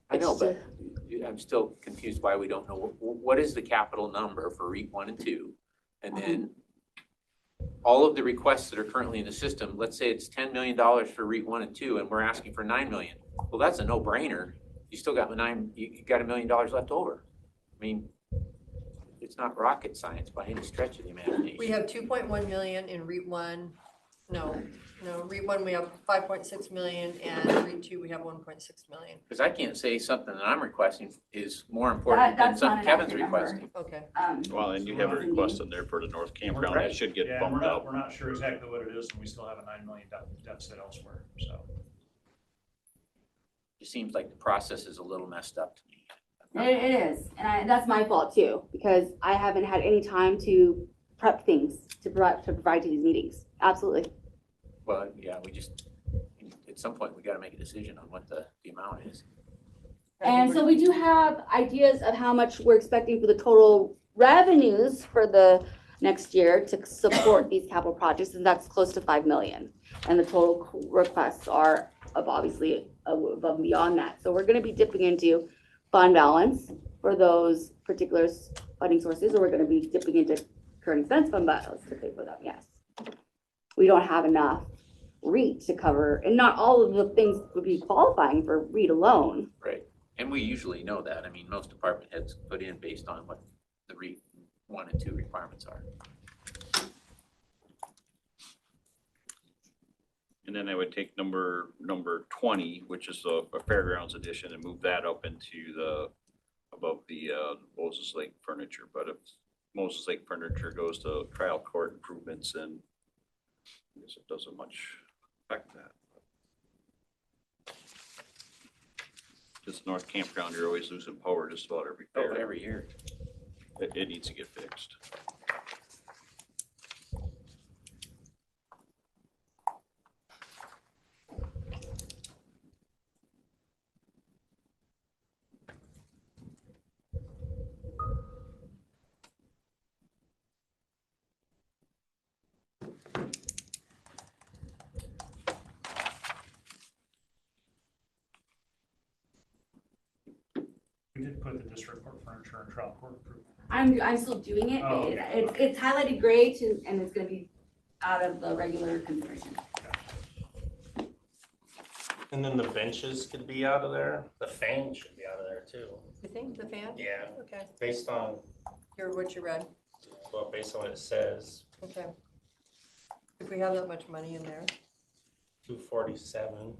I know, It's but I'm still confused why we don't know, what is the capital number for REIT 1 and 2? And then all of the requests that are currently in the system, let's say it's $10 million for REIT 1 and 2, and we're asking for $9 million. Well, that's a no-brainer. You still got you got $1 million left over. I mean, it's not rocket science by any stretch of the imagination. We have 2.1 million in REIT 1. No, REIT 1, we have 5.6 million, and REIT 2, we have 1.6 million. Because I can't say something that I'm requesting is more important than That's not something an Kevin's accurate number. requesting. Okay. Well, and you have a request in there for the North Campground, that should get Yeah, bumped up. we're not sure exactly what it is, and we still have a $9 million deficit elsewhere, so. just seems like the process is a little messed up to me. It is, and that's my fault too, because I haven't had any time to prep things to provide to these meetings. Absolutely. Well, yeah, we just, at some point, we gotta make a decision on what the amount is. And so we do have ideas of how much we're expecting for the total revenues for the next year to support these capital projects, and that's close to 5 million. And the total requests are obviously above and beyond that. So we're gonna be dipping into fund balance for those particular funding sources, or we're gonna be dipping into current expense fund balance to pay for them, yes. We don't have enough REIT to cover, and not all of the things would be qualifying for REIT alone. Right. And we usually know that. I mean, most department heads put in based on what the REIT 1 and 2 requirements are. And then I would take number 20, which is a fairgrounds edition, and move that up into above the Moses Lake furniture. But if Moses Lake furniture goes to trial court improvements, then I guess it doesn't much affect that. This North Campground, you're always losing power just about every fair. Every year. It needs to get fixed. We did put the district court furniture and trial court improvement. I'm still doing it. Oh, It's highlighted gray and it's gonna be out of the regular consideration. And then the benches could be out of there. The fan should be out of there too. You think the fan? Yeah, Okay, based on, what you read, well, based on what it says, okay. If we have that much money in there, 247.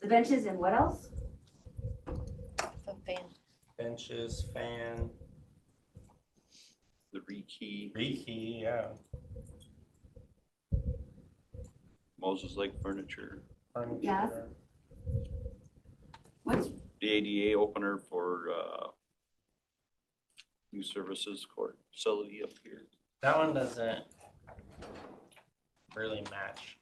The benches and what else? the fan. Benches, fan, The rekey, rekey, yeah. Moses Lake furniture, Furniture. Yes. What's, the ADA opener for new services court facility up here. That one doesn't really match.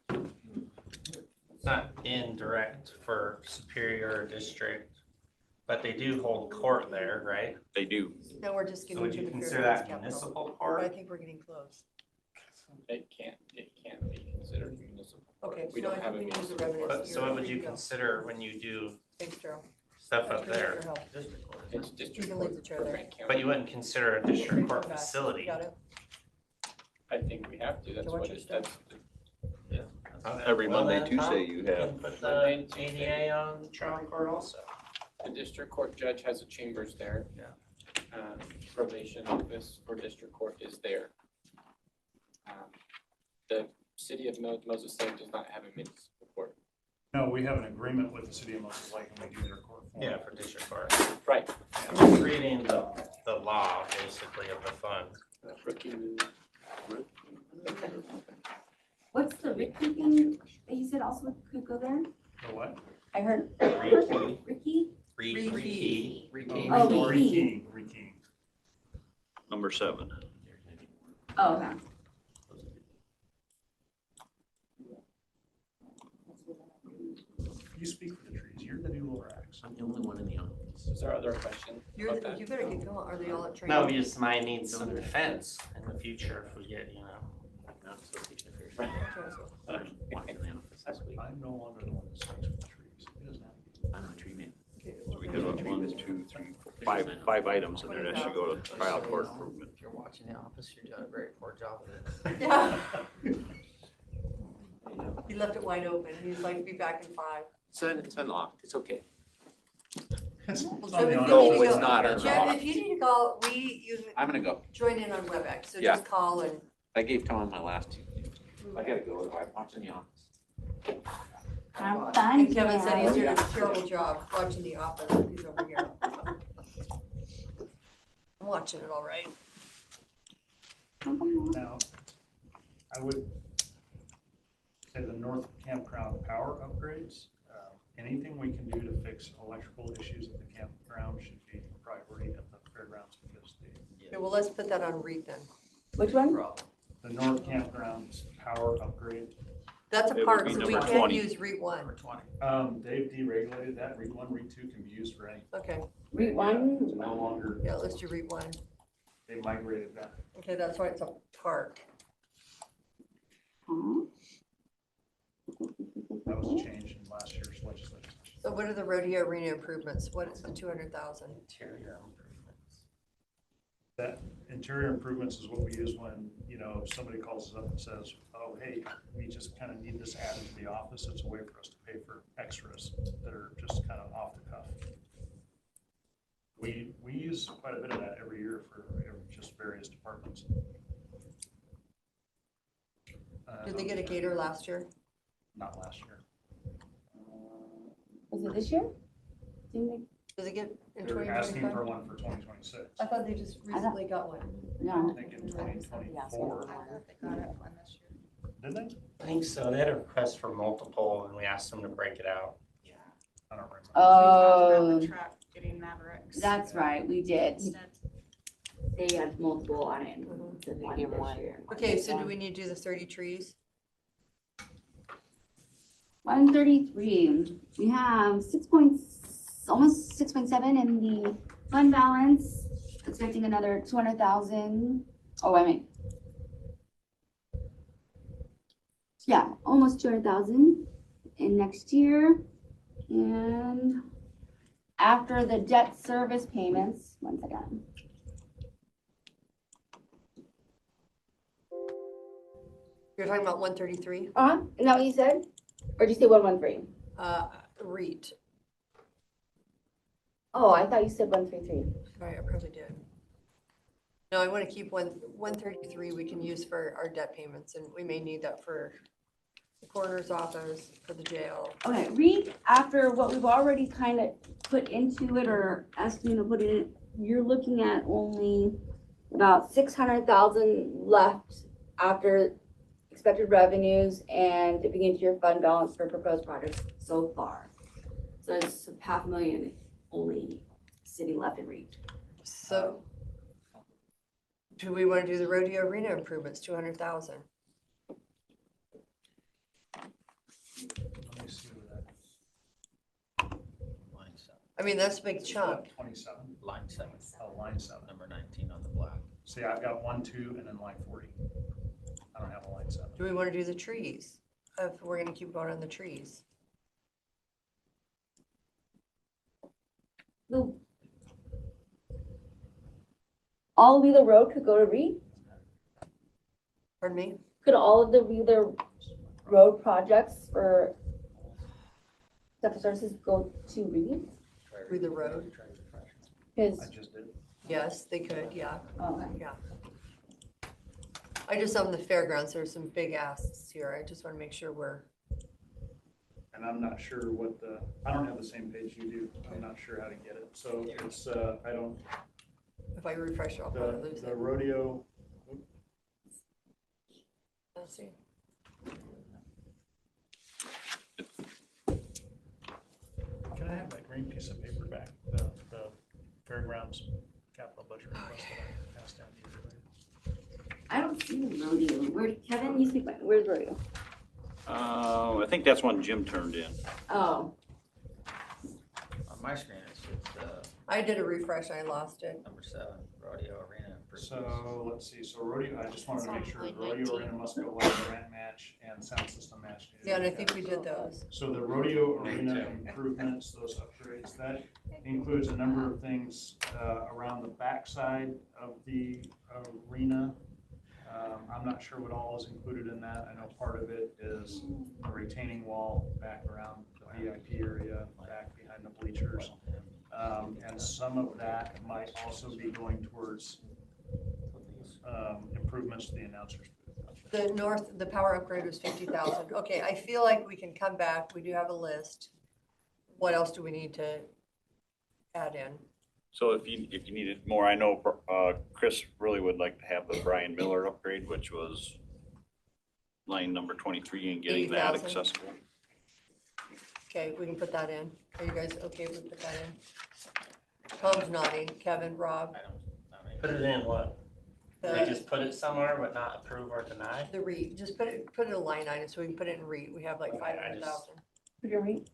It's not indirect for Superior District, but they do hold court there, right? They do. Now we're just So getting would to you the consider fairgrounds that capital. municipal But I court? think we're getting close. It can't be considered municipal. Okay, We so don't I have think a we need the municipal revenue. court. But so what would you consider when you do Thanks, Joe. stuff up Appreciate there? your help. It's You district can court leave the chair for there. Grant County. But you wouldn't consider a district court Back. facility? Got it. I think we have to, that's watch what your it, step. that's, Okay. Every Well, Monday, then, Tuesday, Tom, you can have. put the ADA on trial court also. the district court judge has a chambers there. Yeah. Probation office for district court is there. The city of Moses Lake does not have a municipal court. No, we have an agreement with the city of Moses Lake and we do their court. for them. Yeah, for district court. Right. I'm just reading the law basically of the fund. what's the Ricky thing that you said also could go there? The what? I heard Rekey. Ricky? Rekey. Oh, Rekeying, rekeying. Number 7. Oh, okay. You speak for the trees. You're the new Lorax. I'm the only one in the office. Is there other question about that? You better get going. Are they all at training? No, we just might need some defense in the future if we get, I'm no longer the one that speaks for the trees. It doesn't have to be. I'm a tree man. So we have 1, 2, 3, 4, 5 items in there that should go to trial court improvement. If you're watching the office, you're doing a very poor job of it. Yeah. He left it wide open. He's like, be back in 5. It's unlocked, it's okay. It's Well, on Jeff, the if honor you need No, to it's go- not Jeff, unlocked. if you need to call, I'm gonna go. join in on WebEx, so Yeah. just call and. I gave Tom my last 2. I gotta go, I'm watching the office. Have fun, And Kevin said he's doing Ken. a terrible job watching The Office. He's over here. I'm watching it all right. Now, I would say the North Campground power upgrades, anything we can do to fix electrical issues at the campground should be a priority at the fairgrounds because Okay, well, let's put that on REIT then. Which one? the North Campground's power upgrade, That's a It would park, be so we number can't 20. use REIT one. they've deregulated that. REIT 1, REIT 2 can be used for anything. Okay, REIT one? It's no longer, yeah, let's do REIT one. they migrated that. Okay, that's why it's a park. Huh? That was a change in last year's legislation. So what are the rodeo arena improvements? What is the 200,000? Interior improvements. That interior improvements is what we use when, if somebody calls us up and says, oh, hey, we just kind of need this added to the office. It's a way for us to pay for extras that are just kind of off the cuff. We use quite a bit of that every year for just various departments. Did they get a gator last year? Not last year. Was it this year? Didn't Did they get in They're asking for 2025? one for 2026. I thought they just recently got one. they? I No. think in 2024. Did they? I think so. They had a request for multiple and we asked them to break it out. I don't remember. Oh, Getting Mavericks. that's right, we did. Instead. They had multiple on it. Said one gave this one. year. Okay, so do we need to do the 30 trees? 133, we have almost 6.7 in the fund balance, expecting another 200,000. Oh, wait a minute. Yeah, almost 200,000 in next year. And after the debt service payments, one second. You're talking about 133? Is that what you said? Or did you say 113? REIT. Oh, I thought you said 133. Sorry, I probably did. No, I want to keep 133 we can use for our debt payments, and we may need that for the coroner's office, for the jail. Okay, read after what we've already kind of put into it or estimated to put in it, you're looking at only about 600,000 left after expected revenues and dipping into your fund balance for proposed projects so far. So it's $500,000 only sitting left in reach. So do we want to do the rodeo arena improvements, 200,000? Let me see where Line 7. I mean, that's a big that, chunk. 27, Line 7. line 7. Number 19 on the block. See, I've got 1, 2, and then line 40. I don't have a line 7. Do we want to do the trees? If we're going to keep going on the trees. All of Wheeler Road could go to Reed? Pardon me? Could all of the Wheeler Road projects for special services go to Reed? Through the road? Because, I just did. Yes, they could, yeah, okay. yeah. I just on the fairgrounds, there's some big asks here. I just want to make sure we're, And I'm not sure I don't have the same page you do. I'm not sure how to get it. So it's, if I refresh, I'll probably lose the it. rodeo, Let's see. can I have that green piece of paper back? The fairgrounds capital budget request that I passed down to you earlier. I don't see the rodeo. Kevin, you speak, where's rodeo? I think that's one Jim turned in. Oh, On my screen, it's I did a refresh, I lost it. number 7, rodeo arena improvements. So let's see, so rodeo, I just wanted to make sure the rodeo arena must go like grant match and sound system match. Yeah, and I think we did those. So the rodeo arena improvements, those upgrades, that includes a number of things around the backside of the arena. I'm not sure what all is included in that. I know part of it is a retaining wall back around the VIP area, back behind the bleachers. And some of that might also be going towards improvements to the announcers booth. The power upgrade was 50,000. Okay, I feel like we can come back. We do have a list. What else do we need to add in? So if you needed more, I know, Chris really would like to have the Brian Miller upgrade, which was line number 23 and getting that 80,000. accessible. Okay, we can put that in. Are you guys okay if we put that in? Tom's nodding. Kevin, Rob, Put it in what? We the, just put it somewhere but not approve or deny? the REIT, just put it a line item so we can put it in REIT. We have like Okay, I 500,000. You're right.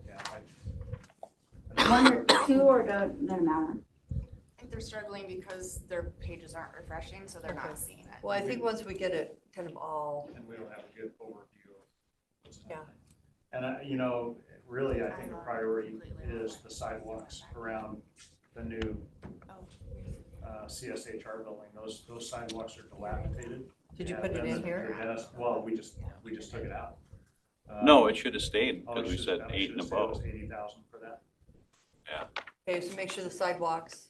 Yeah, One or two or doesn't matter? I think they're struggling because their pages aren't refreshing, so they're Okay. not seeing it. Well, I think once we get it kind of all, and we don't have a good overview of what's Yeah. happening. And you know, really, I think the priority is the sidewalks around the new CSHR building. Those sidewalks are dilapidated. did you Yeah, put it in Dennis- here? Dennis- Well, we just took it out. No, it should have stayed Oh, because it we should- said it 8 and should've stayed. It above. was 80,000 for that. Okay, so make sure the sidewalks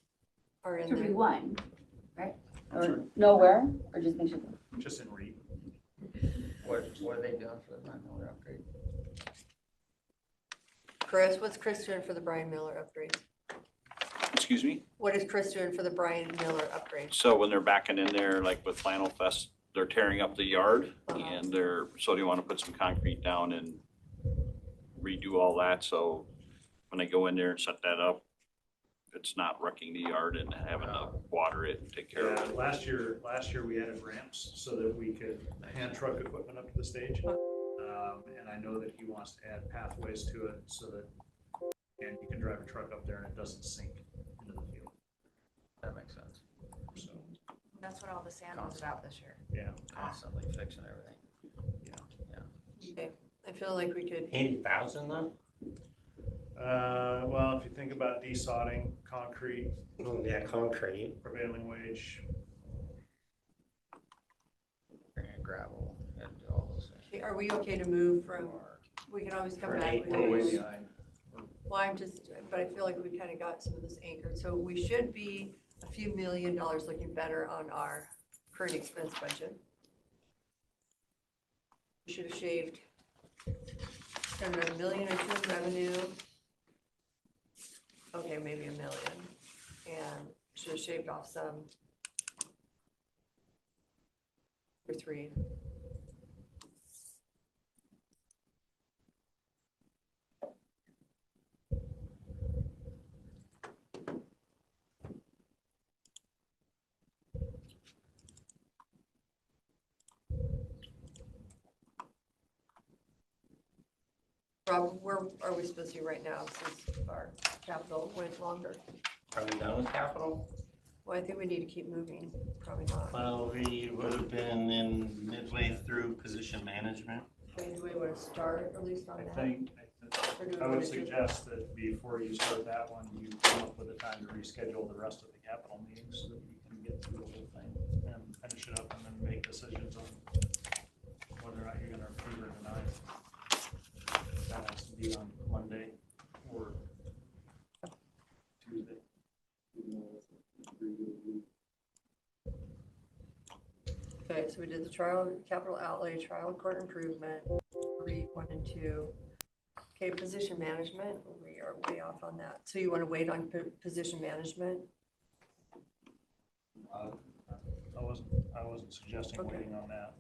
are in To be there. one, right? Or nowhere, or just make sure? Just in REIT. What are they doing for the Brian Miller upgrade? Chris, what's Chris doing for the Brian Miller upgrade? Excuse me? What is Chris doing for the Brian Miller upgrade? So when they're backing in there, like with Flannel Fest, they're tearing up the yard Uh-huh. and so they want to put some concrete down and redo all that. So when they go in there and set that up, it's not wrecking the yard and having to water it and take care of Yeah, it. last year we added ramps so that we could hand truck equipment up to the stage. And I know that he wants to add pathways to it so that, and you can drive a truck up there and it doesn't sink into the field. That makes sense. So, That's what all the sand was about this year. yeah. Constantly fixing everything. Okay, I feel like we could, 80,000 though? Well, if you think about desodding, concrete, Oh, yeah, concrete. prevailing wage, Bring in gravel and do all those things. okay, are we okay to move from, we can always come For back. 8 We can we're way always- days. behind. Well, but I feel like we kind of got some of this anchored, so we should be a few $1 million looking better on our current expense budget. We should have shaved under $1 million or two in revenue. Okay, maybe $1 million, and should have shaved off some. Or 3. Rob, where are we supposed to be right now since our capital went longer? Are we done with capital? Well, I think we need to keep moving, probably not. Well, we would have been in midway through position management. Okay, do we want to start at least on I that? think, Or do we I want would to do- suggest that before you start that one, you come up with a time to reschedule the rest of the capital meetings so that you can get through the whole thing and finish it up and then make decisions on whether or not you're gonna approve or deny. That has to be on Monday or Tuesday. Okay, so we did the capital outlay, trial and court improvement, REIT 1 and 2. Okay, position management, we are way off on that. So you want to wait on position management? I wasn't suggesting Okay. waiting on that.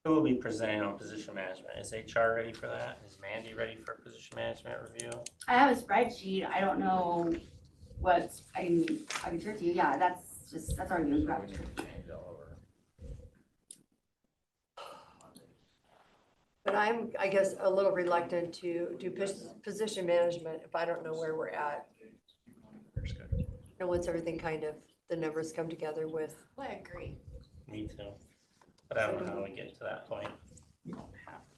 Who will be presenting on position management? Is HR ready for that? Is Mandy ready for position management review? I have a spreadsheet, I don't know what, I can share it to you, yeah, that's already been scratched. Change all over. But I'm, I guess, a little reluctant to do position management if I don't know where we're at. And once everything kind of, the numbers come together with, Well, I agree. Me too. But I don't know how we get to that point.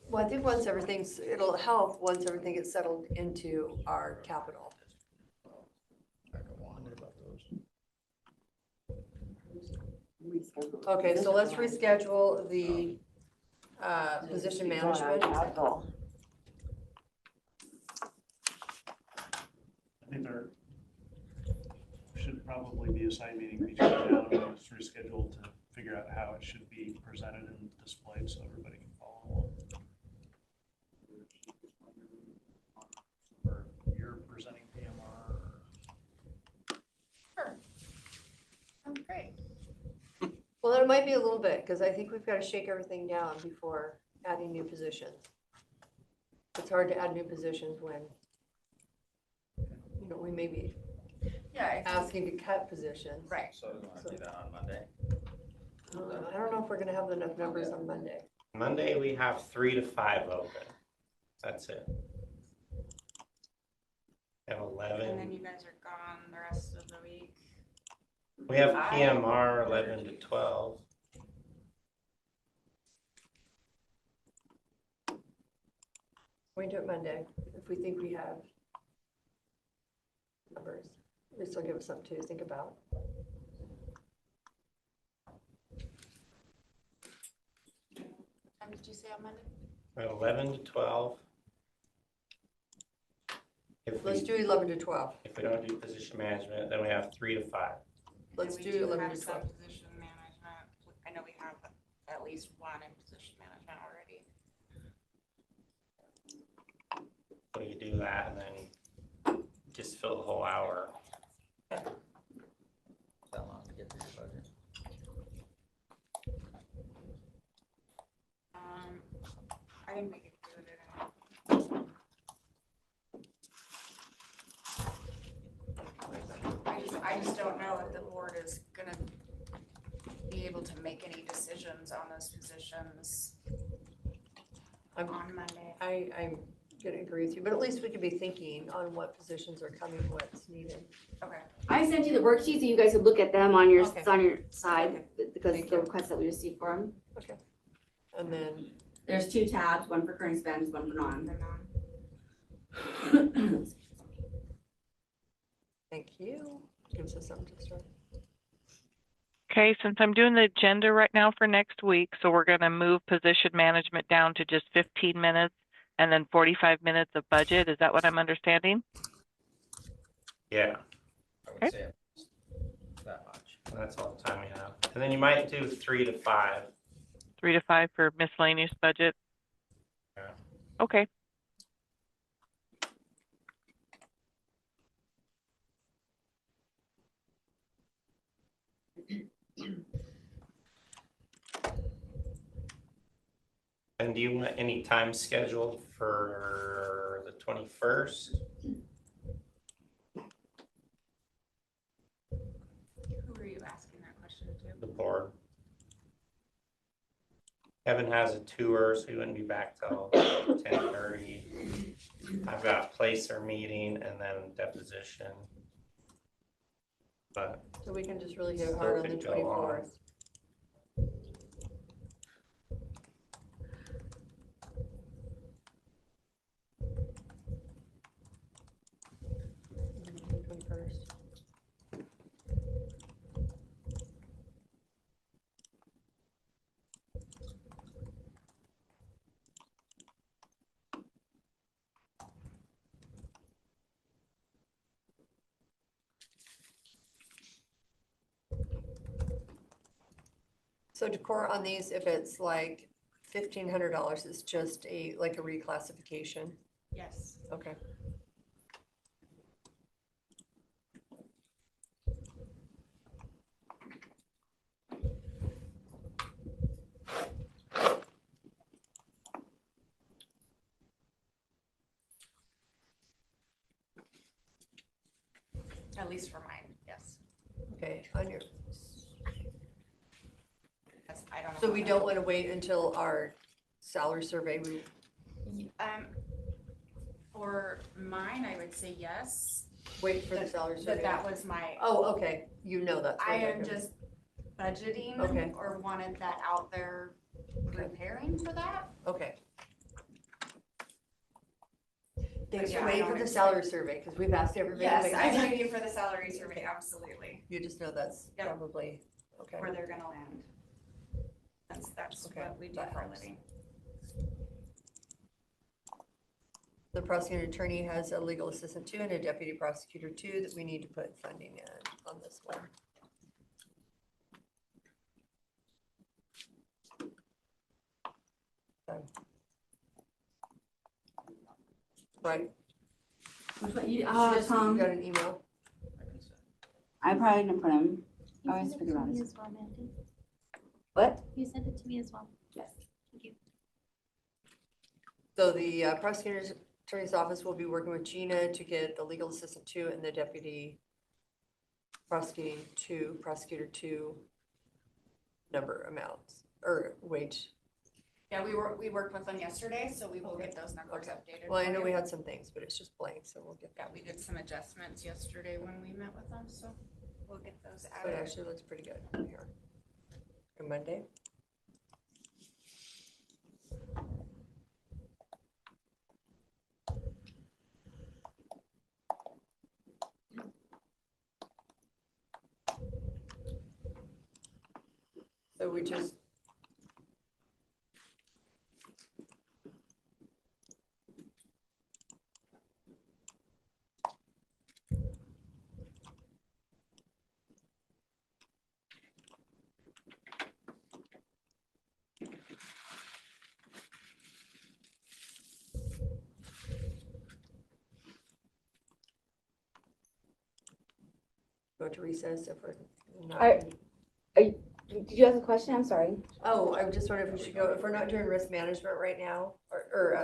well, I think once it'll help once everything gets settled into our capital. Okay, so let's reschedule the position management. I think there should probably be a side meeting between now and when it's rescheduled to figure out how Great. Well, there might be a little bit, because I think we've got to shake everything down before adding new positions. It's hard to add new positions when, we may be Yeah. asking to cut positions. Right. So we wanna do that on Monday? I don't know if we're gonna have enough numbers on Monday. Monday, we have 3 to 5 open. That's it. We have 11. And then you guys are gone the rest of the week. We have PMR 11 to 12. We can do it Monday if we think we have numbers. This will give us something to think about. What did you say on Monday? We have 11 to 12. Let's do 11 to 12. If we don't do position management, then we have 3 to 5. Let's We do 11 have to 12. some position management. I know we have at least one in position management already. So you do that and then just fill the whole hour. That long to get through the budget? I think we could do it I just don't know if the board is gonna be able to make any decisions on those positions on Monday. I'm gonna agree with you, but at least we could be thinking on what positions are coming, what's needed. Okay. I sent you the worksheets so you guys could look at them on your, Okay. on your side, Okay. because Thank the you. requests that we received for them. Okay. And then, There's 2 tabs, one for current spends, one for non. They're not. thank you. Gives us something to start. Okay, since I'm doing the agenda right now for next week, so we're going to move position management down to just 15 minutes and then 45 minutes of budget. Is that what I'm understanding? Yeah, I would say that much. that's all the time we have. And then you might do 3 to 5. 3 to 5 for miscellaneous budget? Yeah. Okay. And do you want any time scheduled for the 21st? Who were you asking that question to? The board. Kevin has a tour, so he wouldn't be back till 10:30. I've got placer meeting and then deposition. But So we can just really hit Still hard on the could go on. 24th. So decor on these, if it's like $1,500, it's just like a reclassification. Yes. Okay. At least for mine, yes. Okay, on your, I don't know. so we don't want to wait until our salary survey. For mine, I would say yes. Wait for the salary survey. But that was my. Oh, okay, you know that's. I what they're am doing. just budgeting. Okay. Or wanted that out there preparing for that. Okay. Thanks Yeah, for I waiting don't for the expect- salary survey, because we've asked everybody. to Yes, wait. I'm waiting for the salary survey, absolutely, You just know that's Yep. probably, okay. where they're gonna land. That's Okay, what we do that for a helps. living. The prosecuting attorney has a legal assistant 2 and a deputy prosecutor 2 that we need to put funding in on this one. Okay. Right. Which one, you, Just- Tom, You got an email? I probably didn't put them. I always forget about it. as well, Mandy. What? You sent it to me as well. Yes. Thank you. So the prosecutor's attorney's office will be working with Gina to get the legal assistant 2 and the deputy prosecutor 2 number amounts or wage. Yeah, we worked with them yesterday, so we will get those numbers updated. Well, I for know you. we had some things, but it's just blank, so we'll get Yeah, that. we did some adjustments yesterday when we met with them, so we'll get those So it added. actually looks pretty good here. On Monday. So we just. Go to recess if we're not. Did you ask a question? I'm sorry. Oh, I was just wondering if we should go, if we're not doing risk management right now,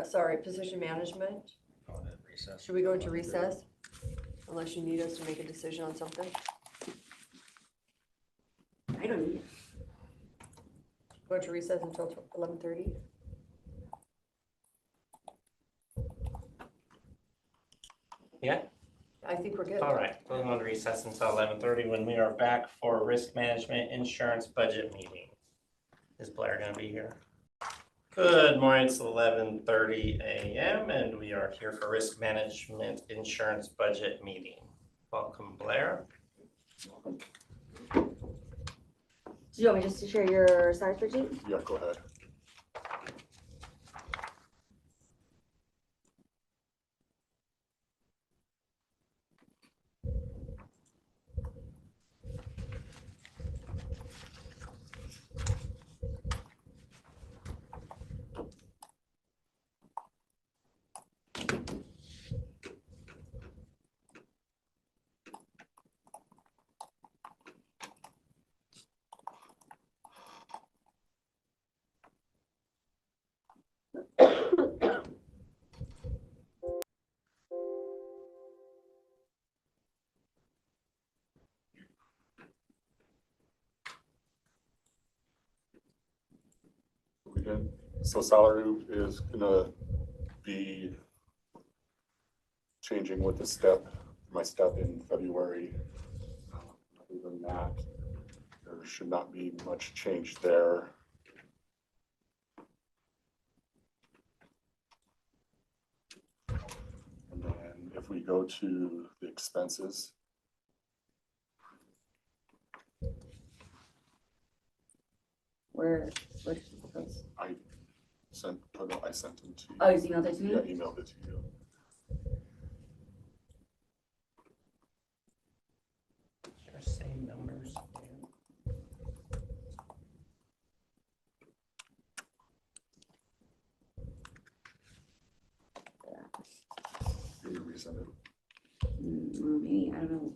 sorry, position management, Recess. should we go into recess? Unless you need us to make a decision on something? I don't need it. Go into recess until 11:30? Yeah, I think we're good. all right, we'll go on recess until 11:30 when we are back for risk management insurance budget meeting. Is Blair gonna be here? Good morning, it's 11:30 a.m. and we are here for risk management insurance budget meeting. Welcome, Blair. Do you want me just to share your side spreadsheet? Yeah, go ahead. We did, so salary is gonna be changing with the step, my step in February. Other than that, there should not be much change there. And then if we go to the expenses, Where? I sent them to you. Oh, you emailed it to me? Yeah, emailed it to you. Same numbers. Can you resend it? Maybe, I don't know.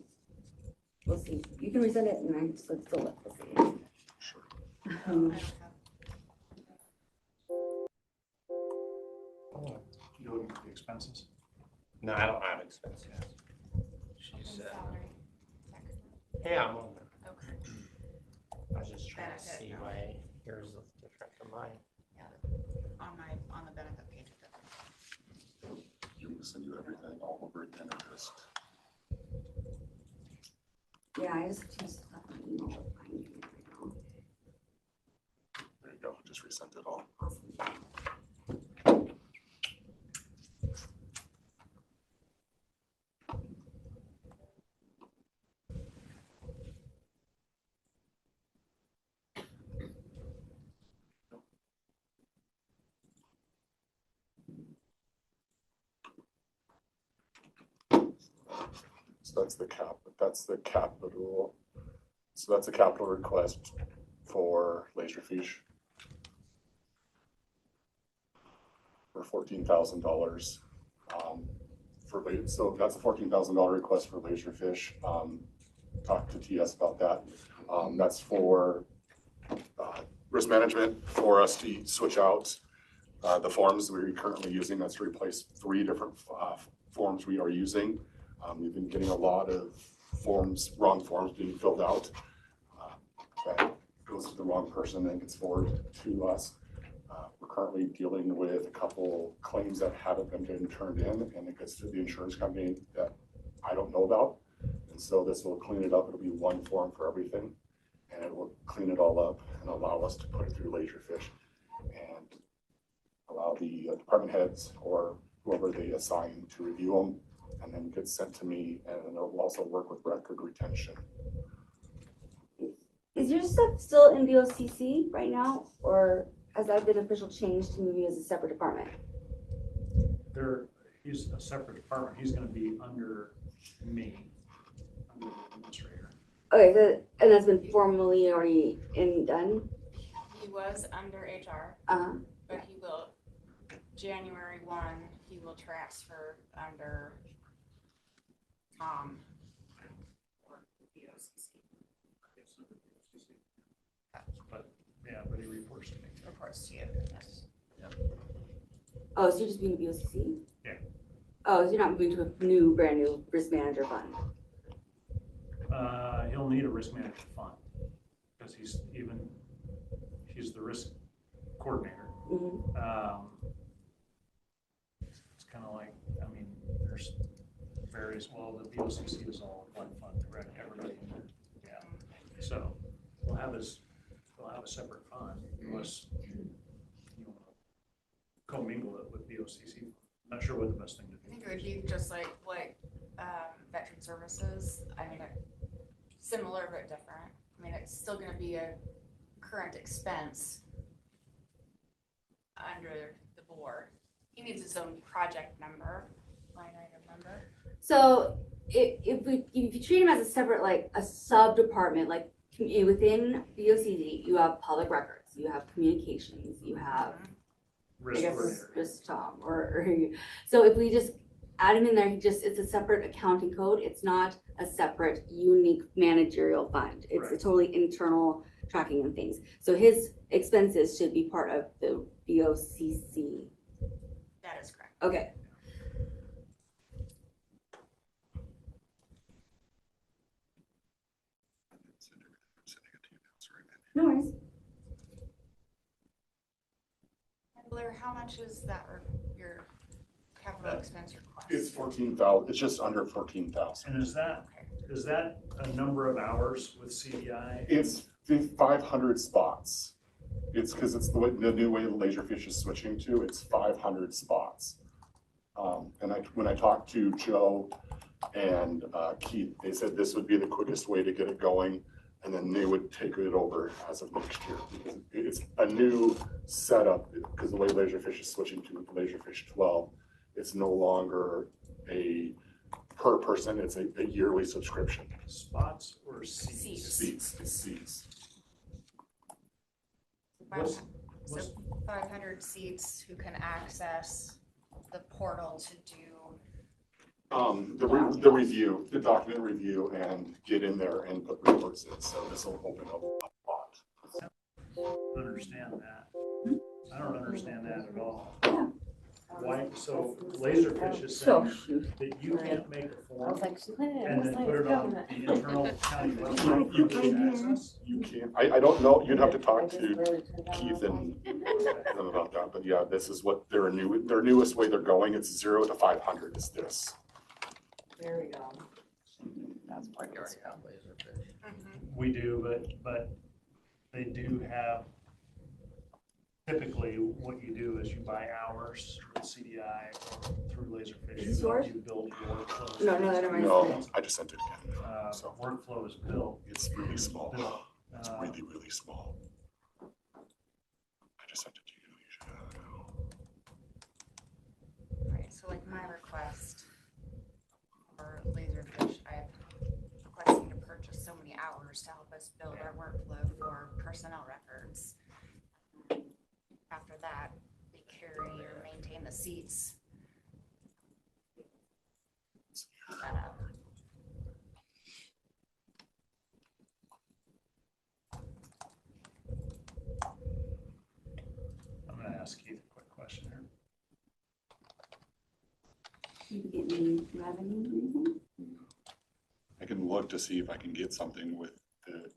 We'll see. You can resend it and I just let's still let's see. Sure. I don't have. You go to the expenses. No, I don't have expenses. She said. Yeah, I'm on there. Okay. I was just trying to Benefit, see no. why yours is different from mine. On the benefit page. You want me to send you everything all over again or just? Yeah, I just got my email. Right now. There you go, just resent it all. Awesome. So that's the capital. So that's a capital request for Laserfish for $14,000. So that's a $14,000 request for Laserfish. Talked to TS about that. That's for risk management, for us to switch out the forms we're currently using. That's to replace 3 different forms we are using. We've been getting a lot of wrong forms being filled out. That goes to the wrong person and gets forwarded to us. We're currently dealing with a couple claims that haven't been turned in, and it gets to the insurance company that I don't know about. And so this will clean it up. It'll be one form for everything, and it will clean it all up and allow us to put it through Laserfish and allow the department heads or whoever they assign to review them, and then get sent to me, and then it'll also work with record retention. Is your stuff still in BOCC right now, or has that been official change to moving as a separate department? He's a separate department. He's gonna be under me, under the administrator. Okay, so, and that's been formally already done? He was under HR, but he will, January 1, he will transfer under Tom or BOCC. But he reports to me. Reports to you, yes. Oh, so you're just being BOCC? Yeah. Oh, so you're not moving to a new, brand new risk manager fund? He'll need a risk management fund because he's the risk coordinator. It's kind of like, I mean, there's various, well, the BOCC is all one fund, correct? Everybody in there. Yeah. So we'll have a separate fund unless you commingle it with BOCC. Not sure what the best thing to do. I think it would be just like veteran services. I mean, similar but different. I mean, it's still going to be a current expense under the board. He needs his own project number, line item number. So if you treat him as a separate, like a sub-department, like within BOCD, you have public records, you have communications, you have Risk Tom, so if we just add him in there, it's a separate accounting code. It's not a separate unique managerial fund. It's a totally internal tracking and things. So his expenses should be part of the BOCC. That is correct. Okay. No worries. Blair, how much is that your capital expense request? It's 14,000. It's just under 14,000. And is that a number of hours with CDI? It's 500 spots. It's because it's the new way Laserfish is switching to. It's 500 spots. And when I talked to Joe and Keith, they said this would be the quickest way to get it going, and then they would take it over as of next year. Because it's a new setup because the way Laserfish is switching to Laserfish 12, it's no longer a per person, it's a yearly subscription. Spots or seats? Seats, it's seats. So 500 seats who can access the portal to do The review, the document review, and get in there and put reports in. So this will open up a lot. I don't understand that. I don't understand that at all. Why? So Laserfish is saying that you can't make a form and then put it on the internal county website. You can access. You can't. I don't know. You'd have to talk to Keith and them about that. But yeah, this is what their newest way they're going. It's 0 to 500. Is this? There we go. That's part yours. We do, but they do have, typically what you do is you buy hours with CDI or through Laserfish. Is yours? You build your workflows. No, I just sent it in. So workflow is built. It's really small. It's really, really small. I just sent it to you. You should have it now. Right, so like my request for Laserfish, I'm requesting to purchase so many hours to help us build our workflow for personnel records. After that, we carry or maintain the seats. Set up. Do you have any reason? I can look to see if I can get something with the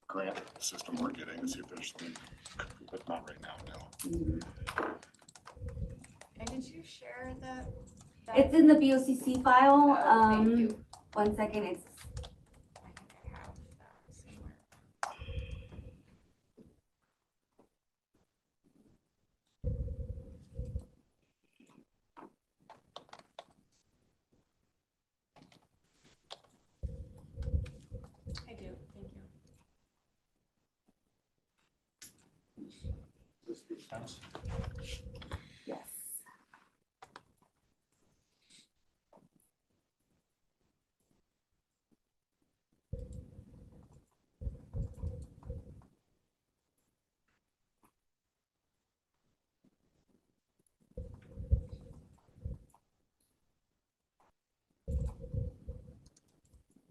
grant system we're getting and see if there's something, but not right now, no. And did you share that? It's in the BOCC file. Oh, thank you. 1 second, it's I think I have that somewhere. I do, thank you. This the expense. yes.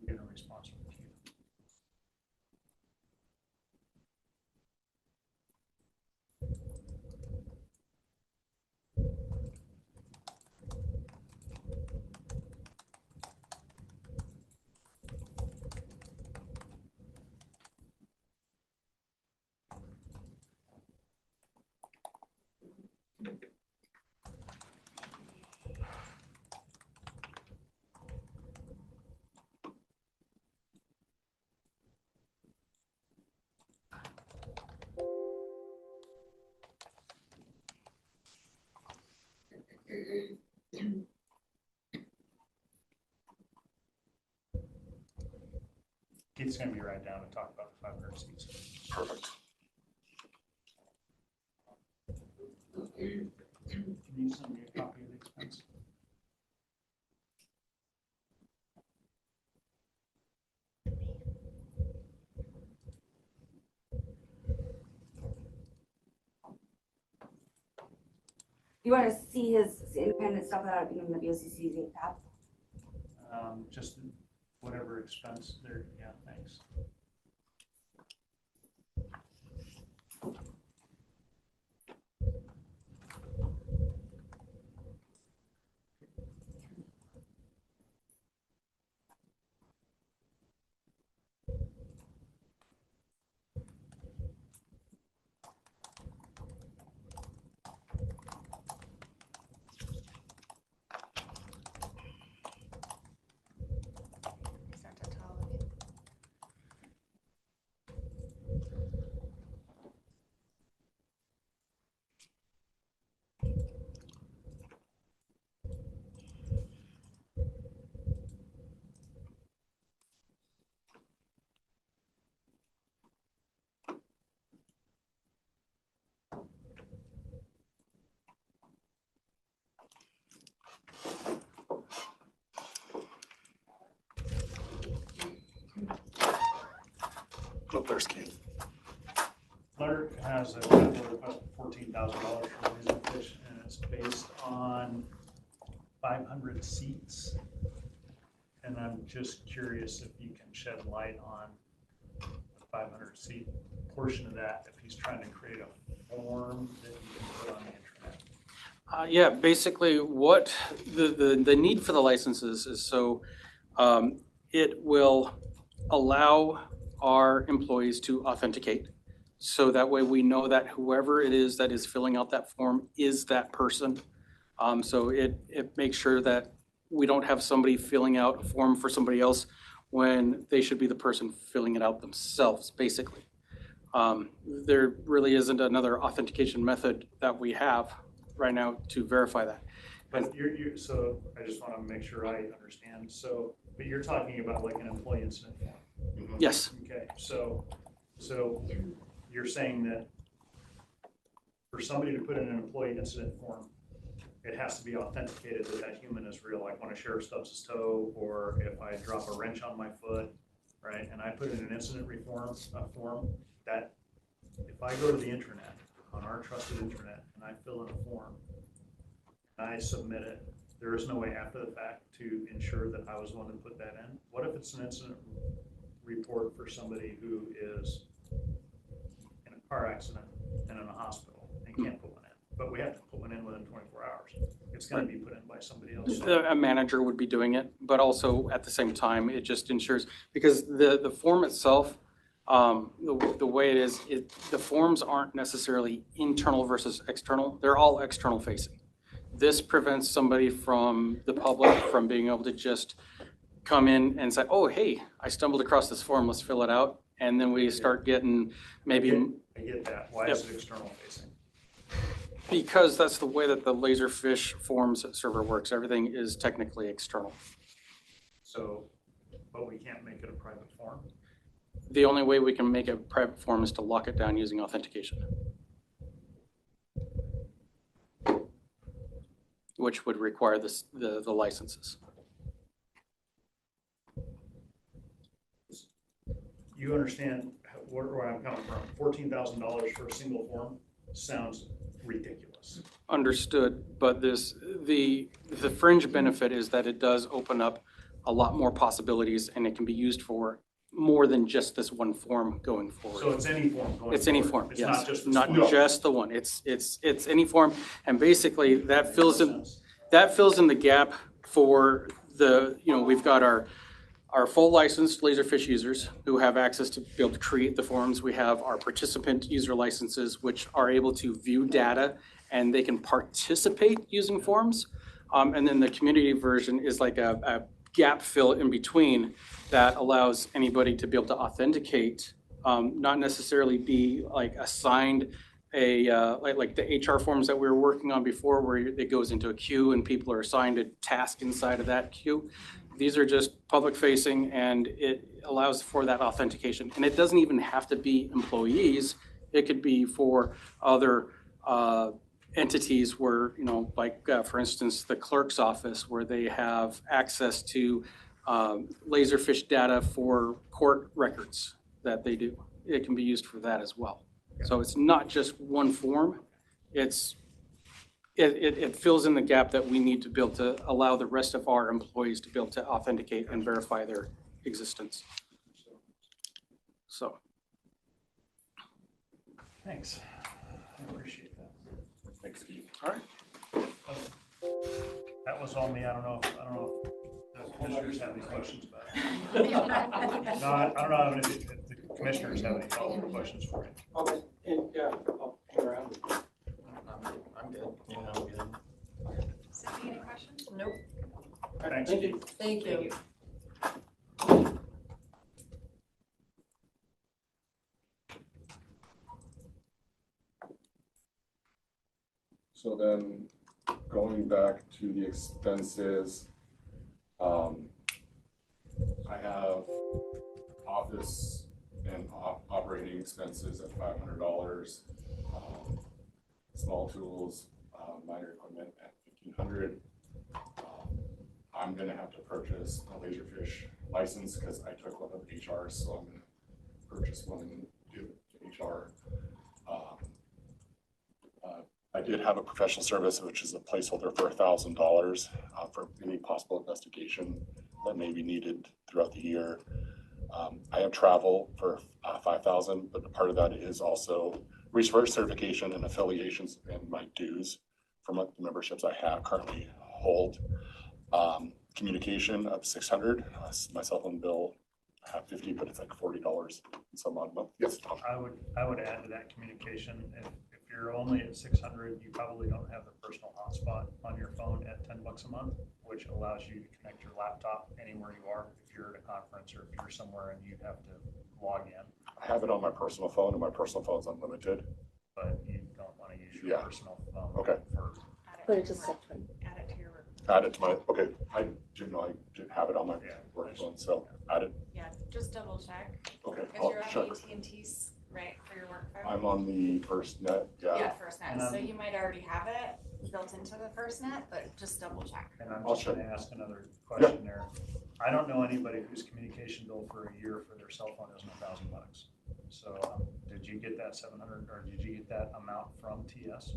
Get a response from Keith. Keith's gonna be right down to talk about the 500 seats. Perfect. Can you send me a copy of the expense? You want to see his independent stuff that in the BOCC tab? Just whatever expense there, yeah, thanks. Is that to tell you? Look, there's Keith. Clerk has a capital request of $14,000 for Laserfish, and it's based on 500 seats. And I'm just curious if you can shed light on the 500 seat portion of that, if he's trying to create a form that you can put on the internet. Yeah, basically what the need for the licenses is so it will allow our employees to authenticate. So that way we know that whoever it is that is filling out that form is that person. So it makes sure that we don't have somebody filling out a form for somebody else when they should be the person filling it out themselves, basically. There really isn't another authentication method that we have right now to verify that. But so I just want to make sure I understand. So, but you're talking about like an employee incident form? Yes. Okay, so you're saying that for somebody to put in an employee incident form, it has to be authenticated that that human is real, like when a sheriff stubs his toe, or if I drop a wrench on my foot, right? And I put in an incident form that if I go to the internet, on our trusted internet, and I fill in a form, and I submit it, there is no way after the fact to ensure that I was the one to put that in. What if it's an incident report for somebody who is in a car accident and in a hospital and can't put one in? But we have to put one in within 24 hours. It's going to be put in by somebody else. A manager would be doing it, but also at the same time, it just ensures, because the form itself, the way it is, the forms aren't necessarily internal versus external. They're all external facing. This prevents somebody from the public from being able to just come in and say, oh, hey, I stumbled across this form, let's fill it out. And then we start getting maybe. I get that. Why is it external facing? Because that's the way that the Laserfish forms server works. Everything is technically external. So, but we can't make it a private form? The only way we can make a private form is to lock it down using authentication, which would require the licenses. You understand where I'm coming from. $14,000 for a single form sounds ridiculous. Understood, but the fringe benefit is that it does open up a lot more possibilities, and it can be used for more than just this one form going forward. So it's any form going forward? It's any form, It's yes. not just Not this one? just the one. It's any form, and basically that fills in the gap for we've got our full licensed Laserfish users who have access to be able to create the forms. We have our participant user licenses, which are able to view data and they can participate using forms. And then the community version is like a gap fill in between that allows anybody to be able to authenticate, not necessarily be like assigned like the HR forms that we were working on before, where it goes into a queue and people are assigned a task inside of that queue. These are just public facing, and it allows for that authentication. And it doesn't even have to be employees. It could be for other entities where, like for instance, the clerk's office, where they have access to Laserfish data for court records that they do. It can be used for that as well. So it's not just one form. It fills in the gap that we need to be able to allow the rest of our employees to be able to authenticate and verify their existence. So. Thanks. I appreciate that. Thanks, Steve. All right. That was all me. I don't know if the commissioners have any questions about it. No, I don't know if the commissioners have any follow-up questions for you. Okay. Yeah, I'll hang around. I'm good. Yeah, I'm good. Cindy, any questions? Nope. Thanks, Thank you. Thank you. So then, going back to the expenses, I have office and operating expenses at $500, small tools, minor equipment at $1,500. I'm gonna have to purchase a Laserfish license because I took one of HR's, so I'm gonna purchase one and do HR. I did have a professional service, which is a placeholder for $1,000 for any possible investigation that may be needed throughout the year. I have travel for $5,000, but a part of that is also research certification and affiliations and my dues from the memberships I have currently hold. Communication of $600. My cell phone bill, I have 50, but it's like $40 in some odd month. Yes. I would add to that communication. If you're only at 600, you probably don't have the personal hotspot on your phone at $10 a month, which allows you to connect your laptop anywhere you are. If you're at a conference or if you're somewhere and you have to log in. I have it on my personal phone, and my personal phone's unlimited. But you don't want to use your personal phone. Okay. But it's just separate. Add it to your. Add it to my, okay, I didn't know I didn't have it on my work phone, so add it. Yeah, just double check. Okay, If I'll you're on check. AT&T's, right, for your work phone? I'm on the FirstNet, Yeah, FirstNet, so you might already have it built into the FirstNet, but just double check. And I'm just gonna ask another question there. I don't know anybody whose communication bill for a year for their cell phone isn't $1,000. So did you get that 700 or did you get that amount from TS?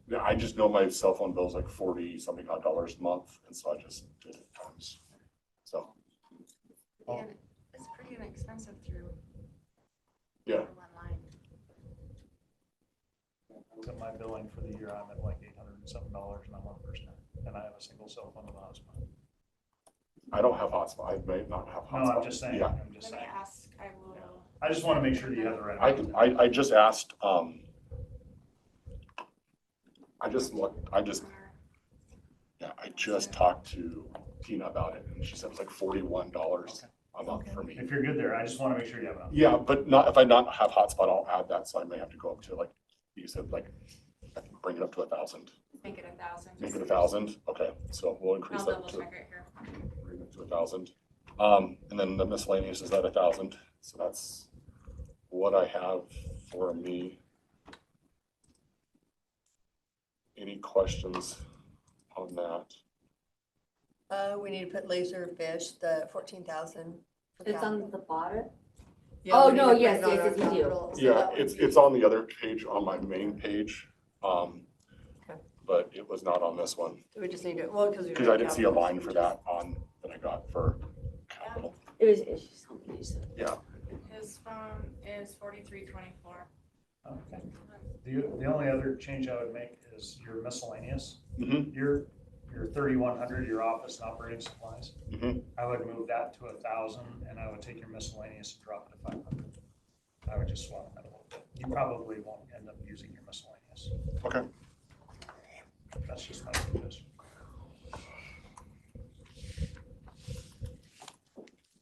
Yeah, I just know my cell phone bill's like 40 something odd dollars a month, and so I just did it times. So. And it's pretty inexpensive through. Yeah. One line. So my billing for the year, I'm at like $800 and something, and I'm on FirstNet. and I have a single cell phone with a hotspot. I don't have hotspot. I may not have hotspot. No, I'm just saying, Yeah. I'm just Let me saying. ask, I will. I just want to make sure that you have the right amount. I just asked, I just talked to Tina about it, and she said it's like $41 a month for me. If you're good there, I just want to make sure you have enough. Yeah, but not, if I not have hotspot, I'll add that, so I may have to go up to, like, you said, like, I can bring it up to 1,000. Make it 1,000. Make it 1,000, okay, so we'll increase I'll that double to, check it here. bring it to 1,000. And then the miscellaneous is at 1,000, so that's what I have for me. Any questions on that? We need to put Laserfish, the 14,000. It's on the bottom? Yeah, Oh, we need no, to put yes, it on yes, our yes, we do. capital, so Yeah, that would it's be- on the other page, on my main page, Okay. but it was not on this one. We just need to, well, because. Because I didn't see a line for that on, that I got for capital. It's just something you said. Yeah. His phone is 4324. Okay. The only other change I would make is your miscellaneous. Mm-hmm. Your 3,100, your office and operating supplies. Mm-hmm. I would move that to 1,000, and I would take your miscellaneous and drop it to 500. I would just swap that a little bit. You probably won't end up using your miscellaneous. Okay. That's just my suggestion.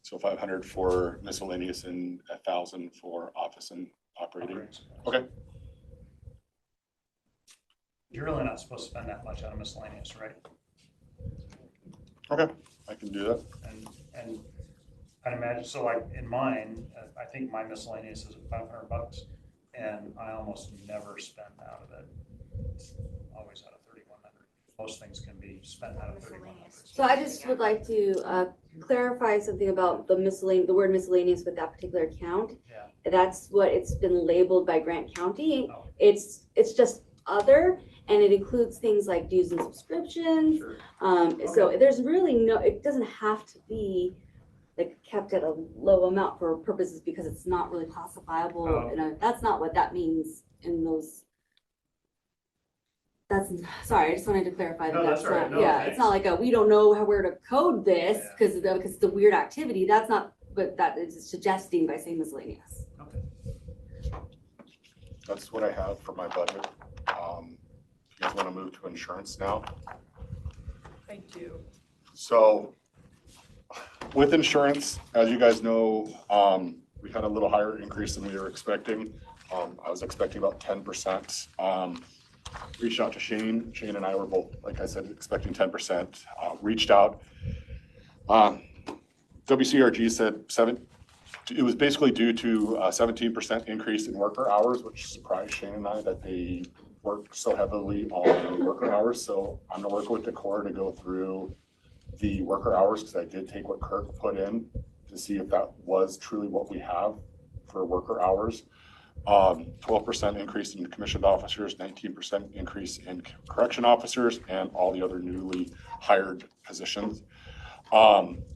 So 500 for miscellaneous and 1,000 for office and operating. Okay. You're really not supposed to spend that much on a miscellaneous, right? Okay, I can do that. And I'd imagine, so like in mine, I think my miscellaneous is $500, and I almost never spend out of it. It's always out of 3,100. Most things can be spent out of 3,100. So I just would like to clarify something about the miscellaneous, the word miscellaneous with that particular account. Yeah. That's what it's been labeled by Grant County. Oh. It's just other, and it includes things like dues and subscriptions. Sure. So there's really no, it doesn't have to be like kept at a low amount for purposes because it's not really classifiable. Oh. That's not what that means in those. Sorry, I just wanted to clarify that No, that's all right. not, No, yeah, thanks. it's not like we don't know where to code this Yeah. because it's a weird activity. That's not, but that is suggesting by saying miscellaneous. Okay. That's what I have for my budget. You guys want to move to insurance now? I do. So with insurance, as you guys know, we had a little higher increase than we were expecting. I was expecting about 10%. Reached out to Shane. Shane and I were both, like I said, expecting 10%. Reached out. WCRG said it was basically due to a 17% increase in worker hours, which surprised Shane and I that they work so heavily on worker hours. So I'm gonna work with the Corps to go through the worker hours because I did take what Kirk put in to see if that was truly what we have for worker hours. 12% increase in commissioned officers, 19% increase in correction officers, and all the other newly hired positions,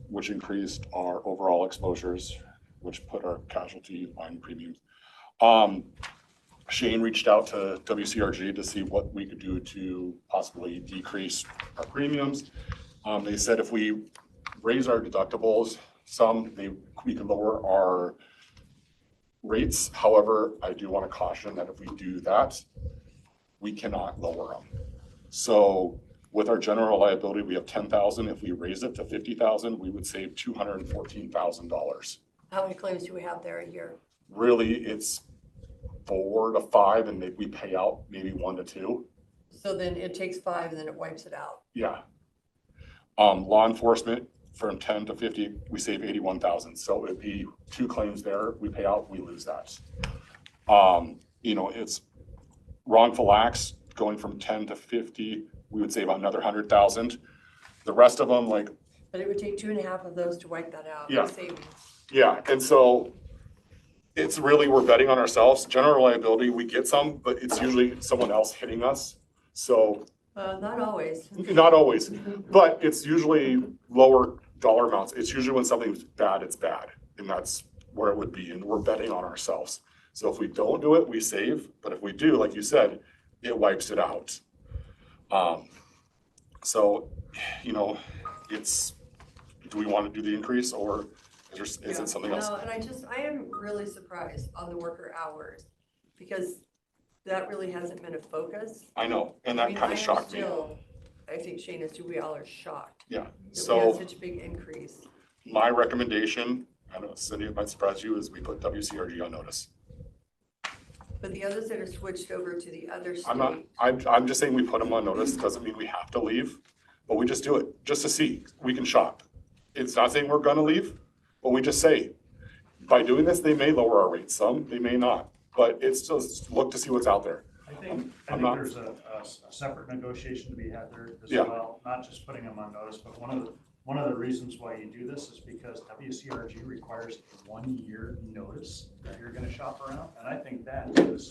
which increased our overall exposures, which put our casualty line premiums. Shane reached out to WCRG to see what we could do to possibly decrease our premiums. They said if we raise our deductibles some, we can lower our rates. However, I do want to caution that if we do that, we cannot lower them. So with our general liability, we have 10,000. If we raise it to 50,000, we would save $214,000. How many claims do we have there a year? Really, it's 4 to 5, and we pay out maybe 1 to 2. So then it takes 5 and then it wipes it out. Yeah. Law enforcement, from 10 to 50, we save 81,000. So it'd be 2 claims there, we pay out, we lose that. It's wrongful acts going from 10 to 50, we would save another 100,000. The rest of them, like. But it would take 2.5 of those to wipe that out. Yeah. Savings. Yeah, and so it's really, we're betting on ourselves. General liability, we get some, but it's usually someone else hitting us. So. Not always. Not always, but it's usually lower dollar amounts. It's usually when something's bad, it's bad. And that's where it would be. And we're betting on ourselves. So if we don't do it, we save. But if we do, like you said, it wipes it out. So, you know, it's, do we want to do the increase or is it something else? No, and I am really surprised on the worker hours because that really hasn't been a focus. I know, and I that mean, kind I of am shocked me. still, I think Shane, as we all are shocked. Yeah, That we had so such a big increase. my recommendation, I know Cindy, it might surprise you, is we put WCRG on notice. But the others that are switched over to the other I'm just saying we put them on notice, doesn't mean we have to leave, but we just do it, just to see, we can shop. It's not saying we're gonna leave, but we just say, by doing this, they may lower our rates some, they may not, but it's just look to see what's out there. I think there's a separate negotiation to be had there as Yeah. well, not just putting them on notice, but one of the reasons why you do this is because WCRG requires a 1-year notice that you're gonna shop around, and I think that is,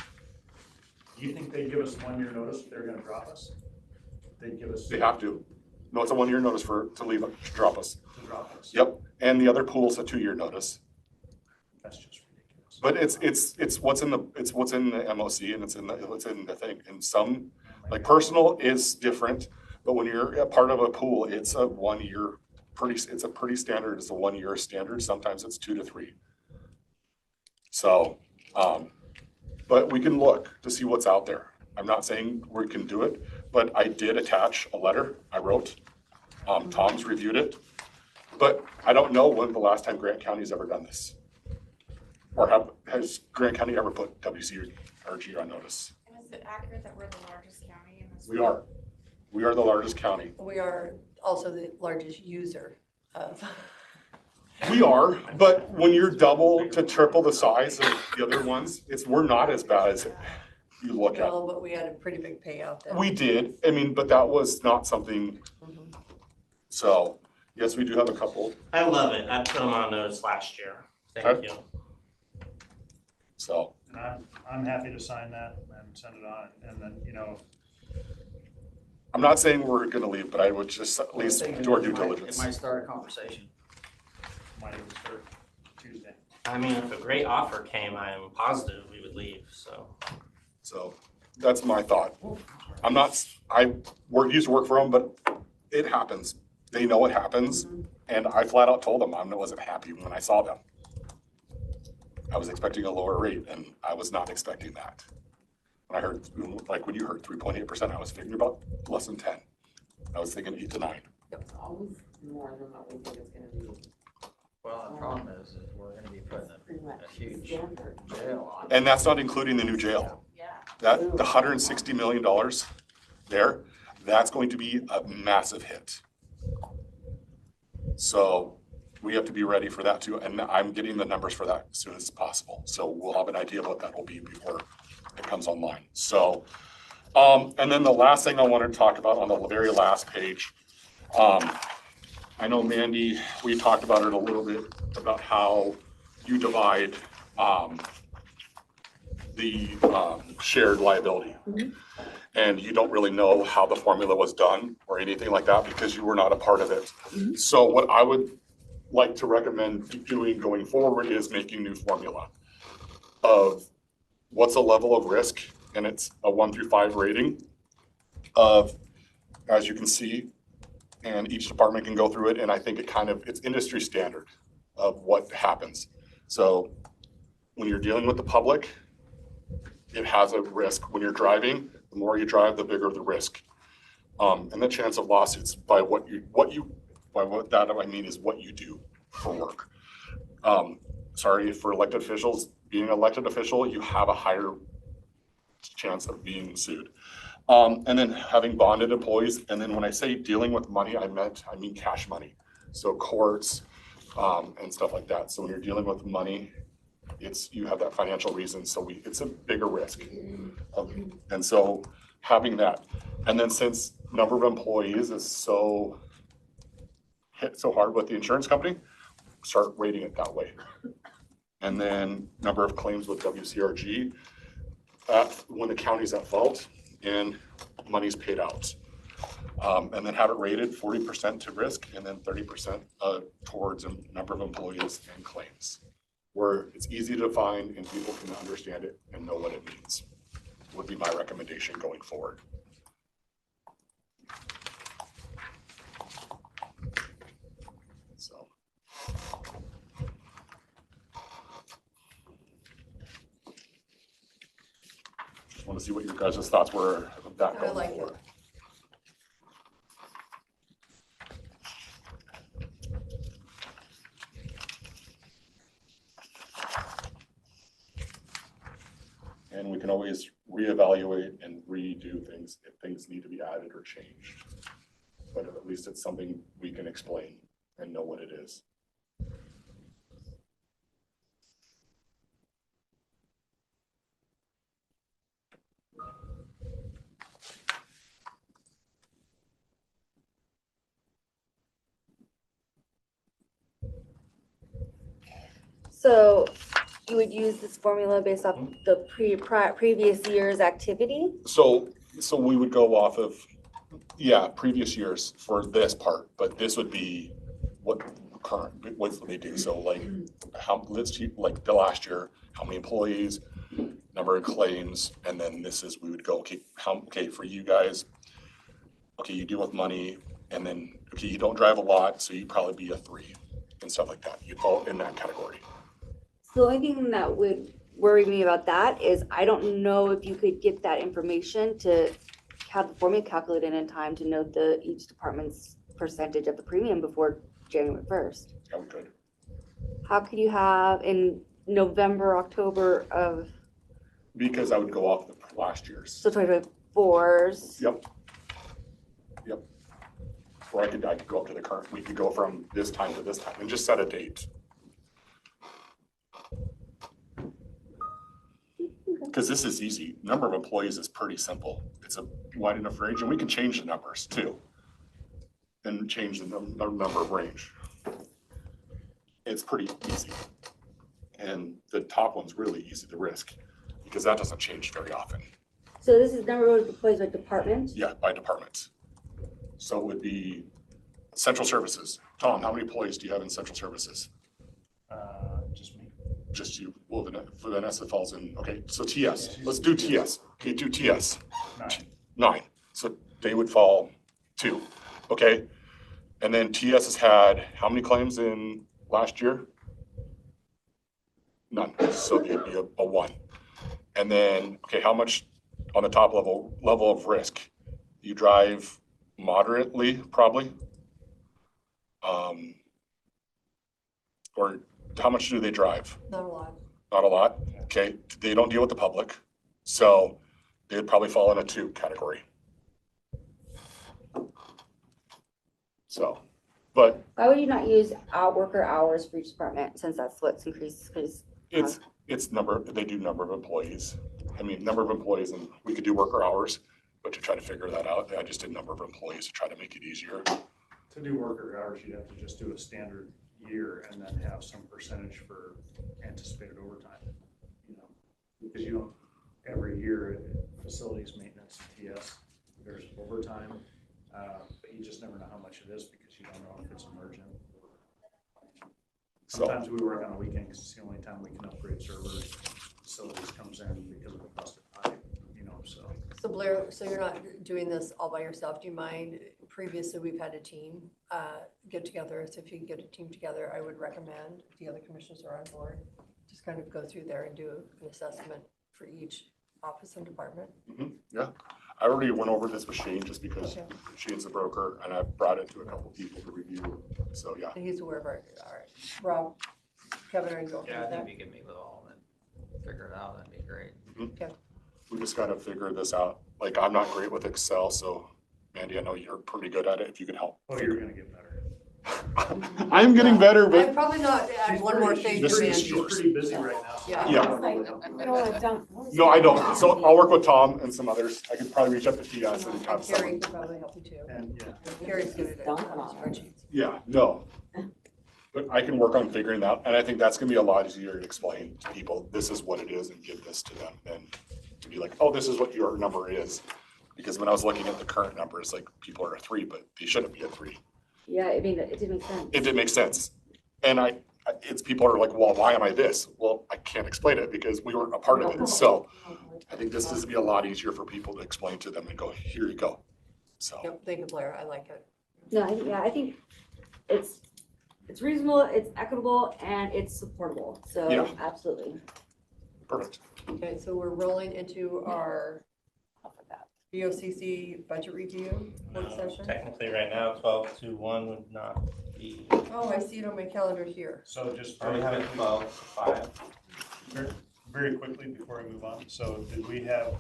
do you think they give us 1-year notice if they're gonna drop us? They give us. They have to. No, it's a 1-year notice to leave, to drop us. To drop us. Yep, and the other pool's a 2-year notice. That's just ridiculous. But it's what's in the MOC and it's in the thing. And some, like personal is different, but when you're a part of a pool, it's a 1-year it's a pretty standard, it's a 1-year standard. Sometimes it's 2 to 3. So, but we can look to see what's out there. I'm not saying we can do it, but I did attach a letter I wrote. Tom's reviewed it, but I don't know when the last time Grant County's ever done this. Or has Grant County ever put WCRG on notice? And is it accurate that we're the largest county in this? We are. We are the largest county. We are also the largest user of. We are, but when you're double to triple the size of the other ones, we're not as bad as you look at. Well, but we had a pretty big payout there. We did, I mean, but that was not something, so, yes, we do have a couple. I love it. I put them on notice last year. Thank you. So. And I'm happy to sign that and send it on, and then, you know. I'm not saying we're gonna leave, but I would just at least do our due diligence. It might start a conversation. Might even start Tuesday. I mean, if a great offer came, I'm positive we would leave, so. So, that's my thought. I used to work for them, but it happens. They know it happens, and I flat out told them I wasn't happy when I saw them. I was expecting a lower rate, and I was not expecting that. When I heard, like when you heard 3.8%, I was thinking about less than 10. I was thinking 8 to 9. It's always more than what we think it's gonna be. Well, the problem is we're gonna be putting a huge jail on. And that's not including the new jail. Yeah. The $160 million there, that's going to be a massive hit. So we have to be ready for that too. And I'm getting the numbers for that as soon as possible. So we'll have an idea of what that will be before it comes online. So, and then the last thing I wanted to talk about on the very last page, I know Mandy, we talked about it a little bit about how you divide the shared liability. And you don't really know how the formula was done or anything like that because you were not a part of it. So what I would like to recommend doing going forward is making new formula of what's a level of risk, and it's a 1 through 5 rating of, as you can see, and each department can go through it, and I think it's industry standard of what happens. So when you're dealing with the public, it has a risk. When you're driving, the more you drive, the bigger the risk. And the chance of lawsuits by what that I mean is what you do for work. Sorry, for elected officials, being an elected official, you have a higher chance of being sued. And then having bonded employees, and then when I say dealing with money, I mean cash money. So courts, and stuff like that. So when you're dealing with money, you have that financial reason, so it's a bigger risk. And so having that, and then since number of employees is hit so hard with the insurance company, start rating it that way. And then number of claims with WCRG, when the county's at fault and money's paid out. And then have it rated 40% to risk and then 30% towards a number of employees and claims, where it's easy to find and people can understand it and know what it means, would be my recommendation going forward. just want to see what your guys' thoughts were of that I going like forward. it. And we can always reevaluate and redo things if things need to be added or changed. But at least it's something we can explain and know what it is. So you would use this formula based off the previous year's activity? So we would go off of, yeah, previous years for this part, but this would be what what they do. So like like the last year, how many employees, number of claims, and then this is, we would go, okay, for you guys, okay, you deal with money, and then, okay, you don't drive a lot, so you'd probably be a 3 and stuff like that. You'd fall in that category. The only thing that would worry me about that is I don't know if you could get that information to have the formula calculated in time to know each department's percentage of the premium before January 1st. Yeah, we could. How could you have in November, October of? Because I would go off the last year's. So 2024's. Yep. Or I could go up to the current, we could go from this time to this time and just set a date. Because this is easy. Number of employees is pretty simple. It's a wide enough range, and we can change the numbers too. And change the number of range. It's pretty easy. And the top one's really easy to risk because that doesn't change very often. So this is number of employees by department? Yeah, by department. So it would be central services. Tom, how many employees do you have in central services? Just me. Just you. Well, Vanessa falls in. Okay, so TS. Let's do TS. Okay, do TS. 9. So they would fall 2. Okay, and then TS has had how many claims in last year? None. So it'd be a 1. And then, okay, how much on the top level of risk? You drive moderately, probably. Or how much do they drive? Not a lot. Not a lot. Okay, they don't deal with the public, so they'd probably fall in a 2 category. So, but Why would you not use worker hours for each department since that's what's increased? Because it's number, they do number of employees. I mean, number of employees, and we could do worker hours, but to try to figure that out, I just did number of employees to try to make it easier. To do worker hours, you'd have to just do a standard year and then have some percentage for anticipated overtime, because you don't, every year facilities maintenance, TS, there's overtime, but you just never know how much it is because you don't know if it's emergent. Sometimes we work on a weekend because it's the only time we can upgrade servers. Facilities comes in because of the cost of time, so. So Blair, so you're not doing this all by yourself, do you mind? Previously, we've had a team get together, so if you can get a team together, I would recommend the other commissioners are on board. Just kind of go through there and do an assessment for each office and department. Yeah, I already went over this with Shane just because Shane's a broker and I brought it to a couple people to review, so yeah. And he's aware of our, all right. Rob, Kevin, are you going Yeah, through I that? think we can meet with all of them and figure it out, that'd be great. Okay. We just gotta figure this out. Like, I'm not great with Excel, so Mandy, I know you're pretty good at it, if you could help. Oh, you're gonna get better. I'm getting better, I'm but probably not add one more thing This to is Mandy. yours. Pretty busy right now. Yeah. no, I don't. So I'll work with Tom and some others. I could probably reach out to TS and have Carrie some. could probably help you too. And yeah. Carrie's good at it, on spreadsheets. Yeah, no. But I can work on figuring that, and I think that's gonna be a lot easier to explain to people. This is what it is and give this to them than to be like, oh, this is what your number is. Because when I was looking at the current numbers, like people are a 3, but they shouldn't be a 3. Yeah, I mean, it didn't make sense. It didn't make sense. And it's people are like, well, why am I this? Well, I can't explain it because we weren't a part of it. So I think this is gonna be a lot easier for people to explain to them and go, here you go. So. Yep, thank you, Blair, I like it. No, I think it's reasonable, it's equitable, and it's supportable. So Yeah. absolutely. Perfect. Okay, so we're rolling into our BOCC budget review work session. Technically, right now, 12-1 would not be. Oh, I see it on my calendar here. So just Are we very having quickly, 12-5? very quickly before we move on, so did we have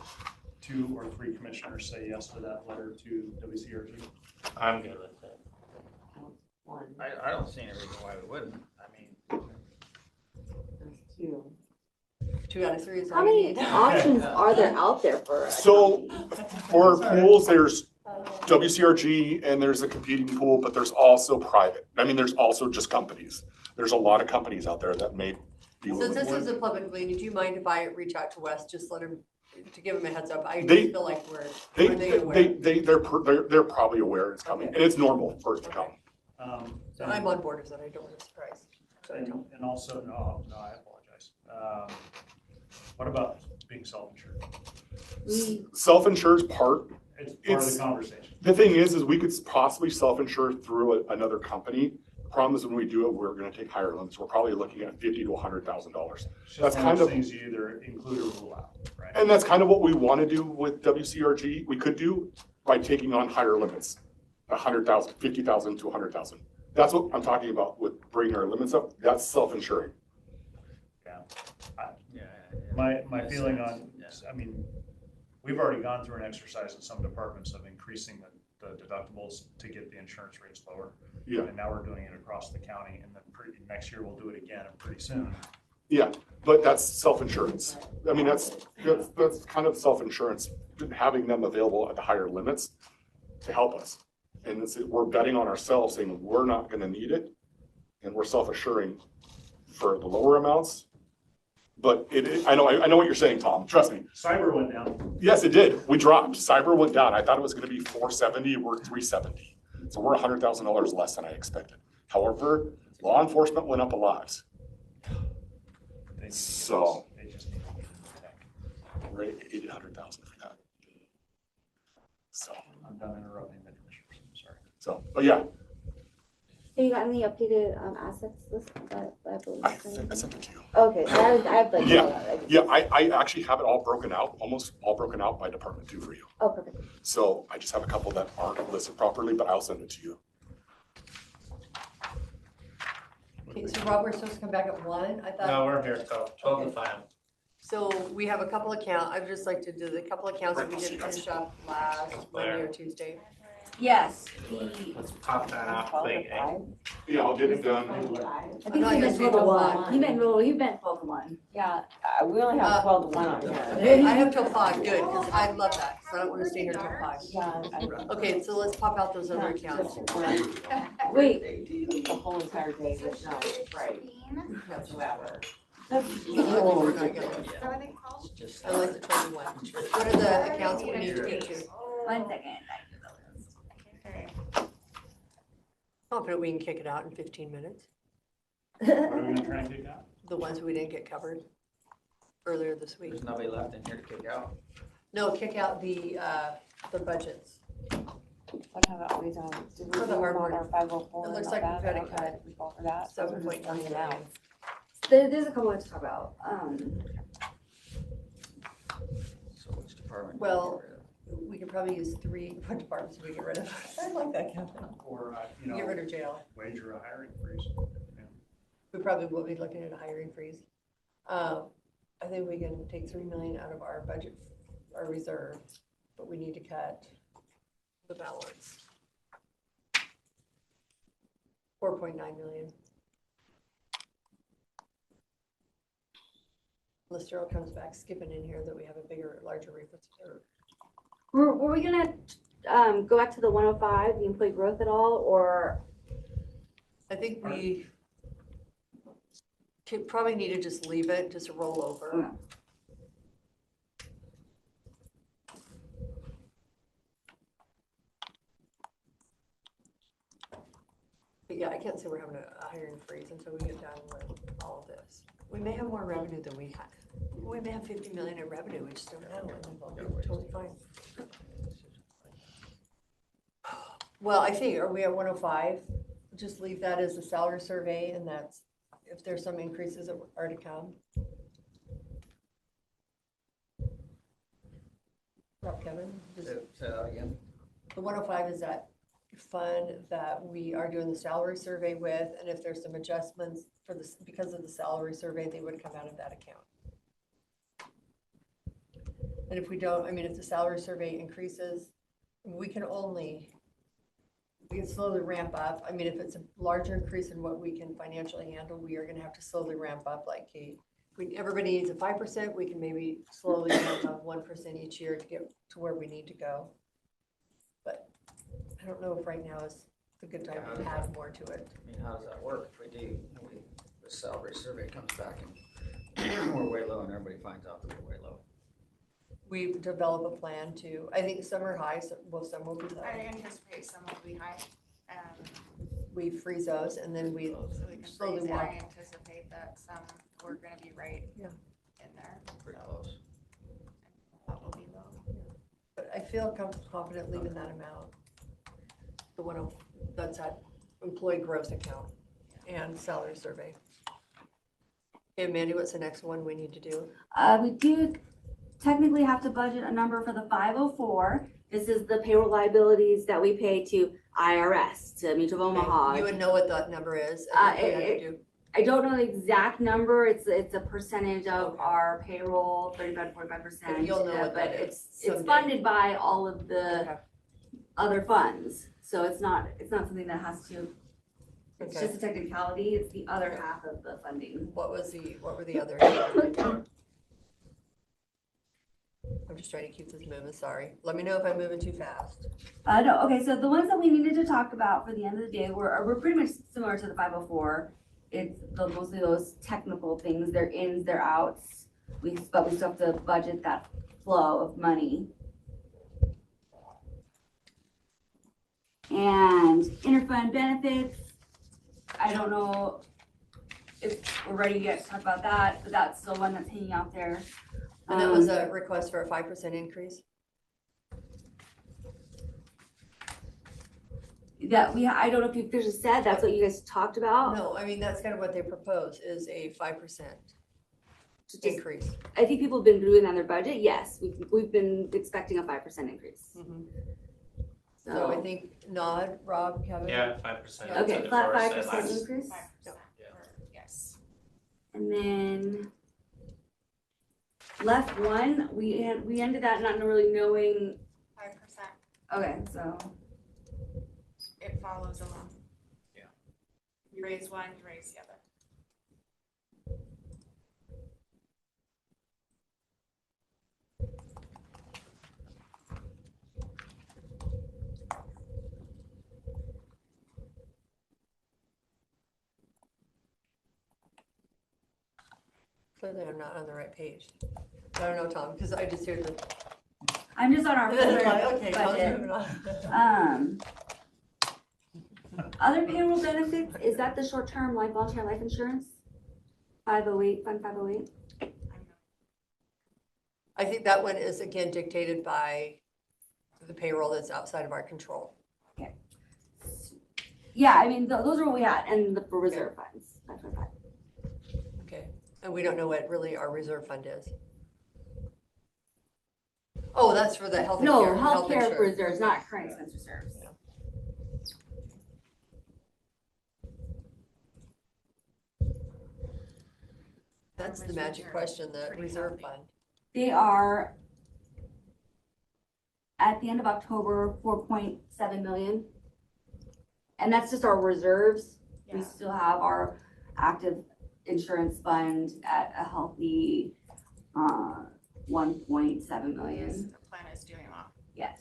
2 or 3 commissioners say yes to that letter to WCRG? I'm good with it. I don't see any reason why we wouldn't. I mean, Two. 2 out of 3 is How all you many need. options are there out there for us? So for pools, there's WCRG and there's a competing pool, but there's also private. I mean, there's also just companies. There's a lot of companies out there that may be. Since this is a public meeting, do you mind if I reach out to Wes, just let him, to give him a heads up? I They- just feel like are they aware? They're probably aware it's coming, and it's normal for it to come. So I'm on board with that, I don't want to surprise. And also, no, I apologize. What about being self-insured? Self-insured's part. It's part of the conversation. The thing is we could possibly self-insure through another company. The problem is when we do it, we're gonna take higher limits. We're probably looking at $50,000 to $100,000. That's kind of things you either include or rule out, right? And that's kind of what we want to do with WCRG. We could do by taking on higher limits, 100,000, 50,000 to 100,000. That's what I'm talking about with bringing our limits up. That's self-insuring. My feeling on, I mean, we've already gone through an exercise in some departments of increasing the deductibles to get the insurance rates lower. Yeah. And now we're doing it across the county, and then next year we'll do it again pretty soon. Yeah, but that's self-insurance. I mean, that's kind of self-insurance, having them available at the higher limits to help us. And we're betting on ourselves, saying we're not gonna need it, and we're self-assuring for the lower amounts. But I know what you're saying, Tom, trust me. Cyber went down. Yes, it did. We dropped. Cyber went down. I thought it was gonna be 470, we're 370. So we're $100,000 less than I expected. However, law enforcement went up a lot. So. They just need to get the tech. We're at 800,000 for that. So. I'm done interrupting the commissioners, I'm sorry. So, but yeah, Have you got any updated assets list? I think I sent it to you. Okay, I have like. Yeah, I actually have it all broken out, almost all broken out by department too for you. Oh, perfect. So I just have a couple that aren't listed properly, but I'll send it to you. Okay, so Rob, we're supposed to come back at 1, I thought. No, we're here till 12-5. So we have a couple accounts, I would just like to do the couple accounts that we didn't finish up last Monday or Tuesday. Yes. Let's pop that out quick. Yeah, I'll get it done. I think you meant 12-1. You meant 12-1. Yeah, we only have 12 to 1 on here. Okay, I have till 5, good, because I love that, so I don't want to stay here till 5. Yeah. Okay, so let's pop out those other accounts. Wait. The whole entire day, but no, right. Whatsoever. We're not gonna- I like the 21. What are the accounts that we need to get to? 1 second. Confident we can kick it out in 15 minutes. What are we gonna try and kick out? The ones we didn't get covered earlier this week. there's nobody left in here to kick out. No, kick out the budgets. What have it always on? Did we For the vote hard on work. our 504? It looks and like all we've that? got I it don't know cut. if we vote for that. So we're just 7.9 bringing it out. There's a couple to talk about. So which department? Well, we could probably use 3 departments if we get rid of. I like that, Kevin. Or, Get rid of jail. wage or a hiring freeze. We probably will be looking at a hiring freeze. I think we can take 3 million out of our budget, our reserve, but we need to cut the balance. 4.9 million. Unless Daryl comes back skipping in here that we have a bigger, larger reserve. Were we gonna go back to the 105, the employee growth at all, or? I think we could probably need to just leave it, just roll over. But yeah, I can't say we're having a hiring freeze until we get done with all of this. We may have more revenue than we have. We may have 50 million in revenue, we just don't know, and then we'll be totally fine. Well, I think, are we at 105? Just leave that as a salary survey, and that's, if there's some increases that are to come. Rob, Kevin, just- Say that again. the 105 is that fund that we are doing the salary survey with, and if there's some adjustments for this, because of the salary survey, they would come out of that account. And if we don't, I mean, if the salary survey increases, we can slowly ramp up. I mean, if it's a larger increase in what we can financially handle, we are gonna have to slowly ramp up like Kate. Everybody needs a 5%, we can maybe slowly ramp up 1% each year to get to where we need to go. But I don't know if right now is a good time to add more to it. I mean, how does that work? If the salary survey comes back and we're way low and everybody finds out that we're way low. We develop a plan to, I think some are high, some will be low. I anticipate some will be high. We freeze those and then we So we can slowly freeze it. walk. I anticipate that some we're gonna be right Yeah. in there. Pretty close. That will be low. But I feel confident leaving that amount. The one, that's that employee gross account and salary survey. Okay, Mandy, what's the next one we need to do? We do technically have to budget a number for the 504. This is the payroll liabilities that we pay to IRS, to Mutual of Omaha. You would know what that number is. I don't know the exact number. It's a percentage of our payroll, 35 to 45%. You'll know what but that is it's someday. funded by all of the Okay. other funds. So it's not something that has to, it's Okay. just a technicality. It's the other half of the funding. What were the others? I'm just trying to keep this moving, sorry. Let me know if I'm moving too fast. No, okay, so the ones that we needed to talk about for the end of the day were pretty much similar to the 504. It's mostly those technical things, their ins, their outs. But we still have to budget that flow of money. And interfund benefits, I don't know if we're ready yet to talk about that, but that's the one that's hanging out there. And that was a request for a 5% increase? I don't know if you officially said that's what you guys talked about. No, I mean, that's kind of what they propose is a 5% increase. I think people have been doing on their budget. Yes, we've been expecting a 5% increase. So I think nod, Rob, Kevin? Yeah, 5%. Okay, flat 5% increase. 5%. Yes. And then left one, we ended that not really knowing. 5%. Okay, so It follows along. Yeah. You raise one, you raise the other. Clearly, I'm not on the right page. I don't know, Tom, because I just hear the. I'm just on our Okay, Tom's budget. moving on. Other payroll benefits, is that the short-term like voluntary life insurance? 508, Fund 508? I think that one is again dictated by the payroll that's outside of our control. Yeah, I mean, those are what we had, and the reserve funds. 555. Okay, and we don't know what really our reserve fund is. Oh, that's for the health No, care. healthcare insurance. reserves, not current expense reserves. That's the magic question, the reserve fund. They are, at the end of October, 4.7 million. And that's just our reserves. We still have our active insurance fund at a healthy 1.7 million. The plan is doing well. Yes.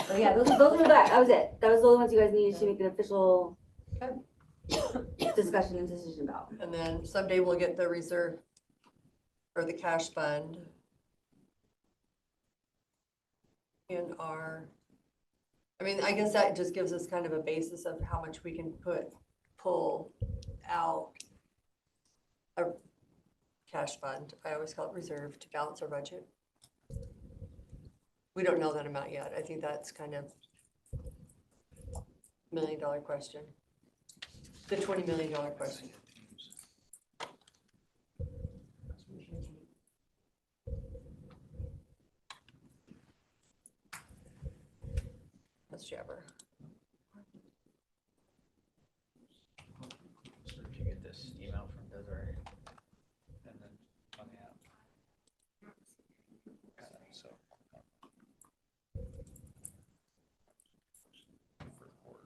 So yeah, those were that was it. That was the only ones you guys needed to make an official discussion and decision about. And then someday we'll get the reserve or the cash fund in our, I mean, I guess that just gives us kind of a basis of how much we can pull out a cash fund. I always call it reserve to balance our budget. We don't know that amount yet. I think that's kind of $1 million question. The $20 million question. Ms. Jabber. So did you get this email from Desiree? And then on the app. So. For the board.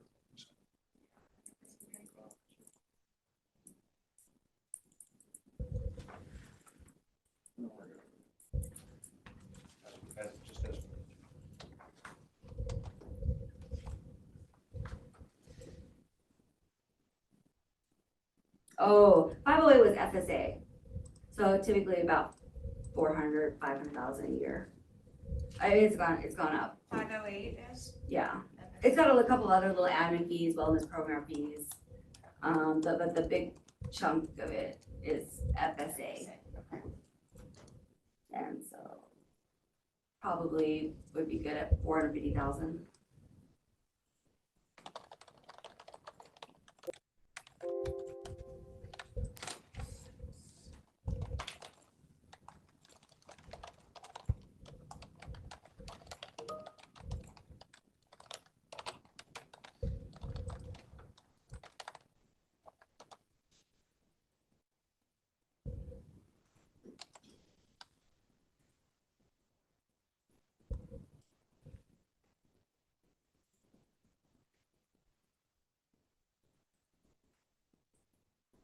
Just as. Oh, 508 was FSA. So typically about 400, 500,000 a year. I mean, it's gone up. 508 is? Yeah. It's got a couple other little admin fees, wellness program fees. But the big chunk of it is FSA. And so probably would be good at 450,000.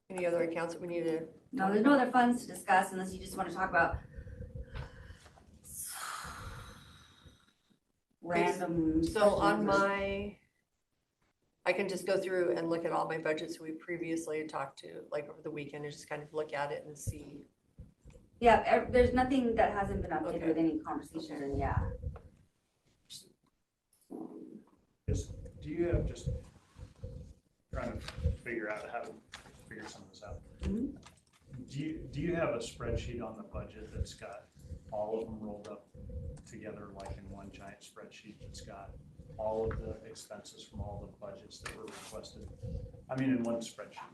Any other accounts that we need to? No, there's no other funds to discuss unless you just want to talk about random. So on questions. I can just go through and look at all my budgets we previously talked to, like over the weekend, and just kind of look at it and see. Yeah, there's nothing that hasn't been updated Okay. with any conversation, and yeah. Do you have just trying to figure out how to figure some of this out? Mhm. Do you have a spreadsheet on the budget that's got all of them rolled up together like in one giant spreadsheet that's got all of the expenses from all the budgets that were requested? I mean, in one spreadsheet.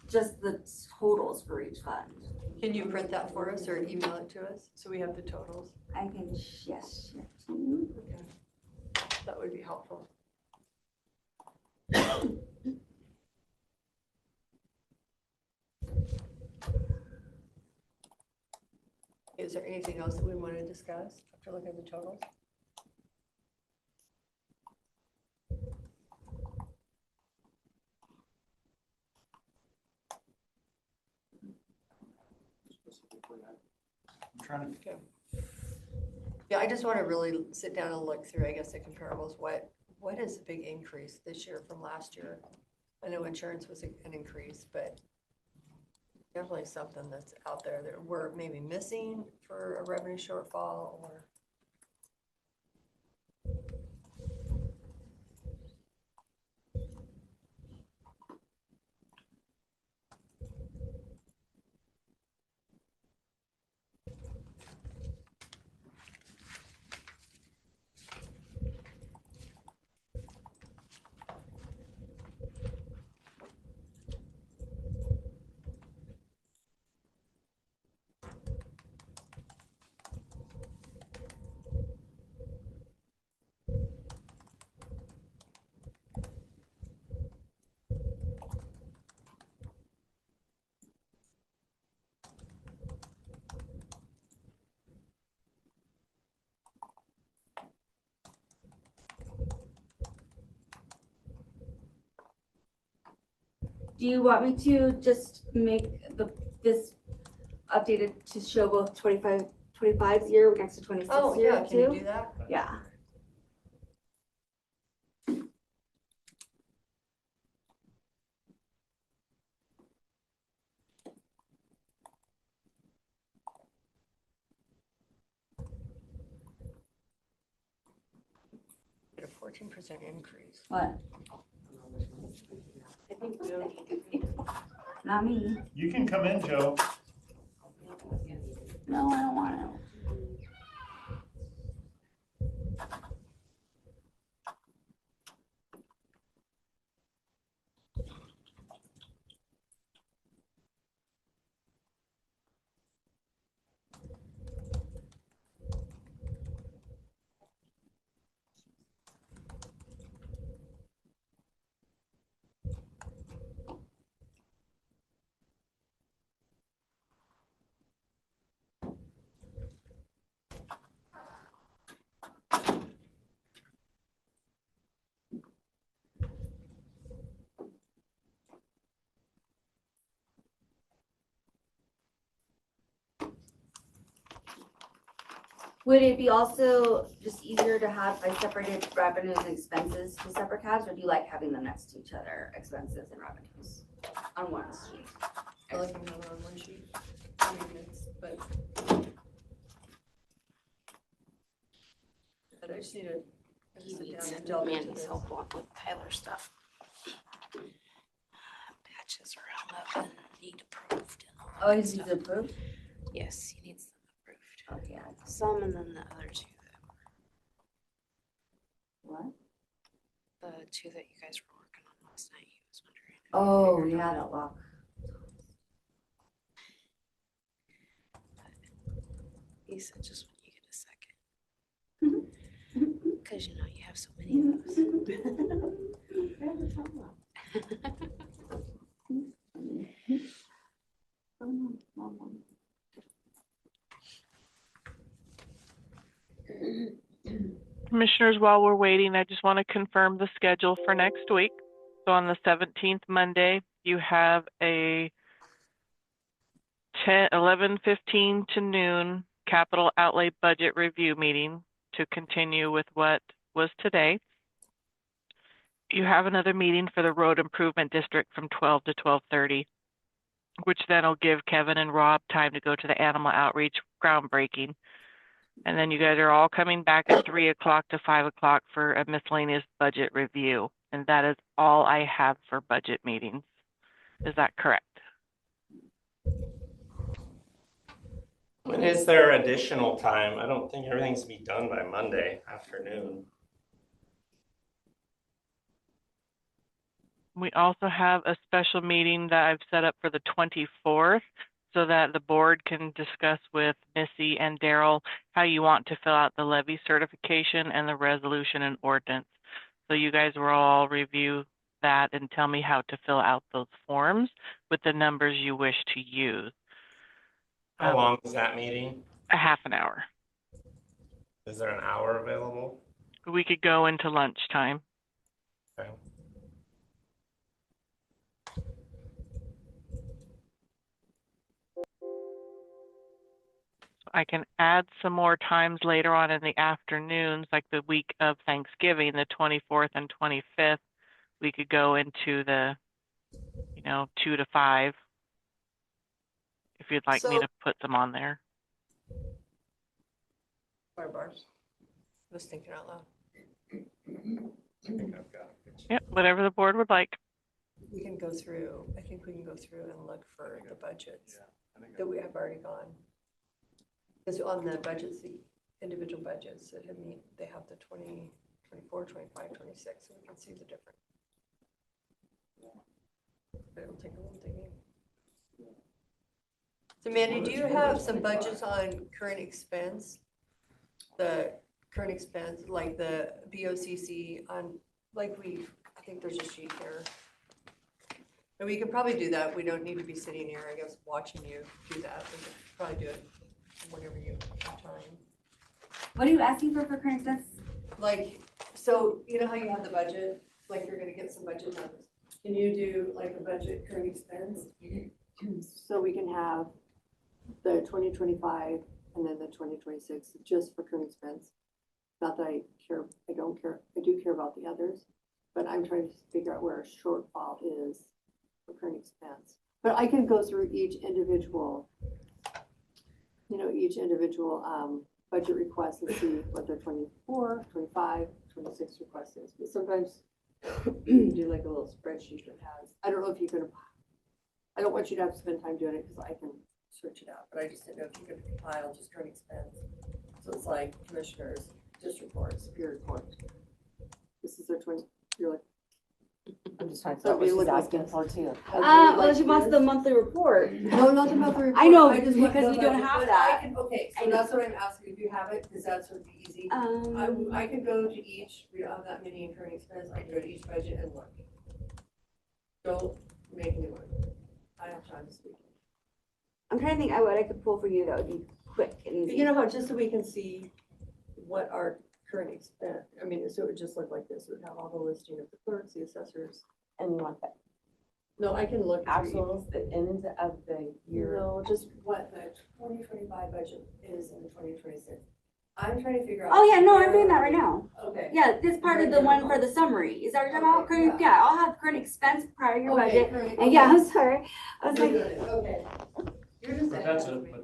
Just the totals for each fund. Can you print that for us or email it to us so we have the totals? I can, yes. Mhm. Okay. That would be helpful. Is there anything else that we want to discuss after looking at the totals? I'm trying to. Okay. Yeah, I just want to really sit down and look through, I guess, the comparables. What is the big increase this year from last year? I know insurance was an increase, but definitely something that's out there that we're maybe missing for a revenue shortfall or. Do you want me to just make this updated to show both 25's year next to 26 Oh, year yeah, too? can you do that? Yeah. A 14% increase. What? Not me. You can come in, Joe. No, I don't want to. Would it be also just easier to have, I separated revenues and expenses to separate tabs, or do you like having them next to each other, expenses and revenues on one sheet? I like them having on one sheet. But I just need to sit down and delve into this. help with Tyler stuff. Patches around up and need approved. And all Oh, that he's stuff. approved? Yes, he needs them approved. Oh, yeah. Some and then the other two What? the two that you guys were working on last night. He was wondering. Oh, yeah, that lock. He said just when you get a second. Because you know you have so many of Commissioners, while we're waiting, I just want to confirm the schedule for next week. So on the 17th, Monday, you have a 11:15 to noon capital outlay budget review meeting to continue with what was today. You have another meeting for the road improvement district from 12 to 12:30, which then will give Kevin and Rob time to go to the animal outreach groundbreaking. And then you guys are all coming back at 3 o'clock to 5 o'clock for a miscellaneous budget review. And that is all I have for budget meetings. Is that correct? When is there additional time? I don't think everything's to be done by Monday afternoon. We also have a special meeting that I've set up for the 24th so that the board can discuss with Missy and Daryl how you want to fill out the levy certification and the resolution and ordinance. So you guys will all review that and tell me how to fill out those forms with the numbers you wish to use. How long is that meeting? A half an hour. Is there an hour available? We could go into lunchtime. Okay. I can add some more times later on in the afternoons, like the week of Thanksgiving, the 24th and 25th. We could go into the, 2 to 5, if you'd like me to put them on there. Fire bars. Just thinking out loud. Yep, whatever the board would like. We can go through, I think we can go through and look for the budgets that we have already gone. Because on the budgets, the individual budgets that have they have the 20, 24, 25, 26, so we can see the difference. But it'll take a little digging. So Mandy, do you have some budgets on current expense? The current expense, like the BOCC on, I think there's a sheet here. And we could probably do that. We don't need to be sitting here, I guess, watching you do that. We could probably do it whenever you have time. What are you asking for current expense? So you know how you have the budget, you're gonna get some budget numbers. Can you do a budget current expense? So we can have the 2025 and then the 2026 just for current expense. Not that I don't care, I do care about the others, but I'm trying to figure out where a shortfall is for current expense. But I can go through each individual budget request and see what their 24, 25, 26 request is. But sometimes do a little spreadsheet that has, I don't know if you can, I don't want you to have to spend time doing it because I can search it out, but I just didn't know if you could compile just current expense. So it's like commissioners, district court, superior court. This is their 20, you're like, I'm just trying to So figure out what she's like asking this. for too. Well, she wants the monthly report. No, not the monthly report. I know, just want because the we don't budget. have But that. Okay, I so know. that's what I'm asking, if you have it, because that's would be easy. I could go to each, we don't have that many incurring expense, I can go to each budget and look. Don't make a new one. I have time this week. I'm trying to think what I could pull for you that would be quick and easy. You know how, just so we can see what our current expense, so it would just look like this, it would have all the listing of the clerks, the assessors. And you want that No, I can look. actuals, the end of the year. No, just what the 2025 budget is in the 2026. I'm trying to figure out. Oh, yeah, no, I'm doing that right now. Okay. Yeah, this part of the one for the summary. Is that what you're talking about? Current, yeah, I'll have current expense prior year budget. And yeah, I'm sorry. I was like, Okay. You're just But saying.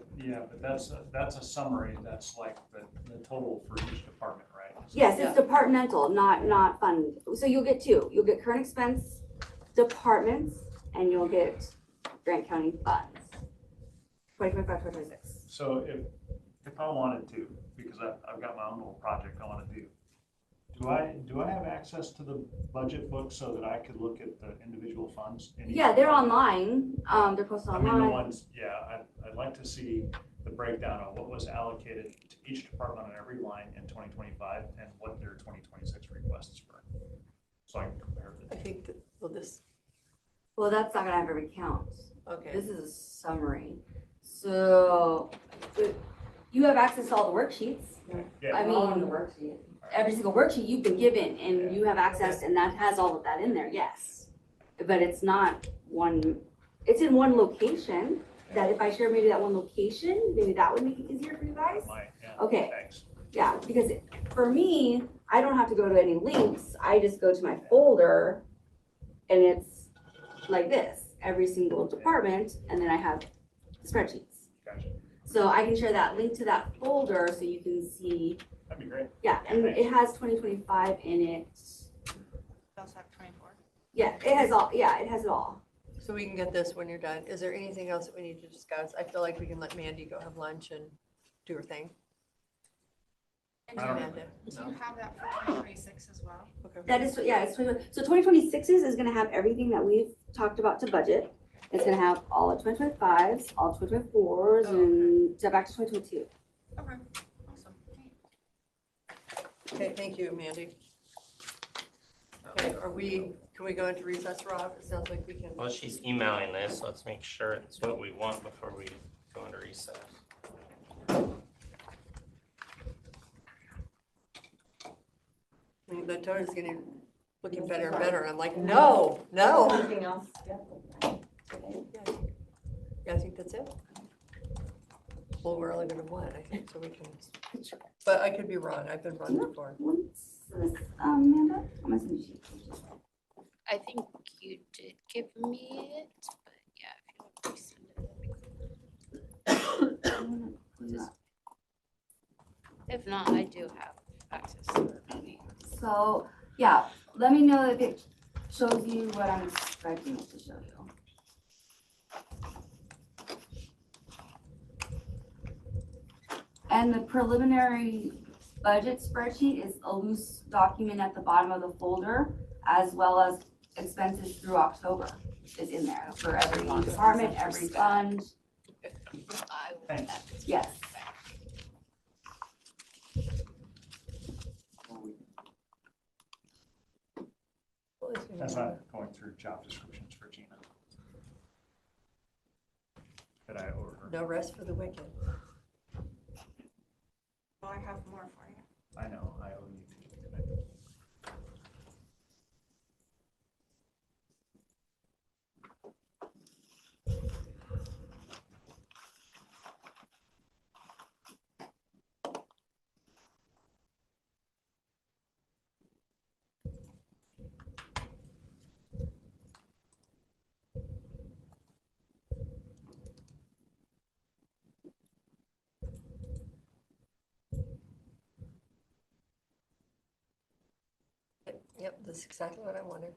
that's a summary, that's like the total for each department, right? yes, it's departmental, not fund. So you'll get two. You'll get current expense departments and you'll get Grant County funds. 2025, 2026. So if I wanted to, because I've got my own little project I want to do, do I have access to the budget book so that I could look at the individual funds? Yeah, they're online. They're posted I online. mean, the ones, I'd like to see the breakdown of what was allocated to each department on every line in 2025 and what their 2026 requests were. So I can compare them. I think that, Well, that's not gonna have every count. okay. This is a summary. So you have access to all the worksheets. Yeah. I All on the mean, worksheet. every single worksheet you've been given and you have access and that has all of that in there, yes. But it's not one, it's in one location that if I share maybe that one location, maybe that would make it easier for you guys. Okay. Thanks. Yeah, because for me, I don't have to go to any links. I just go to my folder and it's like this, every single department, and then I have spreadsheets. Gotcha. So I can share that link to that folder so you can see. That'd be great. Yeah, and it has 2025 in it. Also have 24. Yeah, it has all, yeah, it has it all. So we can get this when you're done. Is there anything else that we need to discuss? I feel like we can let Mandy go have lunch and do her thing. And I don't Amanda. do you have that for 2026 as well? Okay. That is, yeah, it's 20, so 2026's is gonna have everything that we've talked about to budget. It's gonna have all of 2025s, all 2024s, and back to 2022. Okay, awesome. Okay, thank you, Mandy. Okay, can we go into recess, Rob? It sounds like we can. Well, she's emailing this, so let's make sure it's what we want before we go into recess. I mean, the tone is getting, looking better and better. I'm like, no. Anything else? Yeah, I think that's it. Well, we're only gonna one, I think, so we can, but I could be wrong. I've been wrong before. What's this, Amanda? I'm gonna send you. I think you did give me it, but yeah, if you want to resend it. If not, I do have access to it. Maybe. So, yeah, let me know if it shows you what I'm expecting it to show you. And the preliminary budget spreadsheet is a loose document at the bottom of the folder, as well as expenses through October is in there for every department, every fund. Yes. That's not going through job descriptions for Gina. That I overheard. No rest for the wicked. Well, I have more for you. I know, I owe you. Yep, that's exactly what I wanted.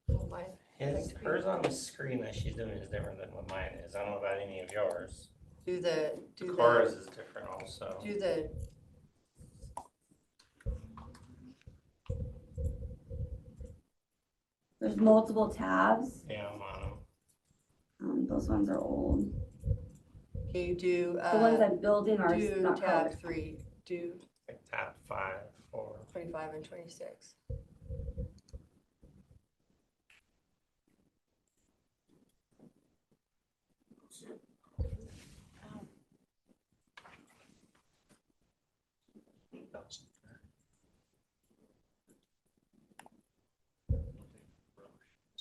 Oh, mine. Hers on the screen that she's doing is different than what mine is. I don't know about any of yours. Cars is different also. Do the. There's multiple tabs. Yeah, I'm on them. Those ones are old. Okay, you do. The ones I'm building are do not tab colored. 3. Do Like tab 5, 4. 25 and 26.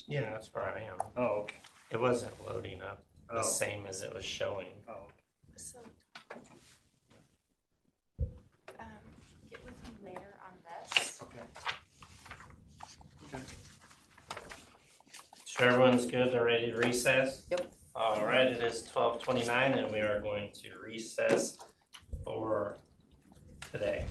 Yeah, that's where I am. Oh, okay. It wasn't loading up the Oh. same as it was showing. Oh, So, get with me later on this. okay. Sure everyone's good, they're ready to recess? Yep. All right, it is 12:29 and we are going to recess for today.